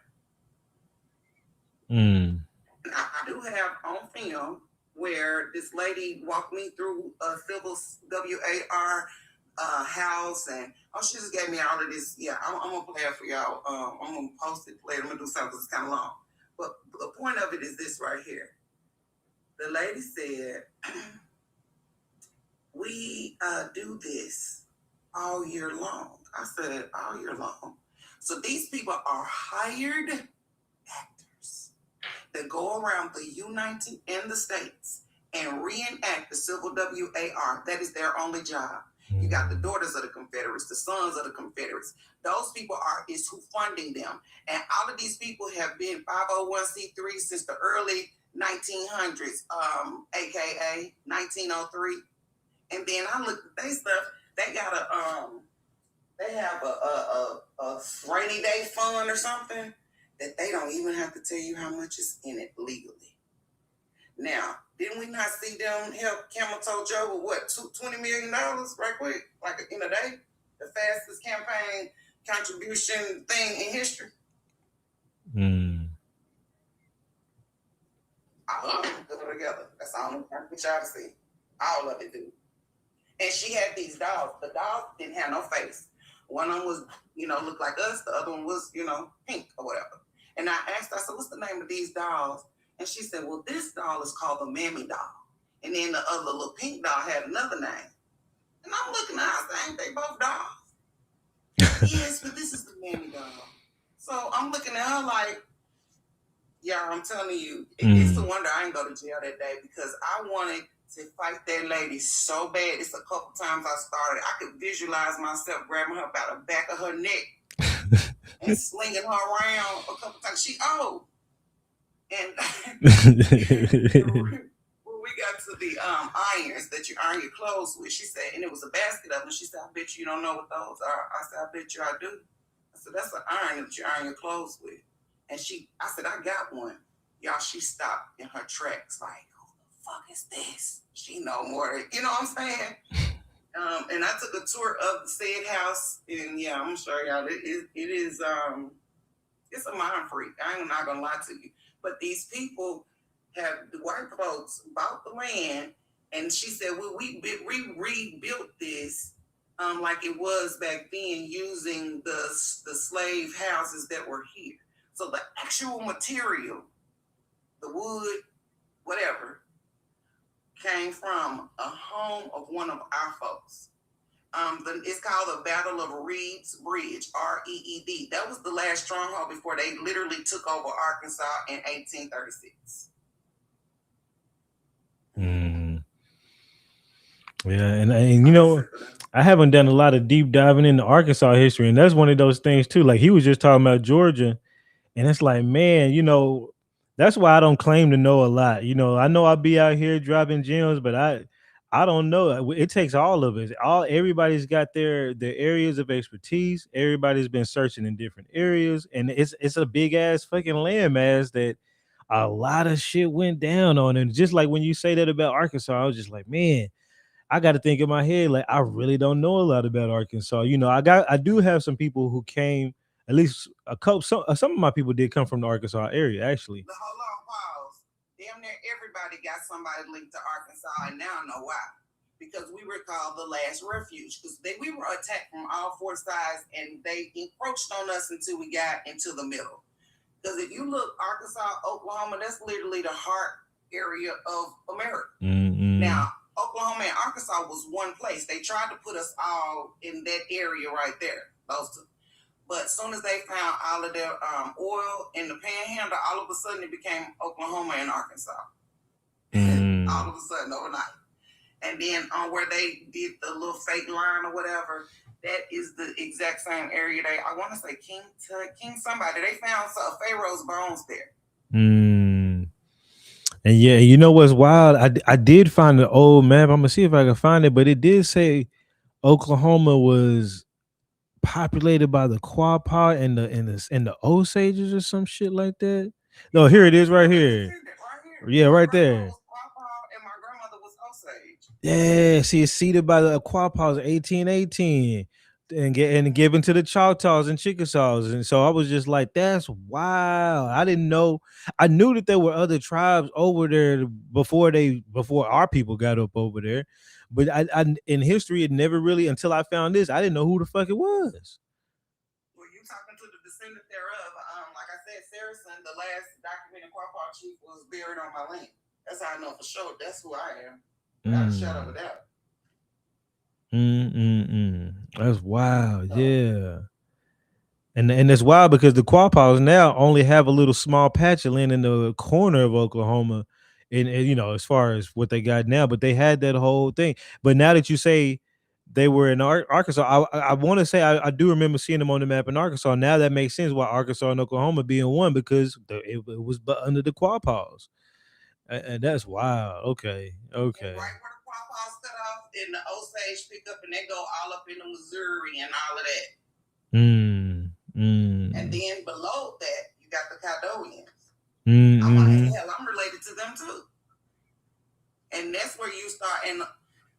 Speaker 7: And I do have on film where this lady walked me through a civil WAR house, and she just gave me all of this. Yeah, I'm gonna play it for y'all. I'm gonna post it later. I'm gonna do something because it's kind of long. But the point of it is this right here. The lady said, we do this all year long. I said, all year long. So these people are hired actors that go around the United and the States and reenact the civil WAR. That is their only job. You got the daughters of the Confederates, the sons of the Confederates. Those people is who funding them. And all of these people have been 501c3 since the early 1900s, aka 1903. And then I looked at their stuff. They got they have a rainy day fund or something that they don't even have to tell you how much is in it legally. Now, didn't we not see them help Camel Toe Joe with what, $20 million right quick, like in a day? The fastest campaign contribution thing in history. All of them go together. That's all I'm trying to get y'all to see. All of it do. And she had these dolls. The dolls didn't have no face. One of them was, looked like us. The other one was, pink or whatever. And I asked her, I said, what's the name of these dolls? And she said, well, this doll is called the Mammy doll. And then the other little pink doll had another name. And I'm looking at her saying, they both dolls. Yes, but this is the Mammy doll. So I'm looking at her like, yeah, I'm telling you, it's a wonder I didn't go to jail that day because I wanted to fight that lady so bad. It's a couple times I started. I could visualize myself grabbing her by the back of her neck and slinging her around a couple times. She old. And when we got to the irons that you iron your clothes with, she said, and it was a basket of them. She said, I bet you don't know what those are. I said, I bet you I do. I said, that's an iron that you iron your clothes with. And I said, I got one. Y'all, she stopped in her tracks like, who the fuck is this? She know more, you know what I'm saying? And I took a tour of the said house, and yeah, I'm sure y'all, it is, it's a mind freak. I'm not gonna lie to you. But these people the white folks bought the land, and she said, well, we rebuilt this like it was back then using the slave houses that were here. So the actual material, the wood, whatever, came from a home of one of our folks. It's called the Battle of Reed's Bridge, REED. That was the last stronghold before they literally took over Arkansas in 1836.
Speaker 1: Yeah, and I haven't done a lot of deep diving into Arkansas history, and that's one of those things too. Like he was just talking about Georgia, and it's like, man, that's why I don't claim to know a lot. I know I'll be out here dropping gems, but I don't know. It takes all of us. Everybody's got their areas of expertise. Everybody's been searching in different areas, and it's a big ass fucking landmass that a lot of shit went down on. And just like when you say that about Arkansas, I was just like, man, I got to think in my head, like I really don't know a lot about Arkansas. I do have some people who came, at least a couple. Some of my people did come from the Arkansas area, actually.
Speaker 7: Hold on, pause. Damn near everybody got somebody linked to Arkansas, and now I know why. Because we were called the last refuge, because we were attacked from all four sides, and they encroached on us until we got into the middle. Because if you look, Arkansas, Oklahoma, that's literally the heart area of America. Now, Oklahoma and Arkansas was one place. They tried to put us all in that area right there, those two. But as soon as they found all of their oil in the panhandle, all of a sudden it became Oklahoma and Arkansas. All of a sudden, overnight. And then on where they did the little fake line or whatever, that is the exact same area. I want to say King somebody. They found Pharaoh's bones there.
Speaker 1: And yeah, you know what's wild? I did find an old map. I'm gonna see if I can find it, but it did say Oklahoma was populated by the Quapaw and the Osages or some shit like that. No, here it is, right here. Yeah, right there. Yeah, see, it's seeded by the Quapaws in 1818 and given to the Choctaws and Chickasaws. And so I was just like, that's wild. I didn't know. I knew that there were other tribes over there before our people got up over there. But I in history, it never really, until I found this, I didn't know who the fuck it was.
Speaker 7: Well, you talking to the descendant thereof. Like I said, Saracen, the last documented Quapaw chief, was buried on my land. That's how I know for sure. That's who I am. Shut up with that.
Speaker 1: That's wild, yeah. And that's wild because the Quapaws now only have a little small patch of land in the corner of Oklahoma, and you know, as far as what they got now, but they had that whole thing. But now that you say they were in Arkansas, I want to say I do remember seeing them on the map in Arkansas. Now that makes sense why Arkansas and Oklahoma being one, because it was under the Quapaws. And that's wild. Okay. Okay.
Speaker 7: And right where the Quapaws cut off, and the Osage pick up, and they go all up into Missouri and all of that. And then below that, you got the Cadowians. I'm related to them too. And that's where you start. And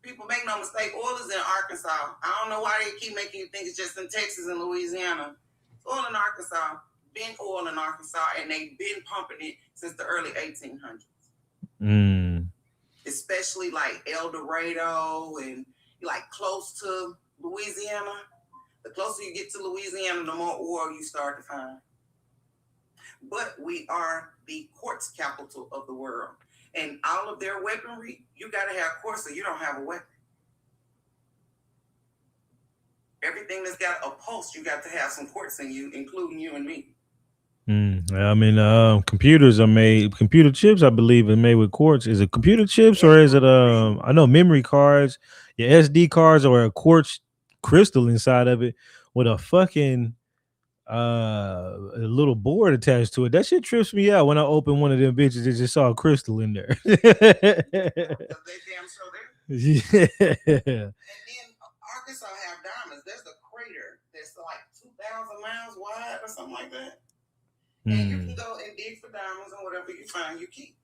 Speaker 7: people make no mistake, oil is in Arkansas. I don't know why they keep making you think it's just in Texas and Louisiana. It's oil in Arkansas, been oil in Arkansas, and they've been pumping it since the early 1800s. Especially like El Dorado and like close to Louisiana. The closer you get to Louisiana, the more oil you start to find. But we are the quartz capital of the world. And all of their weaponry, you got to have quartz or you don't have a weapon. Everything that's got a pulse, you got to have some quartz in you, including you and me.
Speaker 1: I mean, computers are made. Computer chips, I believe, are made with quartz. Is it computer chips or is it? I know memory cards, your SD cards, or a quartz crystal inside of it with a fucking a little board attached to it. That shit trips me out when I open one of them bitches. It just saw a crystal in there.
Speaker 7: They damn sure there.
Speaker 1: Yeah.
Speaker 7: And then Arkansas have diamonds. There's a crater that's like 2,000 miles wide or something like that. And you can go and dig for diamonds and whatever you find, you keep.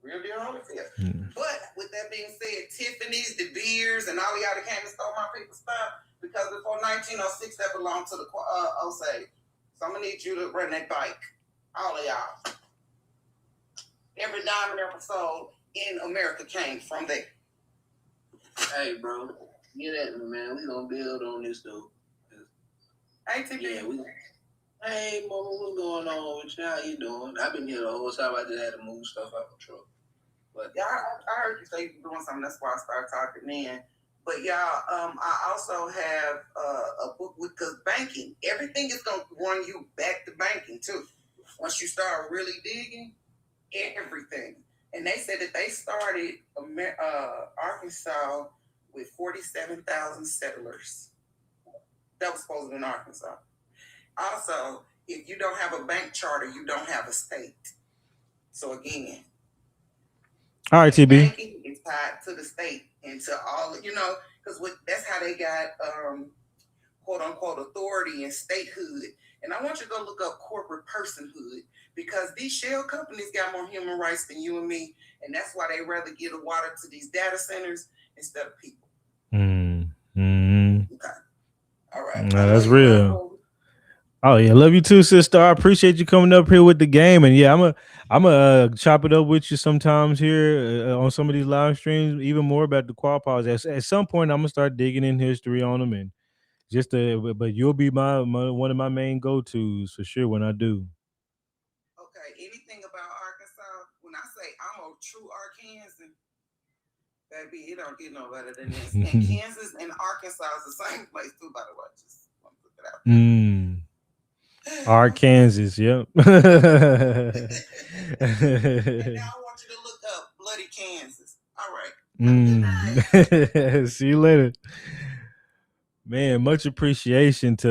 Speaker 7: Real deal Holyfield. But with that being said, Tiffany's, De Beers, and all y'all that came and stole my people's stuff, because before 1906, that belonged to the Osage. So I'm going to need you to run that bike. All of y'all. Every diamond episode in America came from there.
Speaker 6: Hey, bro. Get at me, man. We going to build on this, though.
Speaker 7: Hey, TP.
Speaker 6: Yeah, hey, mama, what's going on with you? How you doing? I've been here the whole time. I just had to move stuff out the truck. But
Speaker 7: yeah, I heard you say you were doing something. That's why I started talking then. But y'all, I also have a book because banking, everything is going to run you back to banking too. Once you start really digging, everything. And they said that they started Arkansas with 47,000 settlers. That was supposed to be in Arkansas. Also, if you don't have a bank charter, you don't have a state. So again,
Speaker 1: all right, TB.
Speaker 7: Banking is tied to the state and to all, because that's how they got quote unquote authority and statehood. And I want you to go look up corporate personhood, because these shell companies got more human rights than you and me, and that's why they rather give the water to these data centers instead of people. Okay. All right.
Speaker 1: No, that's real. Oh yeah, love you too, sister. I appreciate you coming up here with the game, and yeah, I'm a chop it up with you sometimes here on some of these live streams, even more about the Quapaws. At some point, I'm gonna start digging in history on them, and but you'll be my one of my main go-tos for sure when I do.
Speaker 7: Okay, anything about Arkansas? When I say I'm a true Arkansan, baby, it don't get no better than this. And Kansas and Arkansas is the same place too, by the way. Just want to put it out there.
Speaker 1: Arkansas, yep.
Speaker 7: And now I want you to look up bloody Kansas. All right.
Speaker 1: See you later. Man, much appreciation to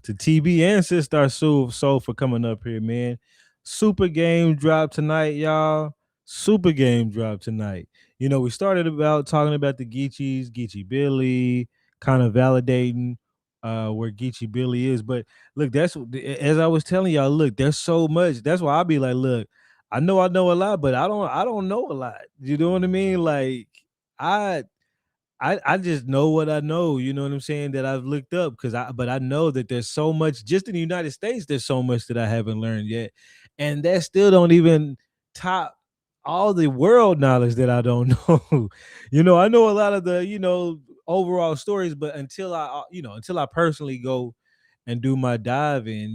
Speaker 1: TB and Sister Soul for coming up here, man. Super game drop tonight, y'all. Super game drop tonight. We started talking about the Geechees, Euchee Billy, kind of validating where Euchee Billy is. But look, that's as I was telling y'all, look, there's so much. That's why I'll be like, look, I know a lot, but I don't know a lot. You know what I mean? Like I just know what I know, you know what I'm saying, that I've looked up, but I know that there's so much just in the United States, there's so much that I haven't learned yet. And that still don't even top all the world knowledge that I don't know. I know a lot of the, overall stories, but until I personally go and do my diving,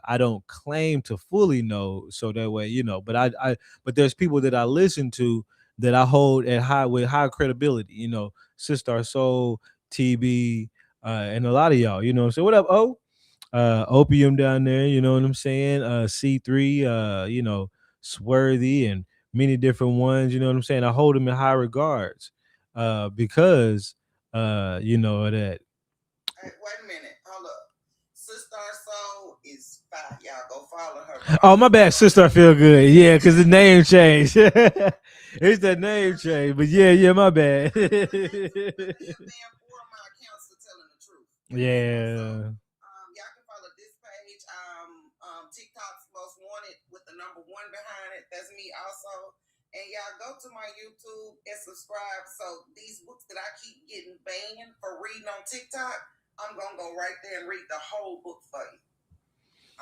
Speaker 1: I don't claim to fully know. So that way, but there's people that I listen to that I hold with high credibility, Sister Soul, TB, and a lot of y'all, So what up, Opium down there, you know what I'm saying? C3, Swarthy, and many different ones. You know what I'm saying? I hold them in high regards because you know that.
Speaker 7: Hey, wait a minute. Hold up. Sister Soul is fire. Y'all go follow her.
Speaker 1: Oh, my bad, sister. I feel good. Yeah, because the name changed. It's that name change. But yeah, my bad.
Speaker 7: Damn, four of my accounts for telling the truth.
Speaker 1: Yeah.
Speaker 7: Y'all can follow this page. TikTok's most wanted with the number 1 behind it. That's me also. And y'all go to my YouTube and subscribe. So these books that I keep getting banned for reading on TikTok, I'm gonna go right there and read the whole book for you.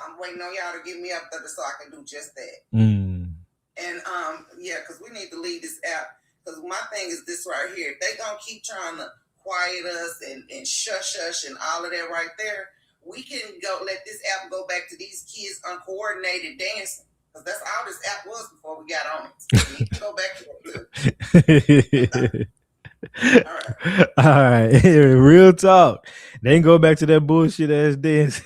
Speaker 7: I'm waiting on y'all to get me up there so I can do just that. And because we need to leave this app. Because my thing is this right here. If they gonna keep trying to quiet us and shush us and all of that right there, we can go let this app go back to these kids uncoordinated dancing. Because that's all this app was before we got on it. We need to go back to it.
Speaker 1: All right. Real talk. They ain't go back to that bullshit ass dance.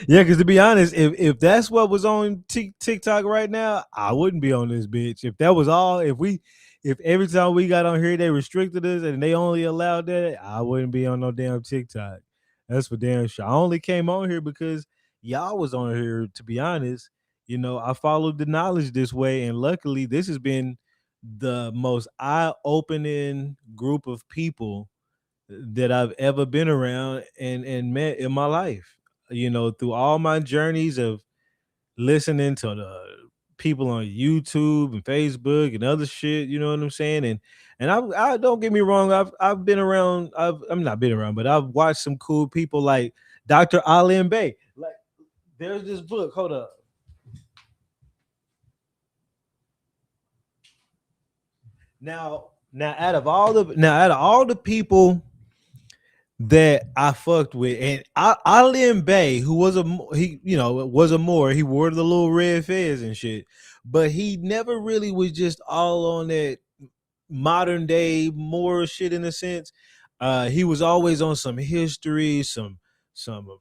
Speaker 1: Yeah, because to be honest, if that's what was on TikTok right now, I wouldn't be on this bitch. If that was all, if every time we got on here they restricted us and they only allowed that, I wouldn't be on no damn TikTok. That's for damn sure. I only came on here because y'all was on here. To be honest, you know, I followed the knowledge this way, and luckily, this has been the most eye-opening group of people that I've ever been around and met in my life. You know, through all my journeys of listening to the people on YouTube and Facebook and other shit, you know what I'm saying? And I don't get me wrong, I've been around, I'm not been around, but I've watched some cool people like Dr. Alim Bey. Like, there's this book, hold up. Now out of all the people that I fucked with, and Alim Bey, who was was a Moor, he wore the little red fez and shit, but he never really was just all on that modern day Moor shit in a sense. He was always on some history, some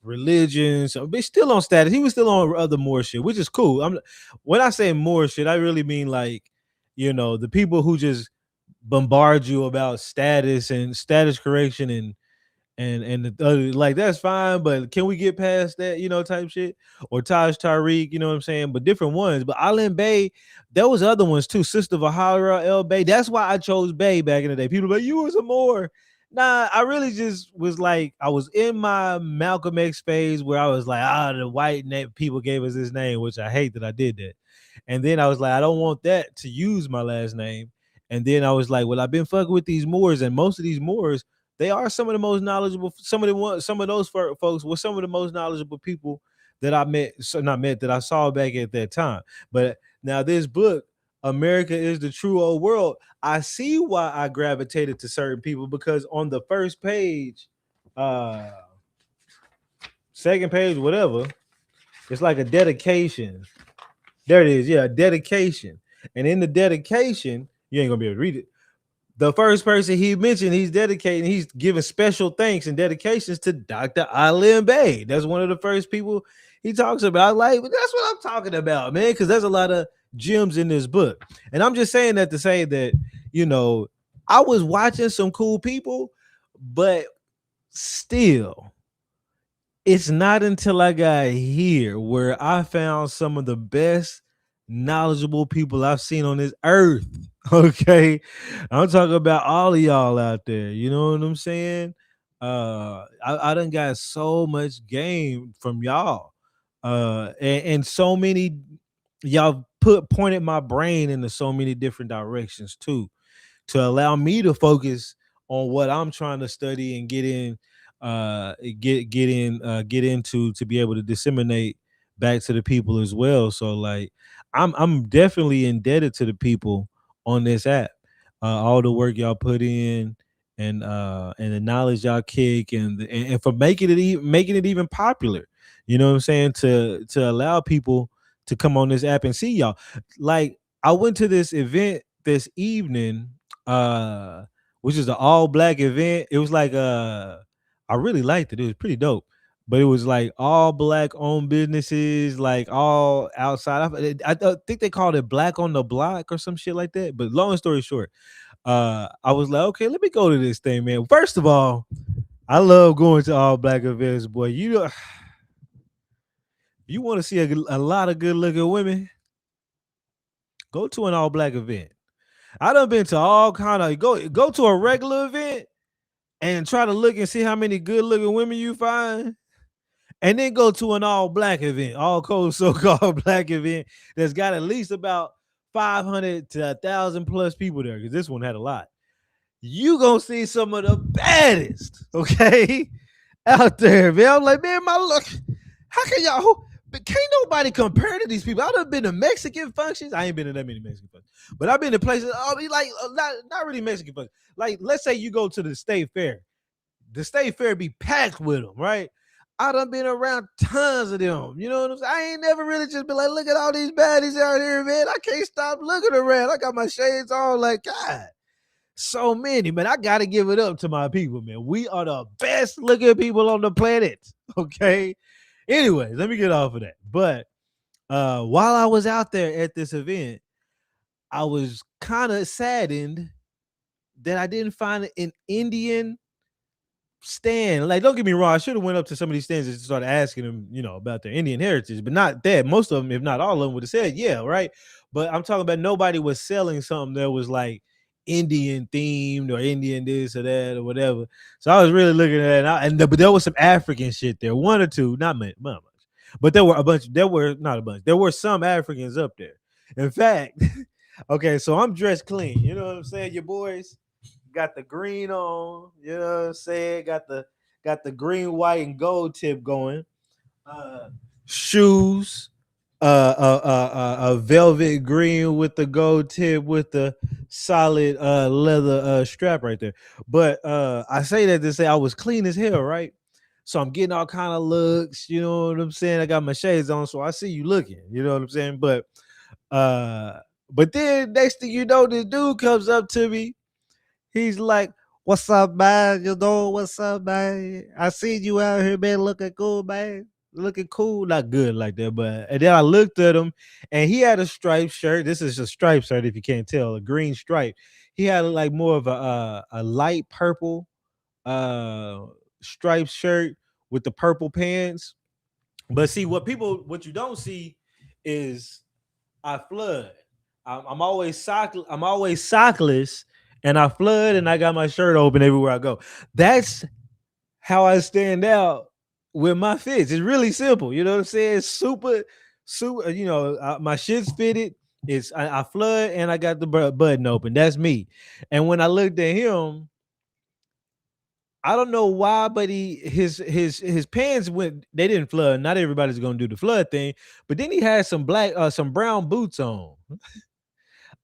Speaker 1: religion, but still on status. He was still on other Moor shit, which is cool. When I say Moor shit, I really mean like, you know, the people who just bombard you about status and status correction and the other, like, that's fine, but can we get past that, you know, type shit? Or Taj Tariq, you know what I'm saying? But different ones. But Alim Bey, there was other ones too. Sister Vahara El Bey. That's why I chose Bey back in the day. People were like, you was a Moor. Nah, I really just was like, I was in my Malcolm X phase where I was like, the white people gave us this name, which I hate that I did that. And then I was like, I don't want that to use my last name. And then I was like, well, I've been fucking with these Moors, and most of these Moors, they are some of the most knowledgeable. Some of those folks were some of the most knowledgeable people that I met, that I saw back at that time. But now this book, America is the True Old World, I see why I gravitated to certain people, because on the first page, second page, whatever, it's like a dedication. There it is, yeah, dedication. And in the dedication, you ain't gonna be able to read it. The first person he mentioned, he's dedicating, he's giving special thanks and dedications to Dr. Alim Bey. That's one of the first people he talks about. Like, that's what I'm talking about, man, because there's a lot of gems in this book. And I'm just saying that to say that, you know, I was watching some cool people, but still, it's not until I got here where I found some of the best knowledgeable people I've seen on this earth. Okay, I'm talking about all of y'all out there. You know what I'm saying? I done got so much game from y'all, and so many y'all pointed my brain into so many different directions too, to allow me to focus on what I'm trying to study and get into, to be able to disseminate back to the people as well. So like, I'm definitely indebted to the people on this app, all the work y'all put in, and the knowledge y'all kick, and for making it even popular. You know what I'm saying? To allow people to come on this app and see y'all. Like, I went to this event this evening, which is an all black event. It was like I really liked it. It was pretty dope. but it was like all black owned businesses, like all outside. I think they called it Black on the Block or some shit like that. But long story short, I was like, okay, let me go to this thing, man. First of all, I love going to all black events, boy. You want to see a lot of good looking women, go to an all black event. I done been to all kind of go to a regular event and try to look and see how many good looking women you find, and then go to an all black event, all cold so called black event that's got at least about 500 to 1,000 plus people there, because this one had a lot. You gonna see some of the baddest, okay, out there, man. I'm like, man, my look, how can y'all? But can't nobody compare to these people. I've done been to Mexican functions. I ain't been to that many Mexican functions, but I've been to places. I mean, like not really Mexican functions. Like, let's say you go to the state fair. The state fair be packed with them, right? I done been around tons of them. You know what I'm saying? I ain't never really just been like, look at all these baddies out here, man. I can't stop looking around. I got my shades on, like, God, so many, man. I gotta give it up to my people, man. We are the best looking people on the planet. Okay. Anyways, let me get off of that. But while I was out there at this event, I was kind of saddened that I didn't find an Indian stand. Like, don't get me wrong, I should have went up to some of these stands and started asking them, about their Indian heritage, but not that. Most of them, if not all of them, would have said, yeah, right. But I'm talking about nobody was selling something that was like Indian themed or Indian this or that or whatever. So I was really looking at it, but there was some African shit there, one or two, not much, but there were a bunch. There were not a bunch. There were some Africans up there. In fact, okay, so I'm dressed clean. You know what I'm saying? Your boys got the green on. You know what I'm saying? Got the green, white, and gold tip going. Shoes, a velvet green with the gold tip with the solid leather strap right there. But I say that to say I was clean as hell, right? So I'm getting all kind of looks, you know what I'm saying? I got my shades on, so I see you looking, you know what I'm saying? But then next thing you know, this dude comes up to me. He's like, "What's up, man? You know what's up, man? I seen you out here, man, looking cool, man. Looking cool, not good like that, but." And then I looked at him, and he had a striped shirt. This is a striped shirt, if you can't tell, a green stripe. He had like more of a light purple uh striped shirt with the purple pants. But see, what you don't see is I flood. I'm always sockless, and I flood, and I got my shirt open everywhere I go. That's how I stand out with my fits. It's really simple. You know what I'm saying? It's super. My shit's fitted. I flood, and I got the button open. That's me. And when I looked at him, I don't know why, but his pants went. They didn't flood. Not everybody's gonna do the flood thing, but then he had some brown boots on.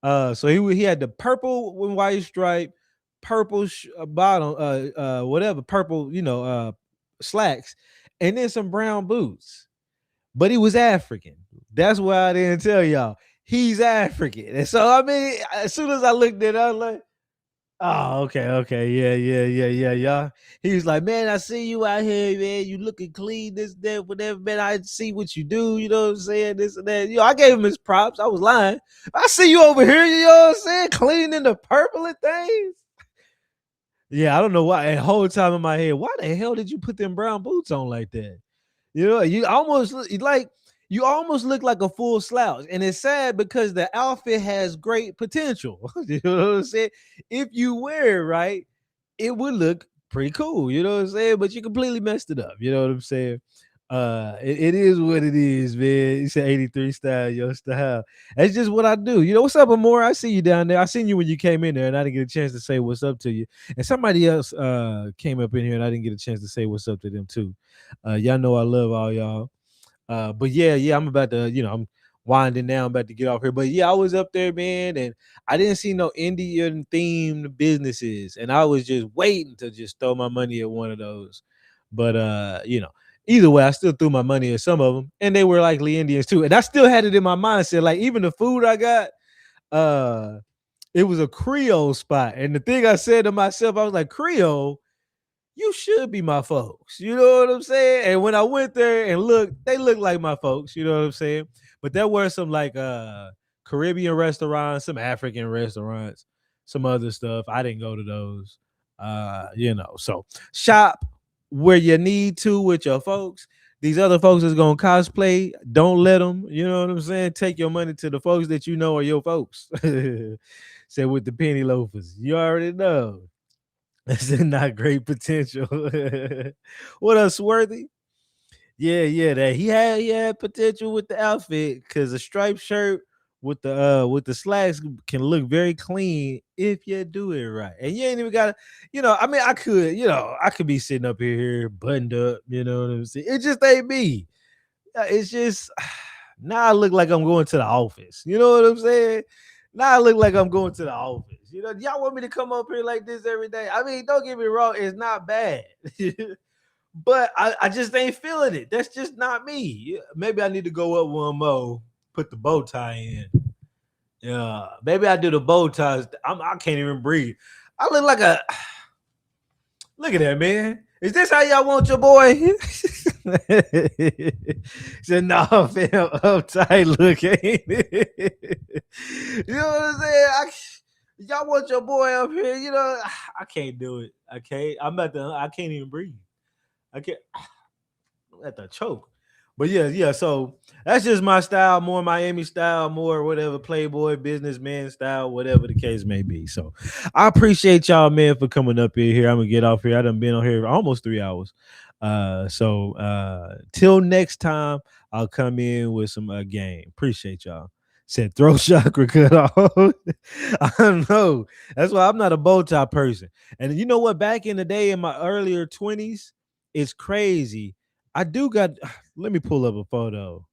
Speaker 1: So he had the purple and white stripe, purple bottom, whatever, purple, slacks, and then some brown boots. But he was African. That's why I didn't tell y'all. He's African. And so I mean, as soon as I looked at it, I was like, oh, okay, yeah. He was like, man, I see you out here, man. You looking clean, this, that, whatever, man. I see what you do, you know what I'm saying? This and that. I gave him his props. I was lying. I see you over here, you know what I'm saying? Cleaning the purple and things. Yeah, I don't know why. The whole time in my head, why the hell did you put them brown boots on like that? You almost look like a full slouch, and it's sad because the outfit has great potential. You know what I'm saying? If you wear it right, it would look pretty cool. You know what I'm saying? But you completely messed it up. You know what I'm saying? It is what it is, man. You said 83 style, your style. That's just what I do. What's up, Amore? I see you down there. I seen you when you came in there, and I didn't get a chance to say what's up to you. And somebody else came up in here, and I didn't get a chance to say what's up to them too. Y'all know I love all y'all. But yeah, I'm about to, I'm winding down, about to get off here. But yeah, I was up there, man, and I didn't see no Indian themed businesses, and I was just waiting to just throw my money at one of those. But either way, I still threw my money at some of them, and they were likely Indians too. And I still had it in my mindset, like even the food I got, it was a Creole spot. And the thing I said to myself, I was like, Creole, you should be my folks. You know what I'm saying? And when I went there and looked, they look like my folks. You know what I'm saying? But there were some like Caribbean restaurants, some African restaurants, some other stuff. I didn't go to those. So shop where you need to with your folks. These other folks is gonna cosplay. Don't let them. You know what I'm saying? Take your money to the folks that you know are your folks. Say with the penny loafers. You already know. That's not great potential. What else, Swarthy? Yeah, that he had potential with the outfit because a striped shirt with the slacks can look very clean if you do it right. And you ain't even gotta, I mean, I could be sitting up here buttoned up, you know what I'm saying? It just ain't me. It's just now I look like I'm going to the office. You know what I'm saying? Now I look like I'm going to the office. Y'all want me to come up here like this every day? I mean, don't get me wrong, it's not bad. But I just ain't feeling it. That's just not me. Maybe I need to go up one more, put the bow tie in. Yeah, maybe I do the bow ties. I can't even breathe. I look like a. Look at that, man. Is this how y'all want your boy? Said, nah, fam, uptight look, ain't it? You know what I'm saying? Y'all want your boy up here? I can't do it. I can't. I can't even breathe. I can't. I'm at the choke. But yeah. So that's just my style, more Miami style, more whatever Playboy businessman style, whatever the case may be. So I appreciate y'all, man, for coming up in here. I'm gonna get off here. I done been on here almost 3 hours. Till next time, I'll come in with some game. Appreciate y'all. Said throw chakra cut off. I don't know. That's why I'm not a bow tie person. And you know what? Back in the day, in my earlier 20s, it's crazy. I do got. Let me pull up a photo.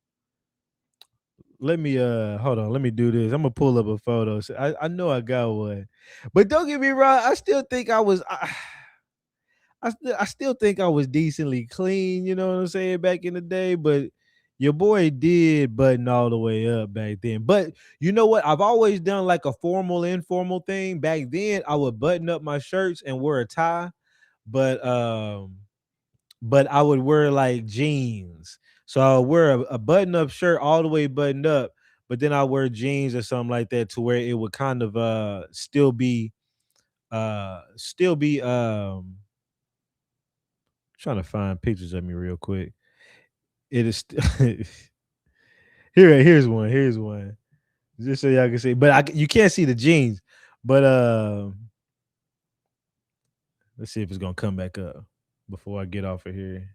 Speaker 1: Let me hold on. Let me do this. I'm gonna pull up a photo. So I know I got one, but don't get me wrong. I still think I was. I still think I was decently clean. You know what I'm saying? Back in the day, but your boy did button all the way up back then. But you know what? I've always done like a formal, informal thing. Back then, I would button up my shirts and wear a tie, but I would wear like jeans. So I'll wear a button-up shirt all the way buttoned up, but then I wear jeans or something like that to where it would kind of still be trying to find pictures of me real quick. It is here's one. Here's one. Just so y'all can see. But you can't see the jeans. But let's see if it's gonna come back up before I get off of here.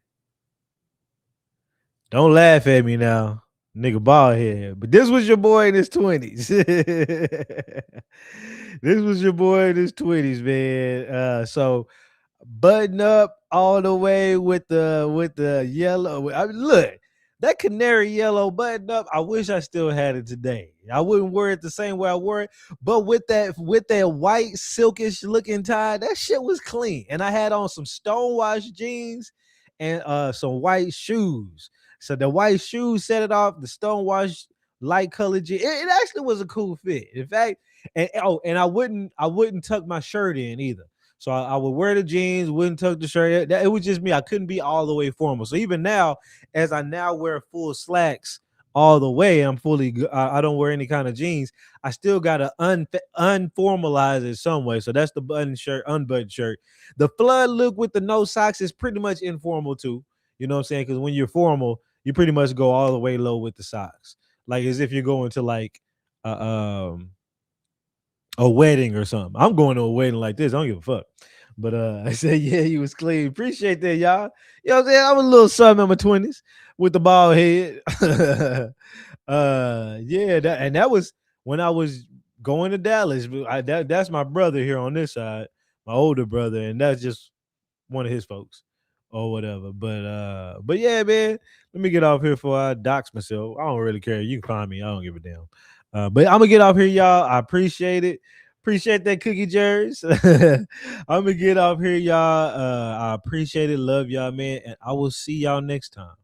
Speaker 1: Don't laugh at me now, nigga bald head. But this was your boy in his 20s. This was your boy in his 20s, man. So button up all the way with the yellow. I mean, look, that canary yellow button up. I wish I still had it today. I wouldn't wear it the same way I wore it, but with that white silkish looking tie, that shit was clean. And I had on some stonewashed jeans and some white shoes. So the white shoes set it off. The stonewashed light colored jeans. It actually was a cool fit. In fact, and I wouldn't tuck my shirt in either. So I would wear the jeans, wouldn't tuck the shirt. It was just me. I couldn't be all the way formal. So even now, as I now wear full slacks all the way, I'm fully. I don't wear any kind of jeans. I still gotta unformalize it some way. So that's the unbuttoned shirt. The flood look with the no socks is pretty much informal too. You know what I'm saying? Because when you're formal, you pretty much go all the way low with the socks, like as if you're going to like a wedding or something. I'm going to a wedding like this. I don't give a fuck. But I said, yeah, he was clean. Appreciate that, y'all. You know what I'm saying? I was a little something in my 20s with the bald head. That was when I was going to Dallas. That's my brother here on this side, my older brother, and that's just one of his folks or whatever. But yeah, man, let me get off here before I dox myself. I don't really care. You can find me. I don't give a damn. But I'm gonna get off here, y'all. I appreciate it. Appreciate that cookie jers. I'm gonna get off here, y'all. I appreciate it. Love y'all, man. And I will see y'all next time.